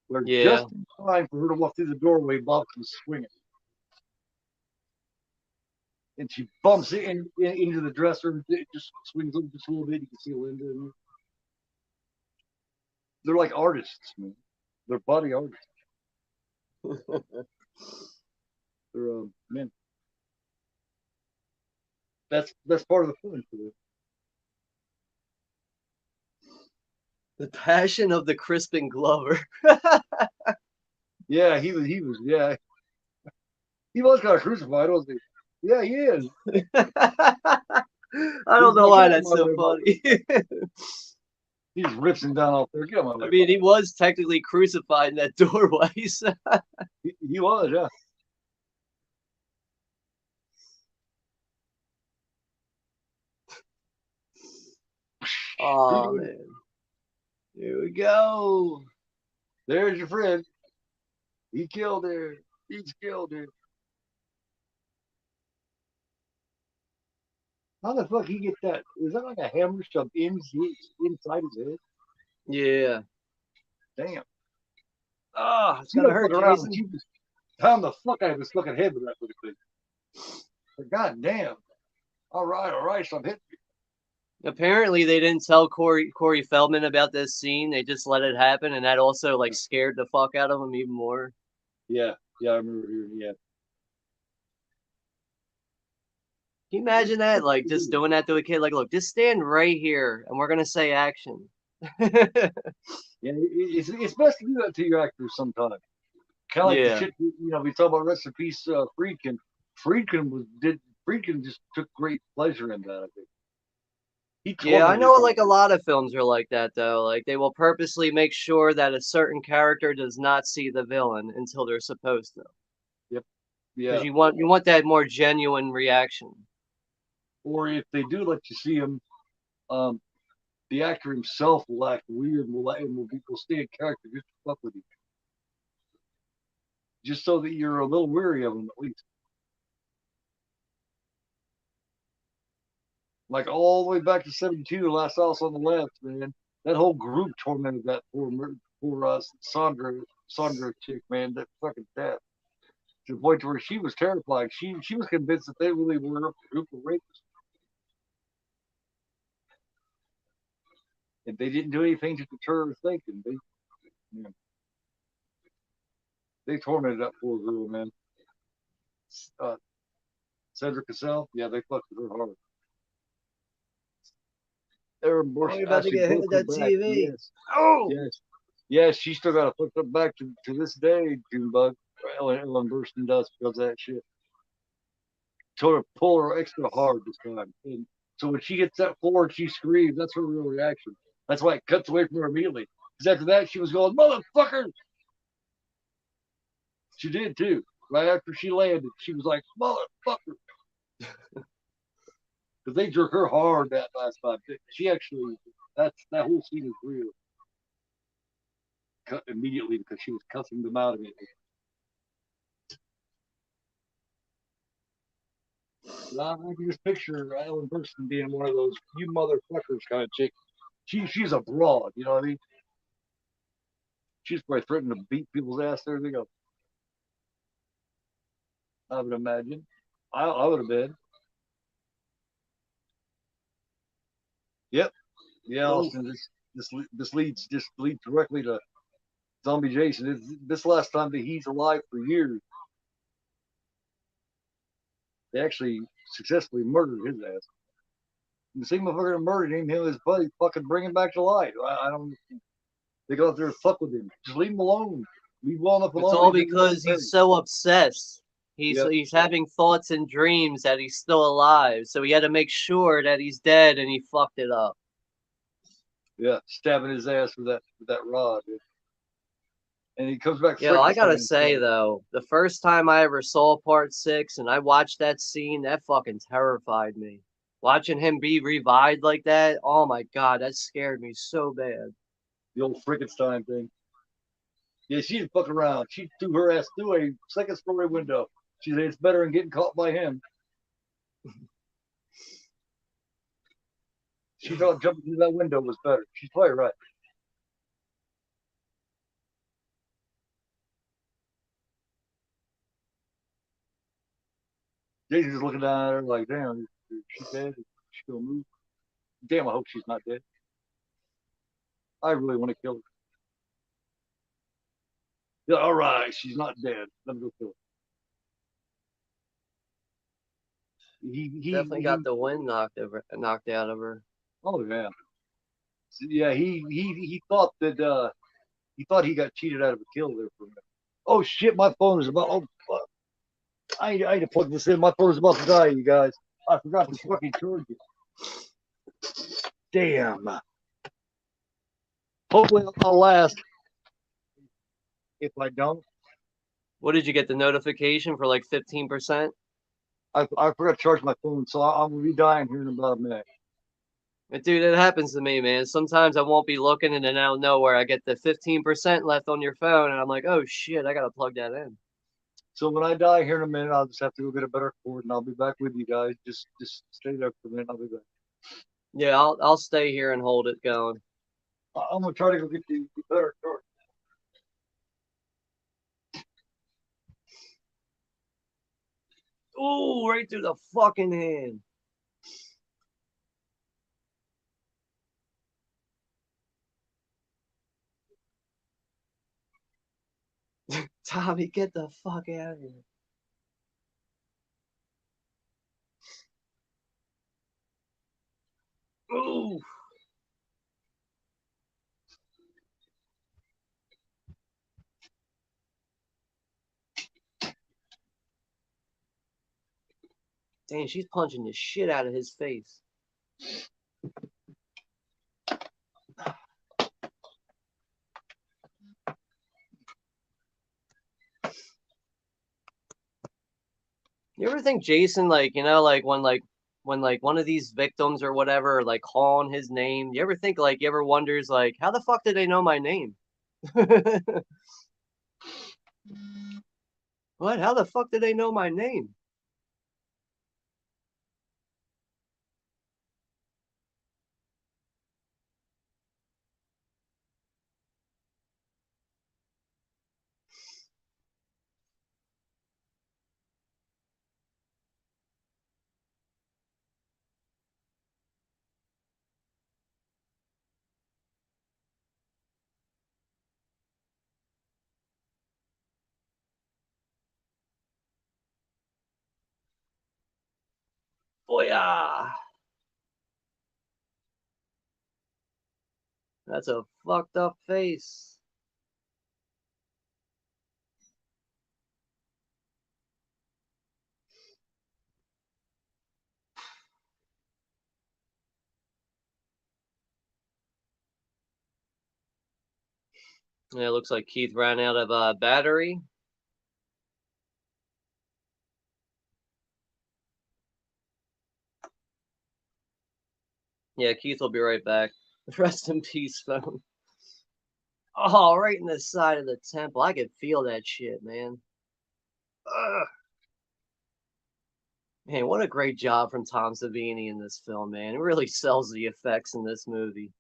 Where Yeah. just in time for her to walk through the doorway, Bob was swinging, and she bumps into the dresser. It just swings over just a little bit. You can see Linda. And they're like artists, man. They're body artists. They're man. That's part of the fun for them. The Passion of the Crispin Glover. Yeah, yeah, he was kind of crucified, wasn't he? Yeah, he is. I He's don't know like, get why out of that's my so way, Bob. funny. He just rips him down off there. Get out of my I way, mean, Bob. he was technically crucified in that doorway. So. He was, yeah. Oh man, here we go. There's your friend. He killed her. He's killed her. How the fuck he get that? Is that like a hammer shoved inside his head? Yeah. Damn. Oh, it's She gonna don't fuck hurt, around, but Jason. she just pound the fuck out of his fucking head with that fucking thing. But god damn. All right, so I'm hitting you. Apparently, they didn't tell Corey Feldman about this scene. They just let it happen, and that also like scared the fuck out of him even more. Yeah, yeah, I remember hearing, yeah. Can you imagine that? Like just doing that to a kid? Like, look, just stand right here, and we're gonna say action. Yeah, it's best to do that to your actors sometimes. Kind of like the Yeah. shit, you know, we talk about rest in peace, Friedkin. Friedkin just took great pleasure in that, I think. He Yeah, I tormented know him. like a lot of films are like that though. Like they will purposely make sure that a certain character does not see the villain until they're supposed to. Yep. Because Yeah. you want that more genuine reaction. Or if they do let you see him, um, the actor himself will act weird will stay in character just to fuck with you, just so that you're a little weary of him at least. Like all the way back to '72, Last House on the Left, man. That whole group tormented that poor Sandra chick, man. That fucking death to the point to where she was terrified. She was convinced that they really were a group of rapists, and they didn't do anything to deter her thinking. You know, they tormented that poor girl, man. Uh, Cedric Cassell, yeah, they fucked with her hard. Aaron Oh, Bush you're about to actually get hit broke with her that back. TV. Yes, Oh! yes, yes. She still got a fucked up back to this day, Junebug. Ellen Burstyn does because of that shit. Told her to pull her extra hard this time. And so when she hits that floor and she screams, that's her real reaction. That's why it cuts away from her immediately. Because after that, she was going, motherfucker! She did too. Right after she landed, she was like, motherfucker! Because they jerk her hard that last time. She actually, that whole scene is real. Cut immediately because she was cussing them out of it. I can just picture Ellen Burstyn being one of those you motherfuckers kind of chick. She's a broad, you know what I mean? She's probably threatening to beat people's ass there they go. I would imagine. I would have been. Yep. Yeah, Oh, Austin. This leads directly to Zombie Jason. This last time that he's alive for years. They actually successfully murdered his ass. The same motherfucker that murdered him and his buddy fucking bring him back to life. I don't. They go out there and fuck with him. Just leave him alone. Leave Walnut It's alone. all He's in the because he's so obsessed. Yep. He's having thoughts and dreams that he's still alive, so he had to make sure that he's dead, and he fucked it up. Yeah, stabbing his ass with that rod. Dude. And he comes back. Yo, I gotta Frankenstein. say though, the first time I ever saw Part 6 and I watched that scene, that fucking terrified me. Watching him be revived like that, oh my god, that scared me so bad. The old Frankenstein thing. Yeah, she didn't fuck around. She threw her ass through a second story window. She said it's better than getting caught by him. She thought jumping through that window was better. She's probably right. Jason's looking down at her like, damn, is she dead? Is she gonna move? Damn, I hope she's not dead. I really want to kill her. Yeah, all right, she's not dead. Let me go kill her. Definitely got the wind knocked out of her. Oh yeah. So, yeah, he thought that he thought he got cheated out of a kill there for a minute. Oh shit, my phone is about. Oh fuck! I need to plug this in. My phone is about to die, you guys. I forgot to fucking charge it. Damn. Hopefully I'll last. If I don't, What did you get the notification for like 15%? I forgot to charge my phone, so I'm gonna be dying here in about a minute. But dude, it happens to me, man. Sometimes I won't be looking and then out of nowhere I get the 15% left on your phone and I'm like, oh shit, I gotta plug that in. So when I die here in a minute, I'll just have to go get a better cord, and I'll be back with you guys. Just stay there for a minute. I'll be back. Yeah, I'll stay here and hold it going. I'm gonna try to go get the better cord. Ooh, right through the fucking hand. Tommy, get the fuck out of here. Ooh. Dang, she's punching the shit out of his face. You ever think Jason, like, you know, like when one of these victims or whatever are like calling his name, you ever think like you ever wonders like how the fuck did they know my name? What? How the fuck did they know my name? Booyah! That's a fucked up face. Yeah, it looks like Keith ran out of battery. Yeah, Keith will be right back. Rest in peace, phone. Oh, right in the side of the temple. I could feel that shit, man. Ugh. Man, what a great job from Tom Savini in this film, man. It really sells the effects in this movie.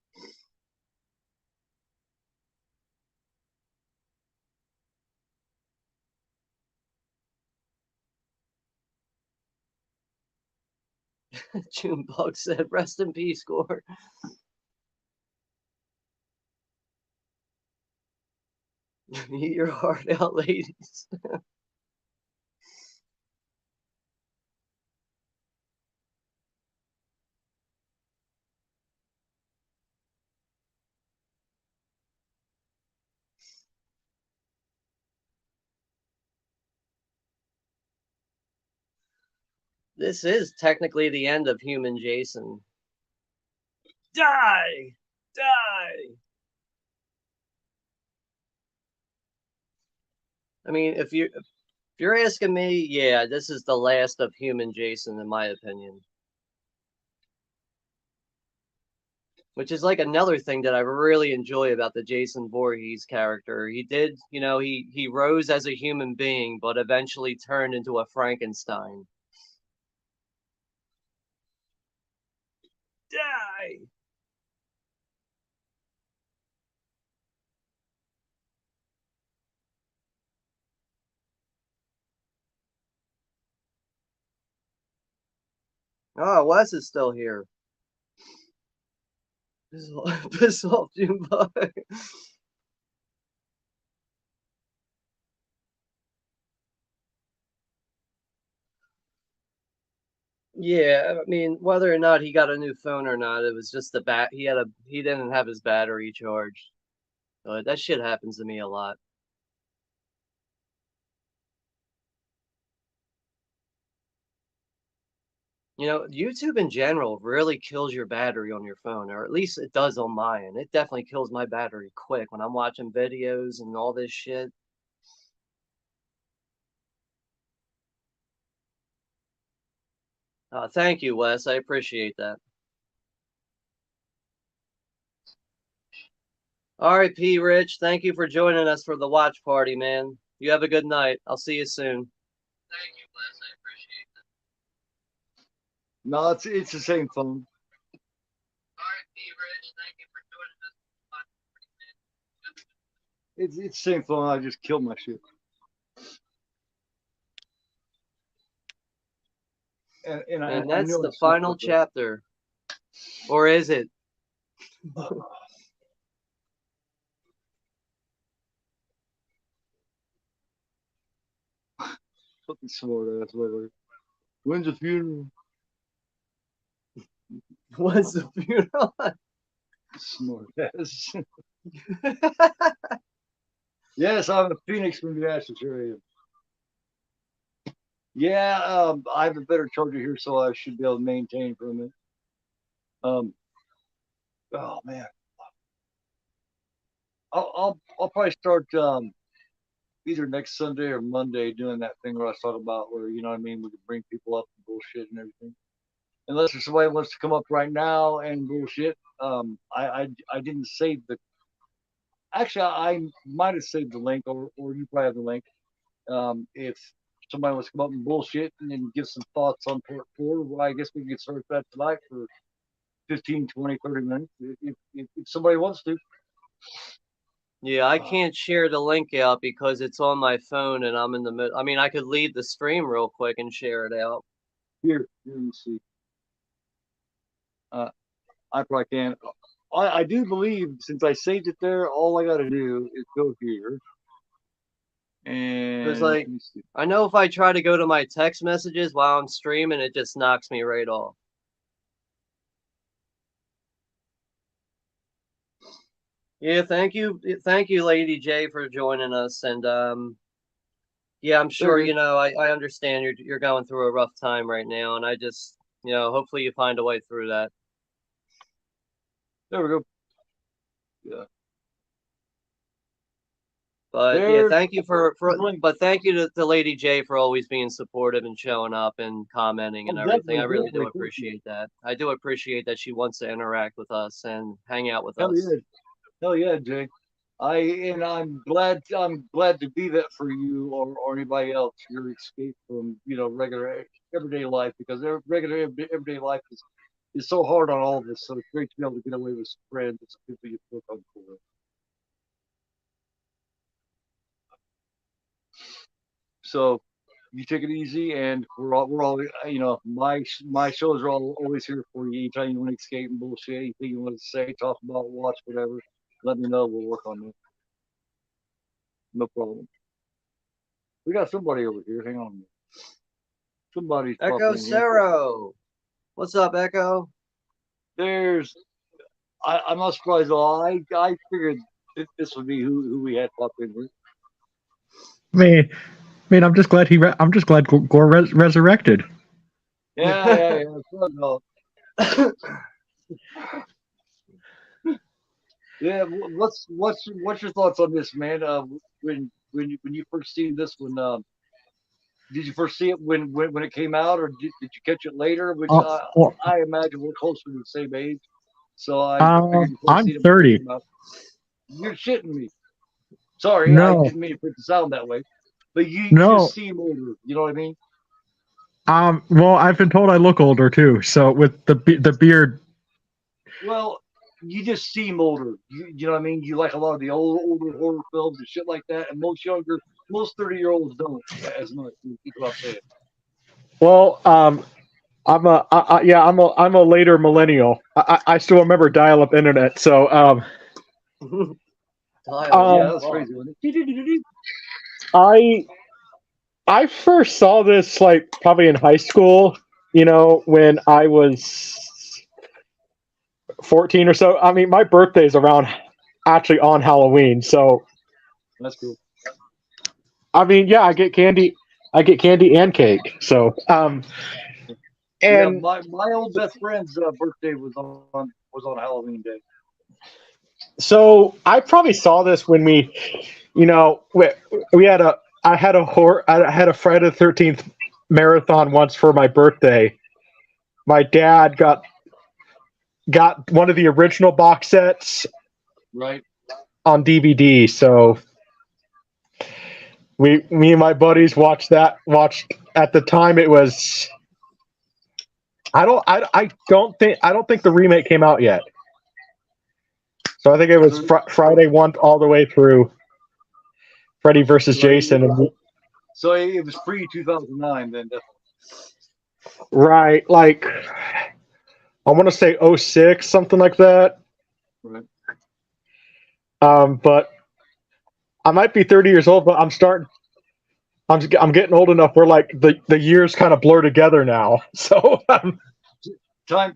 Junebug said, rest in peace, Gore. Eat your heart out, ladies. This is technically the end of Human Jason. Die! Die! I mean, if you're asking me, yeah, this is the last of Human Jason, in my opinion. Which is like another thing that I really enjoy about the Jason Voorhees character. He did, he rose as a human being, but eventually turned into a Frankenstein. Die! Oh, Wes is still here. Piss off, Junebug. Yeah, I mean, whether or not he got a new phone or not, it was just the he didn't have his battery charged. That shit happens to me a lot. YouTube in general really kills your battery on your phone, or at least it does on mine. It definitely kills my battery quick when I'm watching videos and all this shit. Thank you, Wes. I appreciate that. R.I.P. Rich. Thank you for joining us for the watch party, man. You have a good night. I'll see you soon. Thank you, Wes. I appreciate that. No, it's the same phone. R.I.P. Rich. Thank you for joining us. It's the same phone. I just killed my shit. And And I that's know the it's final chapter. Or is it? Fucking smart ass, whatever. When's the funeral? When's the funeral? Smart ass. Yes, I'm a phoenix from the ashes. Here I am. Yeah, I have a better charger here, so I should be able to maintain for a minute. Oh man, I'll probably start either next Sunday or Monday doing that thing where I was talking about where you know what I mean we can bring people up and bullshit and everything. Unless there's somebody who wants to come up right now and bullshit. I didn't save the. Actually, I might have saved the link, or you probably have the link. If somebody wants to come up and bullshit and then give some thoughts on part four, well, I guess we can get started that tonight for 15, 20, 30 minutes if somebody wants to. Yeah, I can't share the link out because it's on my phone and I'm in the middle. I mean, I could leave the stream real quick and share it out. Here, let me see. I probably can. I do believe since I saved it there, all I got to do is go here Because, and like, let me see. I know if I try to go to my text messages while I'm streaming, it just knocks me right off. Yeah, thank you, Lady J, for joining us. And yeah, I'm There sure it is. I understand you're going through a rough time right now, and I just hopefully you find a way through that. There we go. Yeah. But yeah, There's thank you the link. but thank you to Lady J for always being supportive and showing up and commenting Oh, and everything. definitely, I really do definitely. Thank you. appreciate that. I do appreciate that she wants to interact with us and hang out with Hell us. yeah. Hell yeah, Jay. I'm glad to be that for you or anybody else. Your escape from regular everyday life because regular everyday life is so hard on all of us. So it's great to be able to get away with some friends and some people you feel comfortable with. So you take it easy, and we're all my shows are all always here for you. Anytime you want to escape and bullshit, anything you want to say, talk about, watch, whatever, let me know. We'll work on it. No problem. We got somebody over here. Hang on a minute. Somebody's Echo popping in here. Cero. What's up, Echo? There's. I'm not surprised at all. I figured this would be who we had pop in here. I mean, I'm just glad I'm just glad Gore resurrected. Yeah. No. Yeah. What's your thoughts on this, man? When you first seen this one, did you first see it when it came out, or did you catch it later? Which Well, I imagine we're close to the same age, so I figured you first I'm seen it when it 30. came out. You're shitting me. Sorry, I No, didn't mean for it to sound that way, but you no. just seem older. You know what I mean? Well, I've been told I look older too. So with the beard, Well, you just seem older. You know what I mean? You like a lot of the older horror films and shit like that, and most 30-year-olds don't as much. You know what I'm saying? well, I'm a later millennial. I still remember dial-up internet. So Yeah, that's Fuck. crazy, wasn't it? I I first saw this like probably in high school. When I was 14 or so. I mean, my birthday is around actually on Halloween. So That's cool. I mean, yeah, I get candy. I get candy and cake. So Yeah, and my old best friend's birthday was on Halloween Day. so I probably saw this when we had a I had a Friday the 13th marathon once for my birthday. My dad got one of the original box sets Right? on DVD. So me and my buddies watched at the time. It was I don't think the remake came out yet. So I think it was Friday 1 all the way through Freddy versus Jason. So it was pre 2009 then. Definitely. Right, like I want to say 06, something like that. Right. But I might be 30 years old, but I'm getting old enough where like the years kind of blur together now. So Time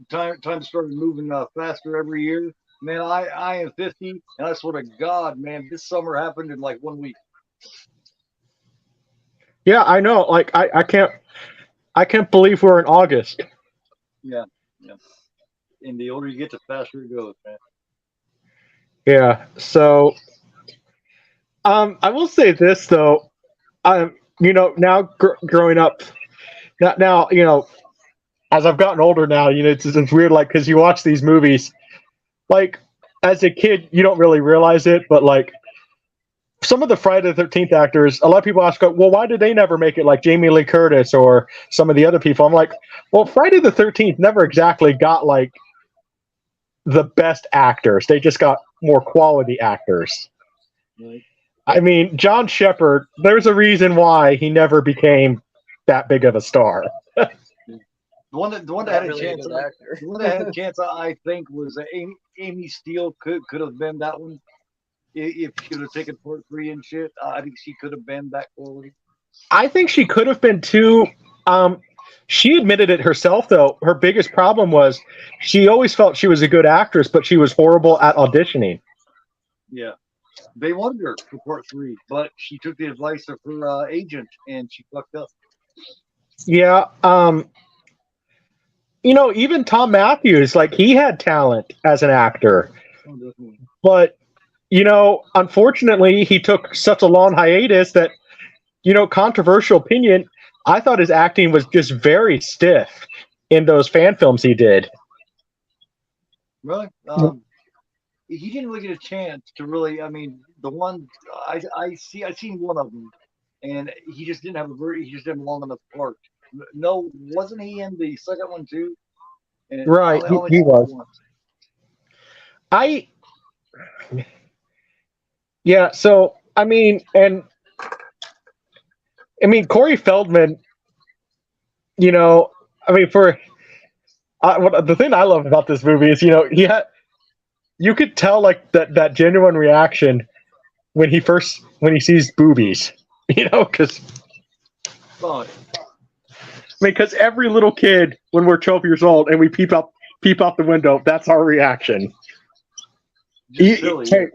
started moving faster every year. Man, I am 50, and I swear to God, man, this summer happened in like 1 week. yeah, I know. Like I can't believe we're in August. Yeah. And the older you get, the faster it goes, man. Yeah. So I will say this though. Now growing up, now as I've gotten older now, it's weird, like, because you watch these movies, like, as a kid, you don't really realize it, but, like, some of the Friday the 13th actors, a lot of people ask, well, why did they never make it, like Jamie Lee Curtis or some of the other people? I'm like, well, Friday the 13th never exactly got, like, the best actors. They just got more quality actors. Right. I mean, John Shepard, there's a reason why he never became that big of a star. The one that had a Really chance, good actor. the one that had a chance, I think, was Amy Steele. Could have been that one if she would have taken part 3 and shit. I think she could have been that quality. I think she could have been too. She admitted it herself, though. Her biggest problem was she always felt she was a good actress, but she was horrible at auditioning. Yeah. They wanted her for part 3, but she took the advice of her agent and she fucked up. Yeah. Even Tom Matthews, like, he had talent as an actor, Oh, definitely. but unfortunately, he took such a long hiatus that, controversial opinion, I thought his acting was just very stiff in those fan films he did. Really? He didn't really get a chance to really. I mean, the one I seen one of them, and he just didn't have he just didn't have a long enough part. No, wasn't he in the second one too? And Right, I only he saw it was. once. Yeah, so Corey Feldman, for the thing I love about this movie is, you could tell, like, that genuine reaction when he first when he sees boobies, because Fine. because every little kid when we're 12 years old and we peep out the window, that's our reaction. Just silly.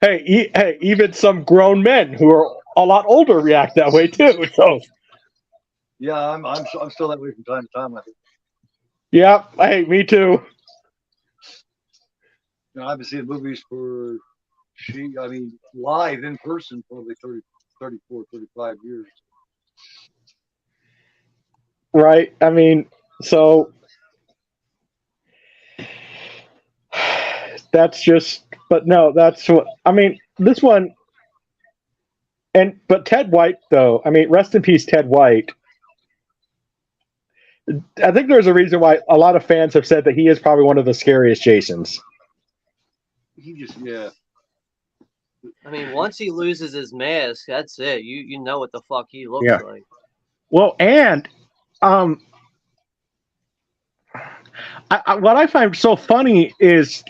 Hey, even some grown men who are a lot older react that way too. So Yeah, I'm still that way from time to time. I think. yeah, hey, me too. I've been seeing movies for live in person probably 30, 34, 35 years. Right. I mean, so that's just, but no, that's what I mean. This one, but Ted White, though. I mean, rest in peace, Ted White. I think there's a reason why a lot of fans have said that he is probably one of the scariest Jasons. He just, yeah. I mean, once he loses his mask, that's it. You know what the fuck he looks like. Well, and what I find so funny is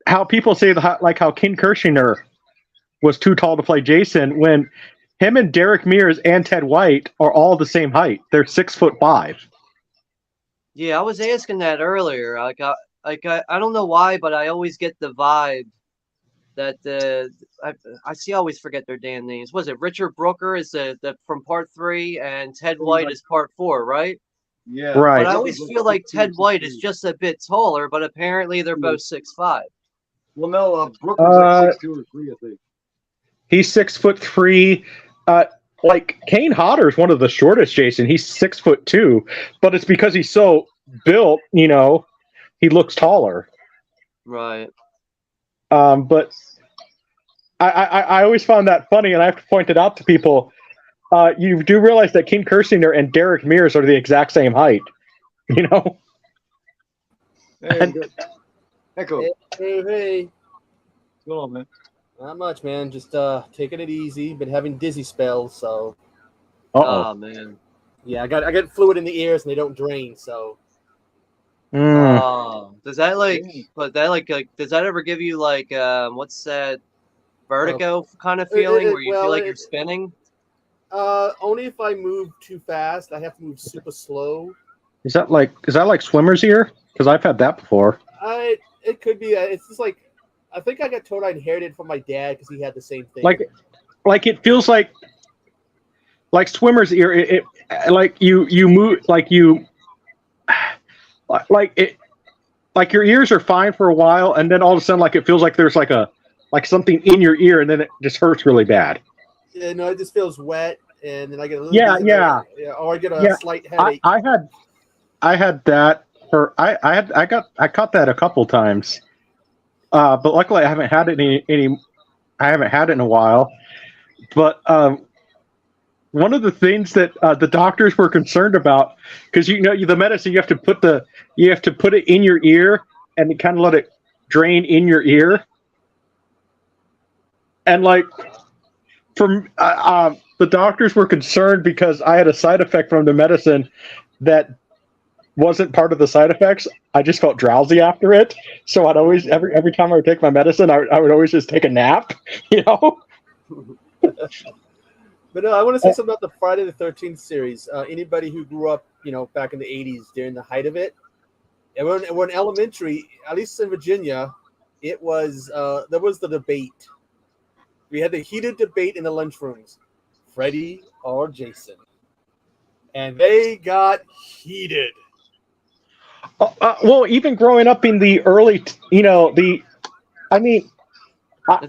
how people say how Ken Kirshner was too tall to play Jason when him and Derek Mears and Ted White are all the same height. They're 6'5". Yeah, I was asking that earlier. I don't know why, but I always get the vibe that I always forget their damn names. Was it Richard Brooker is the from part 3 and Ted White is part 4, right? Yeah. Right. But I always feel like Ted White is just a bit taller, but apparently they're both 6'5". Well, no, Brooker's like 6'2" or 3, I think. He's 6'3". Like Kane Hodder is one of the shortest Jason. He's 6'2", but it's because he's so built, he looks taller. Right. But I always found that funny, and I have to point it out to people. You do realize that Ken Kirshner and Derek Mears are the exact same height, Hey, And- Echo. Hey. What's going on, man? Not much, man. Just taking it easy. Been having dizzy spells, so Oh man. yeah, I got fluid in the ears and they don't drain, so Oh, does that Yeah. does that ever give you what's that vertigo kind of feeling where you feel like you're spinning? only if I move too fast. I have to move super slow. Is that like swimmer's ear? Because I've had that before. It could be. It's just like I think I got told I inherited from my dad because he had the same thing. Like it feels like swimmer's ear. It like you move like your ears are fine for a while, and then all of a sudden it feels like there's like something in your ear, and then it just hurts really bad. Yeah, no, it just feels wet, and then I get a little or I get a slight headache. I had that for I caught that a couple times, but luckily I haven't had it I haven't had it in a while. But one of the things that the doctors were concerned about, because the medicine you have to put it in your ear and kind of let it drain in your ear, and from the doctors were concerned because I had a side effect from the medicine that wasn't part of the side effects. I just felt drowsy after it, so I'd always every time I would take my medicine, I would always just take a nap, But no, I want to say something about the Friday the 13th series. Anybody who grew up, back in the 80s during the height of it, and we're in elementary, at least in Virginia, it was there was the debate. We had the heated debate in the lunchrooms, Freddy or Jason, and they got heated. Well, even growing up in the early, it's a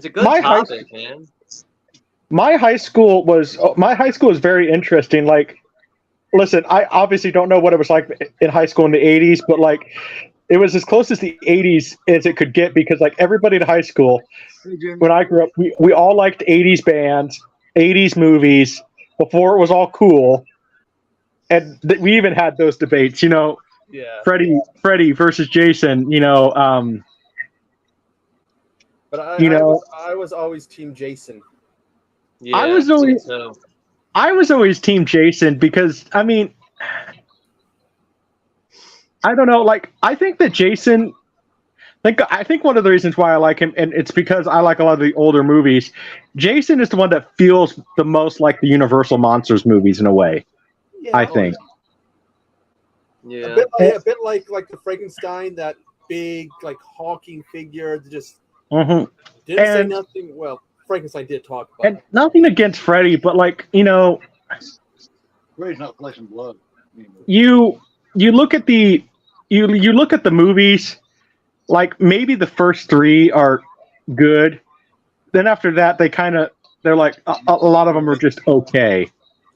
good topic, man. My high school was very interesting. Listen, I obviously don't know what it was like in high school in the 80s, but it was as close as the 80s as it could get, because everybody in high school, when I grew up, we all liked 80s bands, 80s movies before it was all cool. And we even had those debates, Yeah. Freddy versus Jason, But I was always team Jason. Yeah, I was always team Jason because I don't know, I think that Jason, I think one of the reasons why I like him, and it's because I like a lot of the older movies. Jason is the one that feels the most like the Universal Monsters movies in a way. Yeah, I think. Yeah. a bit like the Frankenstein, that big like hulking figure that just Mhm. didn't say And- nothing. Well, Frankenstein did talk about And nothing against Freddy, but like Freddy's not flesh and blood. you look at the you look at the movies. Like maybe the first three are good. Then after that, they're like a lot of them are just okay.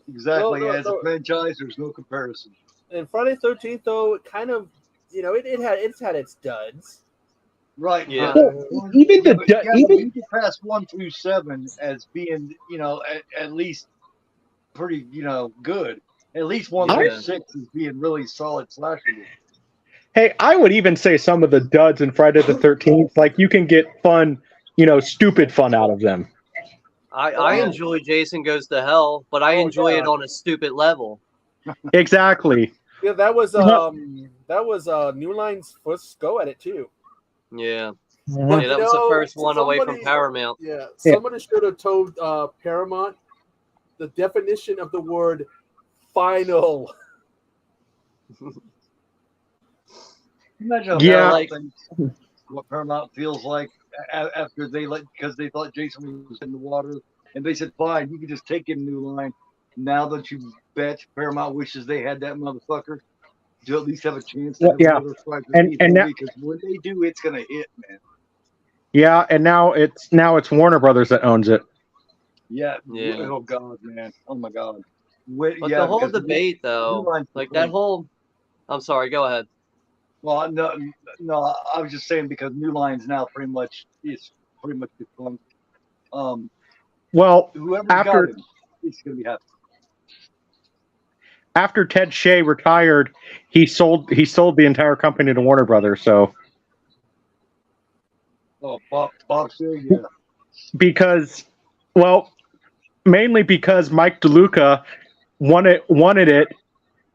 Exactly. No, As a franchise, there's no comparison. And Friday the 13th, though, it kind of, it's had its duds. Right. Yeah. Even Yeah, the but even you get past 1 through 7 as being, at least pretty, good. At least 1 through Yeah. 6 is being really solid slasher. hey, I would even say some of the duds in Friday the 13th, like you can get fun, stupid fun out of them. I enjoy Jason Goes to Hell, but I enjoy it on a stupid level. Exactly. Yeah, that was New Line's first go at it too. Yeah. Mhm. Yeah, that was the first one away from Paramount. Yeah, somebody should have told Paramount the definition of the word final. Imagine Yeah. what Paramount feels like after because they thought Jason was in the water, and they said, "Fine, you can just take him, New Line." Now that you bet Paramount wishes they had that motherfucker to at least have a chance to have another Friday the 13th and now, movie, because when they do, it's gonna hit, man. yeah, and now it's Warner Brothers that owns it. Yeah. Yeah. Oh God, man. Oh my God. But the whole debate, though, Line's like the that whole. I'm sorry. Go ahead. Well, no. I was just saying because New Line's now pretty much defunct. Well, Whoever got him, it's gonna be happy. after Ted Shea retired, he sold the entire company to Warner Brothers. So Oh, Bob Shea, yeah. because, well, mainly because Mike DeLuca wanted it,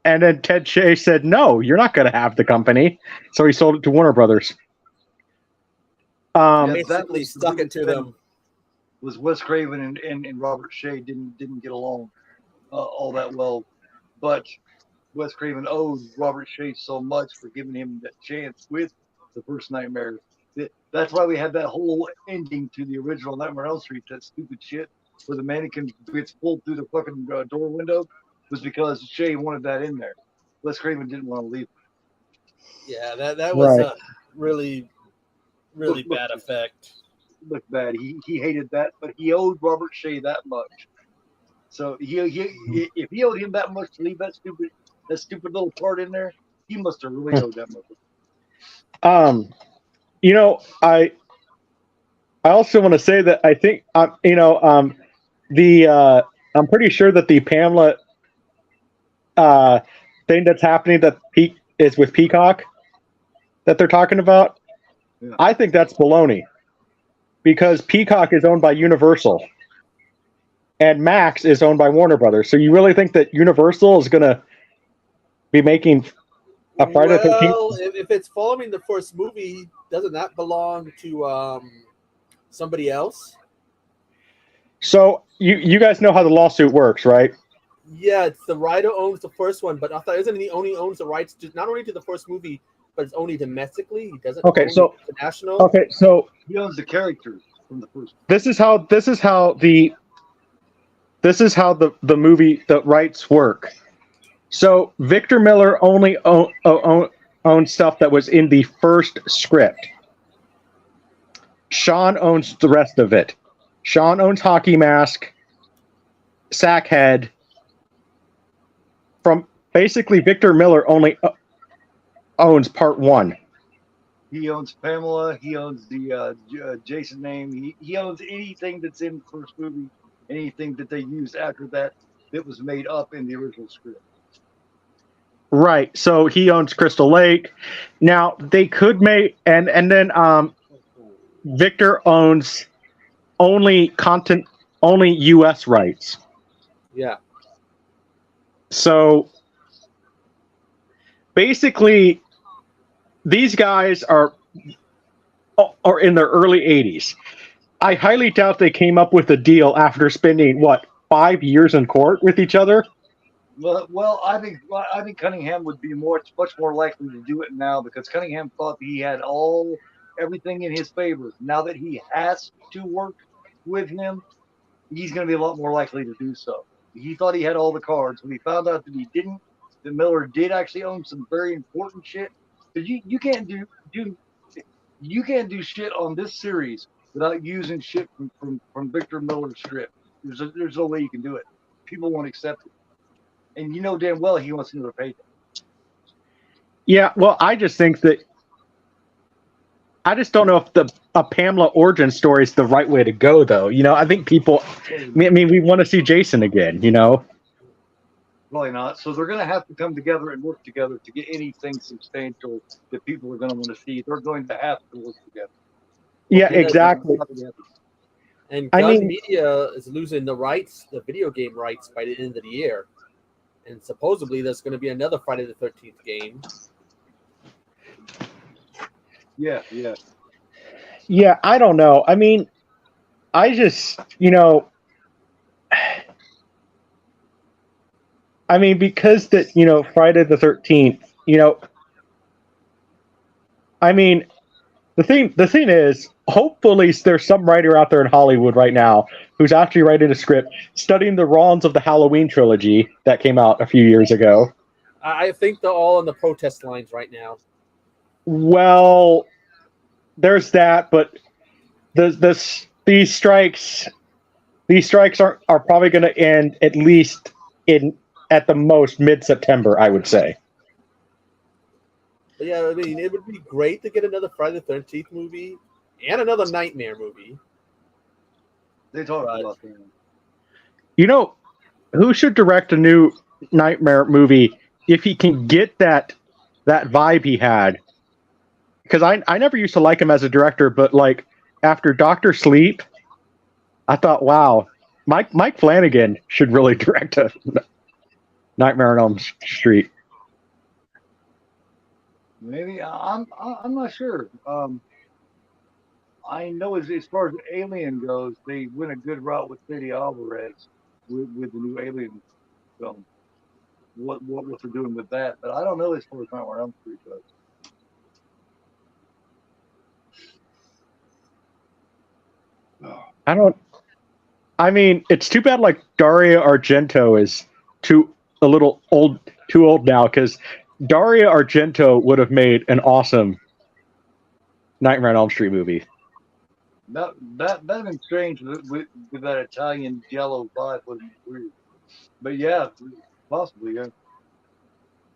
and then Ted Shea said, "No, you're not going to have the company." So he sold it to Warner Brothers. Basically stuck it to them. Was Wes Craven and Robert Shea didn't get along all that well, but Wes Craven owed Robert Shea so much for giving him that chance with the first Nightmare. That's why we had that whole ending to the original Nightmare on Elm Street, that stupid shit where the mannequin gets pulled through the fucking door window, was because Shea wanted that in there. Wes Craven didn't want to leave. Yeah, that was a really bad Look, effect. Looked bad. He hated that, but he owed Robert Shea that much. So if he owed him that much to leave that stupid little part in there, he must have really owed that much. I also want to say that I think I'm pretty sure that the Pamela thing that's happening that is with Peacock that they're talking about. Yeah. I think that's baloney because Peacock is owned by Universal and Max is owned by Warner Brothers. So you really think that Universal is going to be making a Friday the 13th? Well, if it's following the first movie, doesn't that belong to somebody else? So you guys know how the lawsuit works, right? Yeah, it's the writer owns the first one, but I thought isn't he only owns the rights to not only to the first movie, but it's only domestically. He doesn't. Okay, so international. Okay, so he owns the characters from the first. This is how the movie the rights work. So Victor Miller only owns stuff that was in the first script. Sean owns the rest of it. Sean owns Hockey Mask, Sackhead. From basically, Victor Miller only owns part one. He owns Pamela. He owns the Jason name. He owns anything that's in the first movie. Anything that they used after that was made up in the original script. Right. So he owns Crystal Lake. Now they could make and then Victor owns only US rights. Yeah. So basically these guys are or in their early 80s. I highly doubt they came up with a deal after spending, what, 5 years in court with each other? Well, I think Cunningham would be much more likely to do it now because Cunningham thought he had everything in his favor. Now that he has to work with him, he's going to be a lot more likely to do so. He thought he had all the cards. When he found out that he didn't, that Miller did actually own some very important shit. Because you can't do shit on this series without using shit from Victor Miller's script. There's no way you can do it. People won't accept it. And you know damn well he wants another paycheck. Yeah, well, I just think that I just don't know if a Pamela origin story is the right way to go, though. You know, I think people. I mean, we want to see Jason again. You know. Probably not. So they're going to have to come together and work together to get anything substantial that people are going to want to see. They're going to have to work together. Yeah, exactly. And Gun Media is losing the rights, the video game rights, by the end of the year. And supposedly there's going to be another Friday the 13th game. Yeah. Yeah, I don't know. I mean, I just, I mean, because that, Friday the 13th, I mean, the thing is, hopefully there's some writer out there in Hollywood right now who's actually writing a script, studying the wrongs of the Halloween trilogy that came out a few years ago. I think they're all on the protest lines right now. Well, there's that, but these strikes are probably going to end at least at the most mid-September, I would say. But yeah, I mean, it would be great to get another Friday the 13th movie and another Nightmare movie. They talk about that. You know, who should direct a new Nightmare movie if he can get that vibe he had? Because I never used to like him as a director, but like after Dr. Sleep, I thought, wow, Mike Flanagan should really direct a Nightmare on Elm Street. Maybe I'm not sure. I know as far as Alien goes, they went a good route with Fede Alvarez with the new Alien film. What they're doing with that, but I don't know as far as Nightmare on Elm Street goes. I mean, it's too bad like Dario Argento is too old now, because Dario Argento would have made an awesome Nightmare on Elm Street movie. That'd been strange with that Italian yellow vibe. Would be weird, but yeah, possibly, yeah.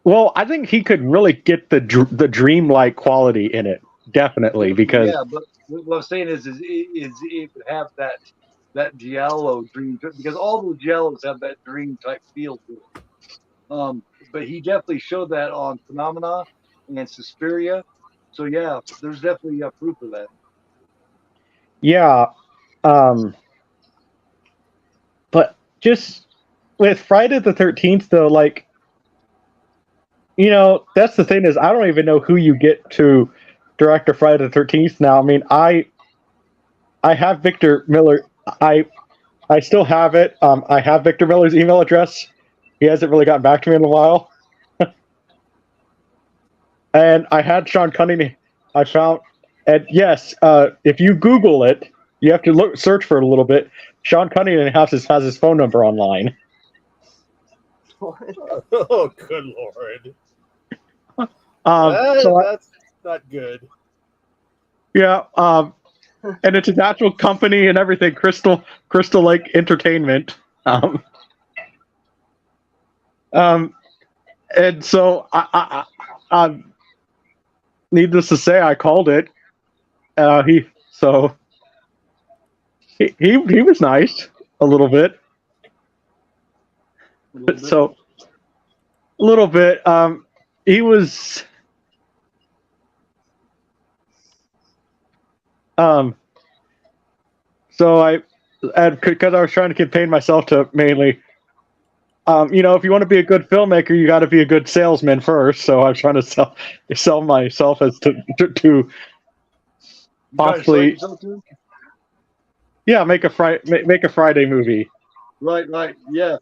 Well, I think he could really get the dreamlike quality in it, definitely, because but what I'm saying is it would have that giallo dream, because all those giallos have that dream type feel to it. But he definitely showed that on Phenomena and Suspiria. So yeah, there's definitely proof of that. Yeah, but just with Friday the 13th, though, like, that's the thing, is I don't even know who you get to direct a Friday the 13th now. I mean, I have Victor Miller. I still have it. I have Victor Miller's email address. He hasn't really gotten back to me in a while. And I had Sean Cunningham. I found, and yes, if you Google it, you have to search for it a little bit. Sean Cunningham has his phone number online. Oh, good Lord. That's not good. Yeah, and it's an actual company and everything, Crystal Lake Entertainment. And so I needless to say, I called it. He was nice a little bit. So a little bit. He was. So because I was trying to campaign myself to mainly, if you want to be a good filmmaker, you got to be a good salesman first. So I was trying to sell myself as to. possibly, yourself to? yeah, make a Friday movie. Right, yeah.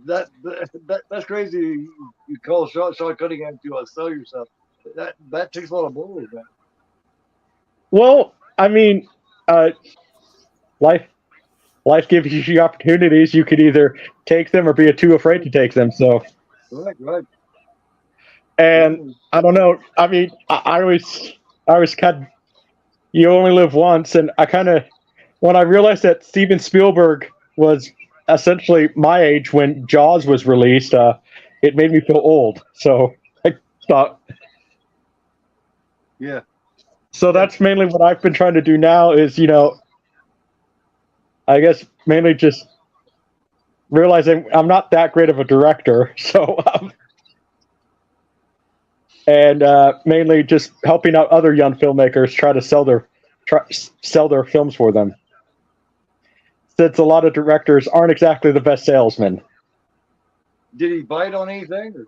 That's crazy. You call Sean Cunningham to sell yourself. That takes a lot of balls, man. Well, I mean, uh, life gives you opportunities. You could either take them or be too afraid to take them. So, Right. and I don't know. I mean, I always kind of, you only live once, and I kind of, when I realized that Steven Spielberg was essentially my age when Jaws was released, it made me feel old. So I thought, Yeah. so that's mainly what I've been trying to do now. Is I guess mainly just realizing I'm not that great of a director, so and mainly just helping out other young filmmakers try to sell their films for them. Since a lot of directors aren't exactly the best salesmen. Did he bite on anything?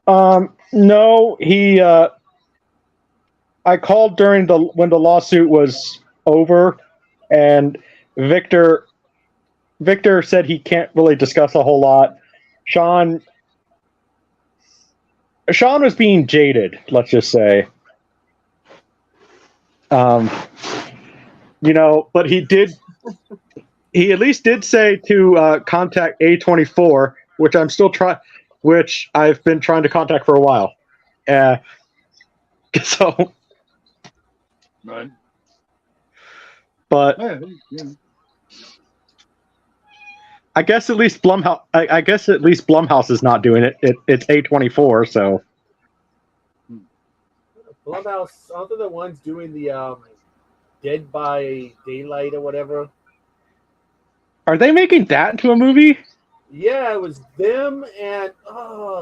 No, he. I called during when the lawsuit was over, and Victor said he can't really discuss a whole lot. Sean was being jaded, let's just say. But he at least did say to contact A24, which I've been trying to contact for a while. So, Right. but Yeah. I guess at least Blumhouse is not doing it. It's A24, so. Blumhouse, aren't they the ones doing the Dead by Daylight or whatever? Are they making that into a movie? Yeah, it was them and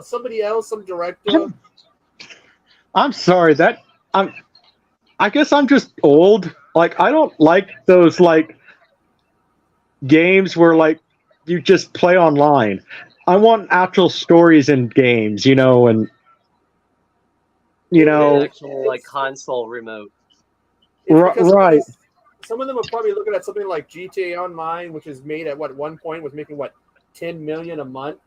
somebody else, some director. I'm sorry I guess I'm just old. Like, I don't like those games where you just play online. I want actual stories in games, and actual console remote. Right. Some of them are probably looking at something like GTA Online, which is made at one point was making $10 million a month,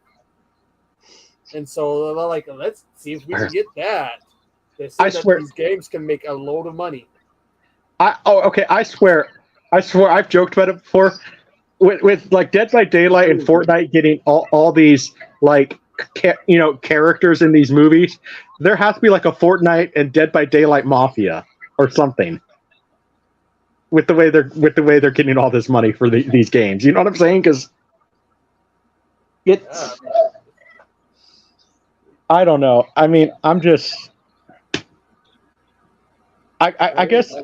and so they're like, let's see if we can get that. They say that these games can make a load of money. Okay. I swear, I've joked about it before. With Dead by Daylight and Fortnite getting all these characters in these movies, there has to be a Fortnite and Dead by Daylight mafia or something. With the way they're getting all this money for these games, you know what I'm saying? Because it's, I don't know. I mean, I'm just, I guess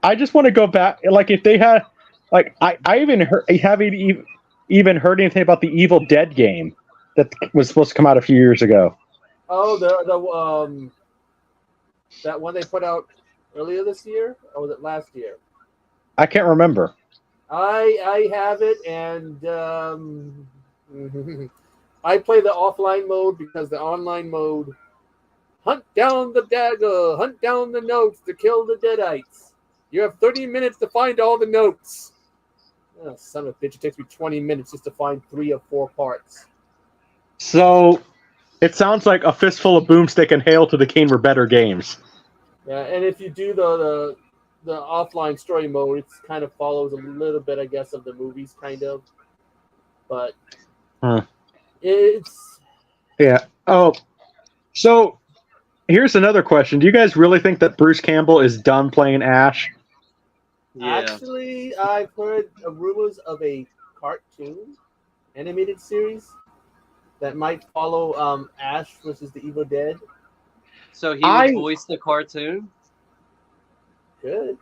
I just want to go back. If they had, I haven't even heard anything about the Evil Dead game that was supposed to come out a few years ago. Oh, the that one they put out earlier this year, or was it last year? I can't remember. I have it, and I play the offline mode because the online mode, hunt down the dagger, hunt down the notes to kill the deadites. You have 30 minutes to find all the notes. Oh, son of a bitch, it takes me 20 minutes just to find 3 or 4 parts. So, it sounds like A Fistful of Boomstick and Hail to the King were better games. Yeah, and if you do the offline story mode, it kind of follows a little bit, I guess, of the movies, kind of. But it's... Yeah. Oh, so here's another question. Do you guys really think that Bruce Campbell is done playing Ash? Yeah. Actually, I've heard rumors of a cartoon animated series that might follow Ash versus the Evil Dead. So he would voice the cartoon? Good.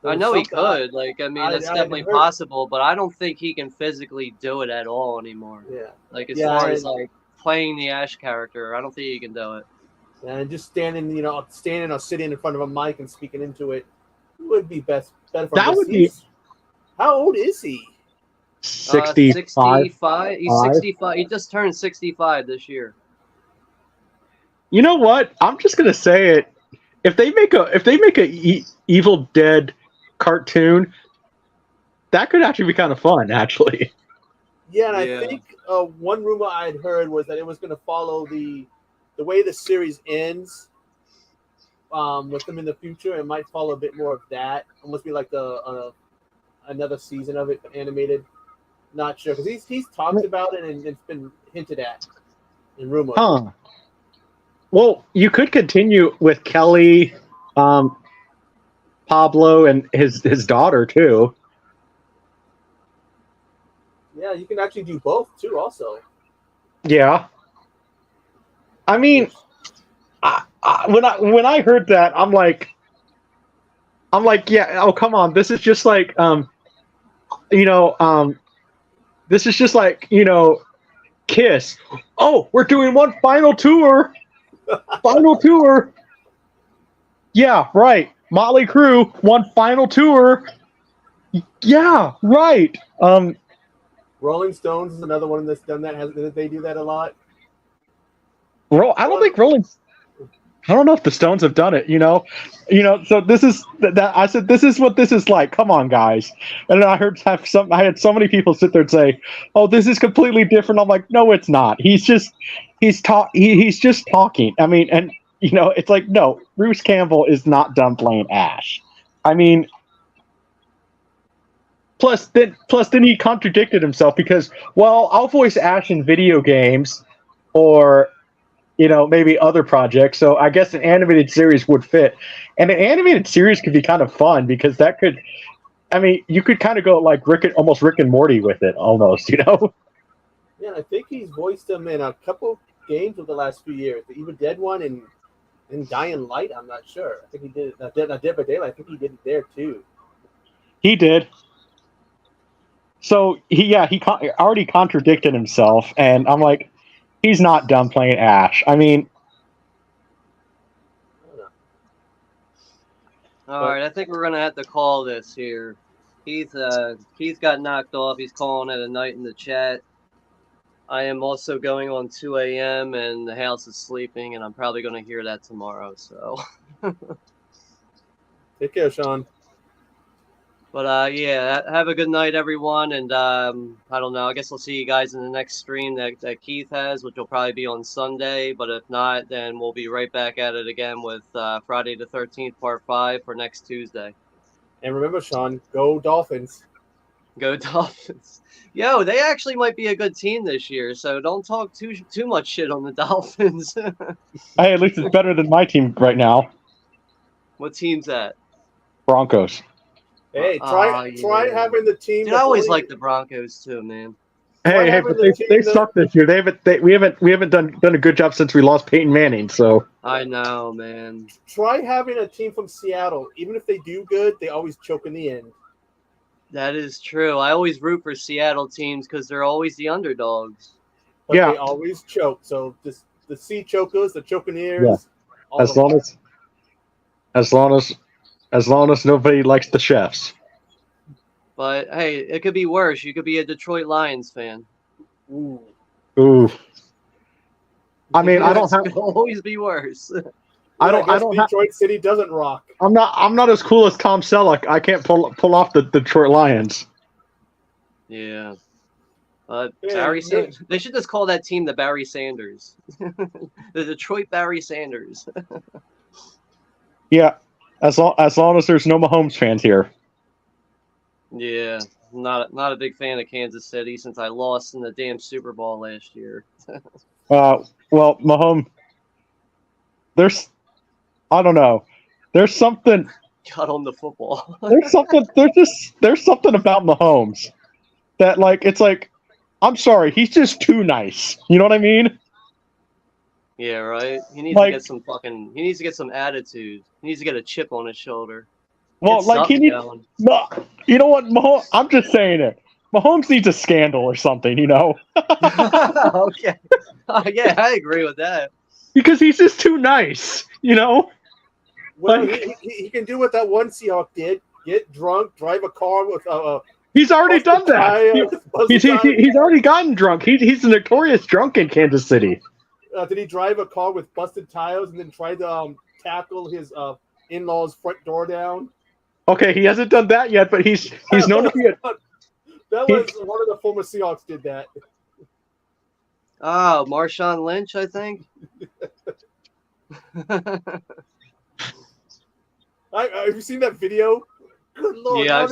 I know he could. It's definitely possible, but I don't think he can physically do it at all anymore. Yeah. As far as playing the Ash character, I don't think he can do it. And just standing or sitting in front of a mic and speaking into it would be better for him. That would be. How old is he? 65. 65. He's 65. He just turned 65 this year. You know what? I'm just gonna say it. if they make a Evil Dead cartoon, that could actually be kind of fun, actually. Yeah, and Yeah. I think one rumor I'd heard was that it was going to follow the way the series ends with them in the future. It might follow a bit more of that. Almost be like another season of it animated. Not sure because he's talked about it and it's been hinted at in rumors. Huh. Well, you could continue with Kelly, Pablo, and his daughter too. Yeah, you can actually do both too. Also, Yeah. I mean, when I heard that, I'm like, yeah. Oh, come on. This is just like, this is just like, Kiss. Oh, we're doing one final tour. Final tour. Yeah, right. Motley Crue, one final tour. Yeah, right. Rolling Stones is another one that's done that. They do that a lot. I don't think Rolling. I don't know if the Stones have done it. So this is that. I said this is what this is like. Come on, guys. And then I had so many people sit there and say, "Oh, this is completely different." I'm like, no, it's not. He's just talking. I mean, and it's like, no, Bruce Campbell is not done playing Ash. I mean, plus then he contradicted himself because, well, I'll voice Ash in video games, or maybe other projects. So I guess an animated series would fit. And an animated series could be kind of fun because you could kind of go like almost Rick and Morty with it almost, Yeah, I think he's voiced him in a couple games of the last few years. The Evil Dead one and Dying Light, I'm not sure. I think he did it. Dead by Daylight, I think he did it there too. He did. So he already contradicted himself, and I'm like, he's not done playing Ash. I mean, All right, I think we're gonna have to call this here. Keith got knocked off. He's calling it a night in the chat. I am also going on 2 a.m. and the house is sleeping, and I'm probably gonna hear that tomorrow. So, take care, Sean. But yeah, have a good night, everyone. And I don't know. I guess we'll see you guys in the next stream that Keith has, which will probably be on Sunday. But if not, then we'll be right back at it again with Friday the 13th, Part 5 for next Tuesday. And remember, Sean, go Dolphins. Go Dolphins. Yo, they actually might be a good team this year. So don't talk too much shit on the Dolphins. Hey, at least it's better than my team right now. What team's that? Broncos. Hey, try having the team. Dude, I always like the Broncos too, man. Hey, but they suck this year. We haven't done a good job since we lost Peyton Manning. So I know, man. Try having a team from Seattle. Even if they do good, they always choke in the end. That is true. I always root for Seattle teams because they're always the underdogs. But yeah, they always choke. So the Sea Chokers, the Chokineers. Yeah. As long as nobody likes the chefs. But hey, it could be worse. You could be a Detroit Lions fan. Ooh. I mean, I don't have. It could always be worse. I don't. Detroit City doesn't rock. I'm not as cool as Tom Selleck. I can't pull off the Detroit Lions. Yeah. Barry Sanders. They should just call that team the Barry Sanders. The Detroit Barry Sanders. Yeah. As long as there's no Mahomes fans here. Yeah, not a big fan of Kansas City since I lost in the damn Super Bowl last year. Well, Mahomes. I don't know. There's something. Got on the football. There's something about Mahomes that it's like, I'm sorry, he's just too nice. You know what I mean? Yeah, right. He needs to get some He needs to get some attitude. He needs to get a chip on his shoulder. Well, he needs. No, you know what, Mahomes? I'm just saying it. Mahomes needs a scandal or something. Okay. Yeah, I agree with that. Because he's just too nice. Well, he can do what that one Seahawk did: get drunk, drive a car with He's already done that. He's already gotten drunk. He's a notorious drunk in Kansas City. Did he drive a car with busted tires and then try to tackle his in-laws' front door down. Okay, he hasn't done that yet, but he's known to be a. That was one of the former Seahawks did that. Oh, Marshawn Lynch, I think. Have you seen that video? Good Lord, Yeah, how I've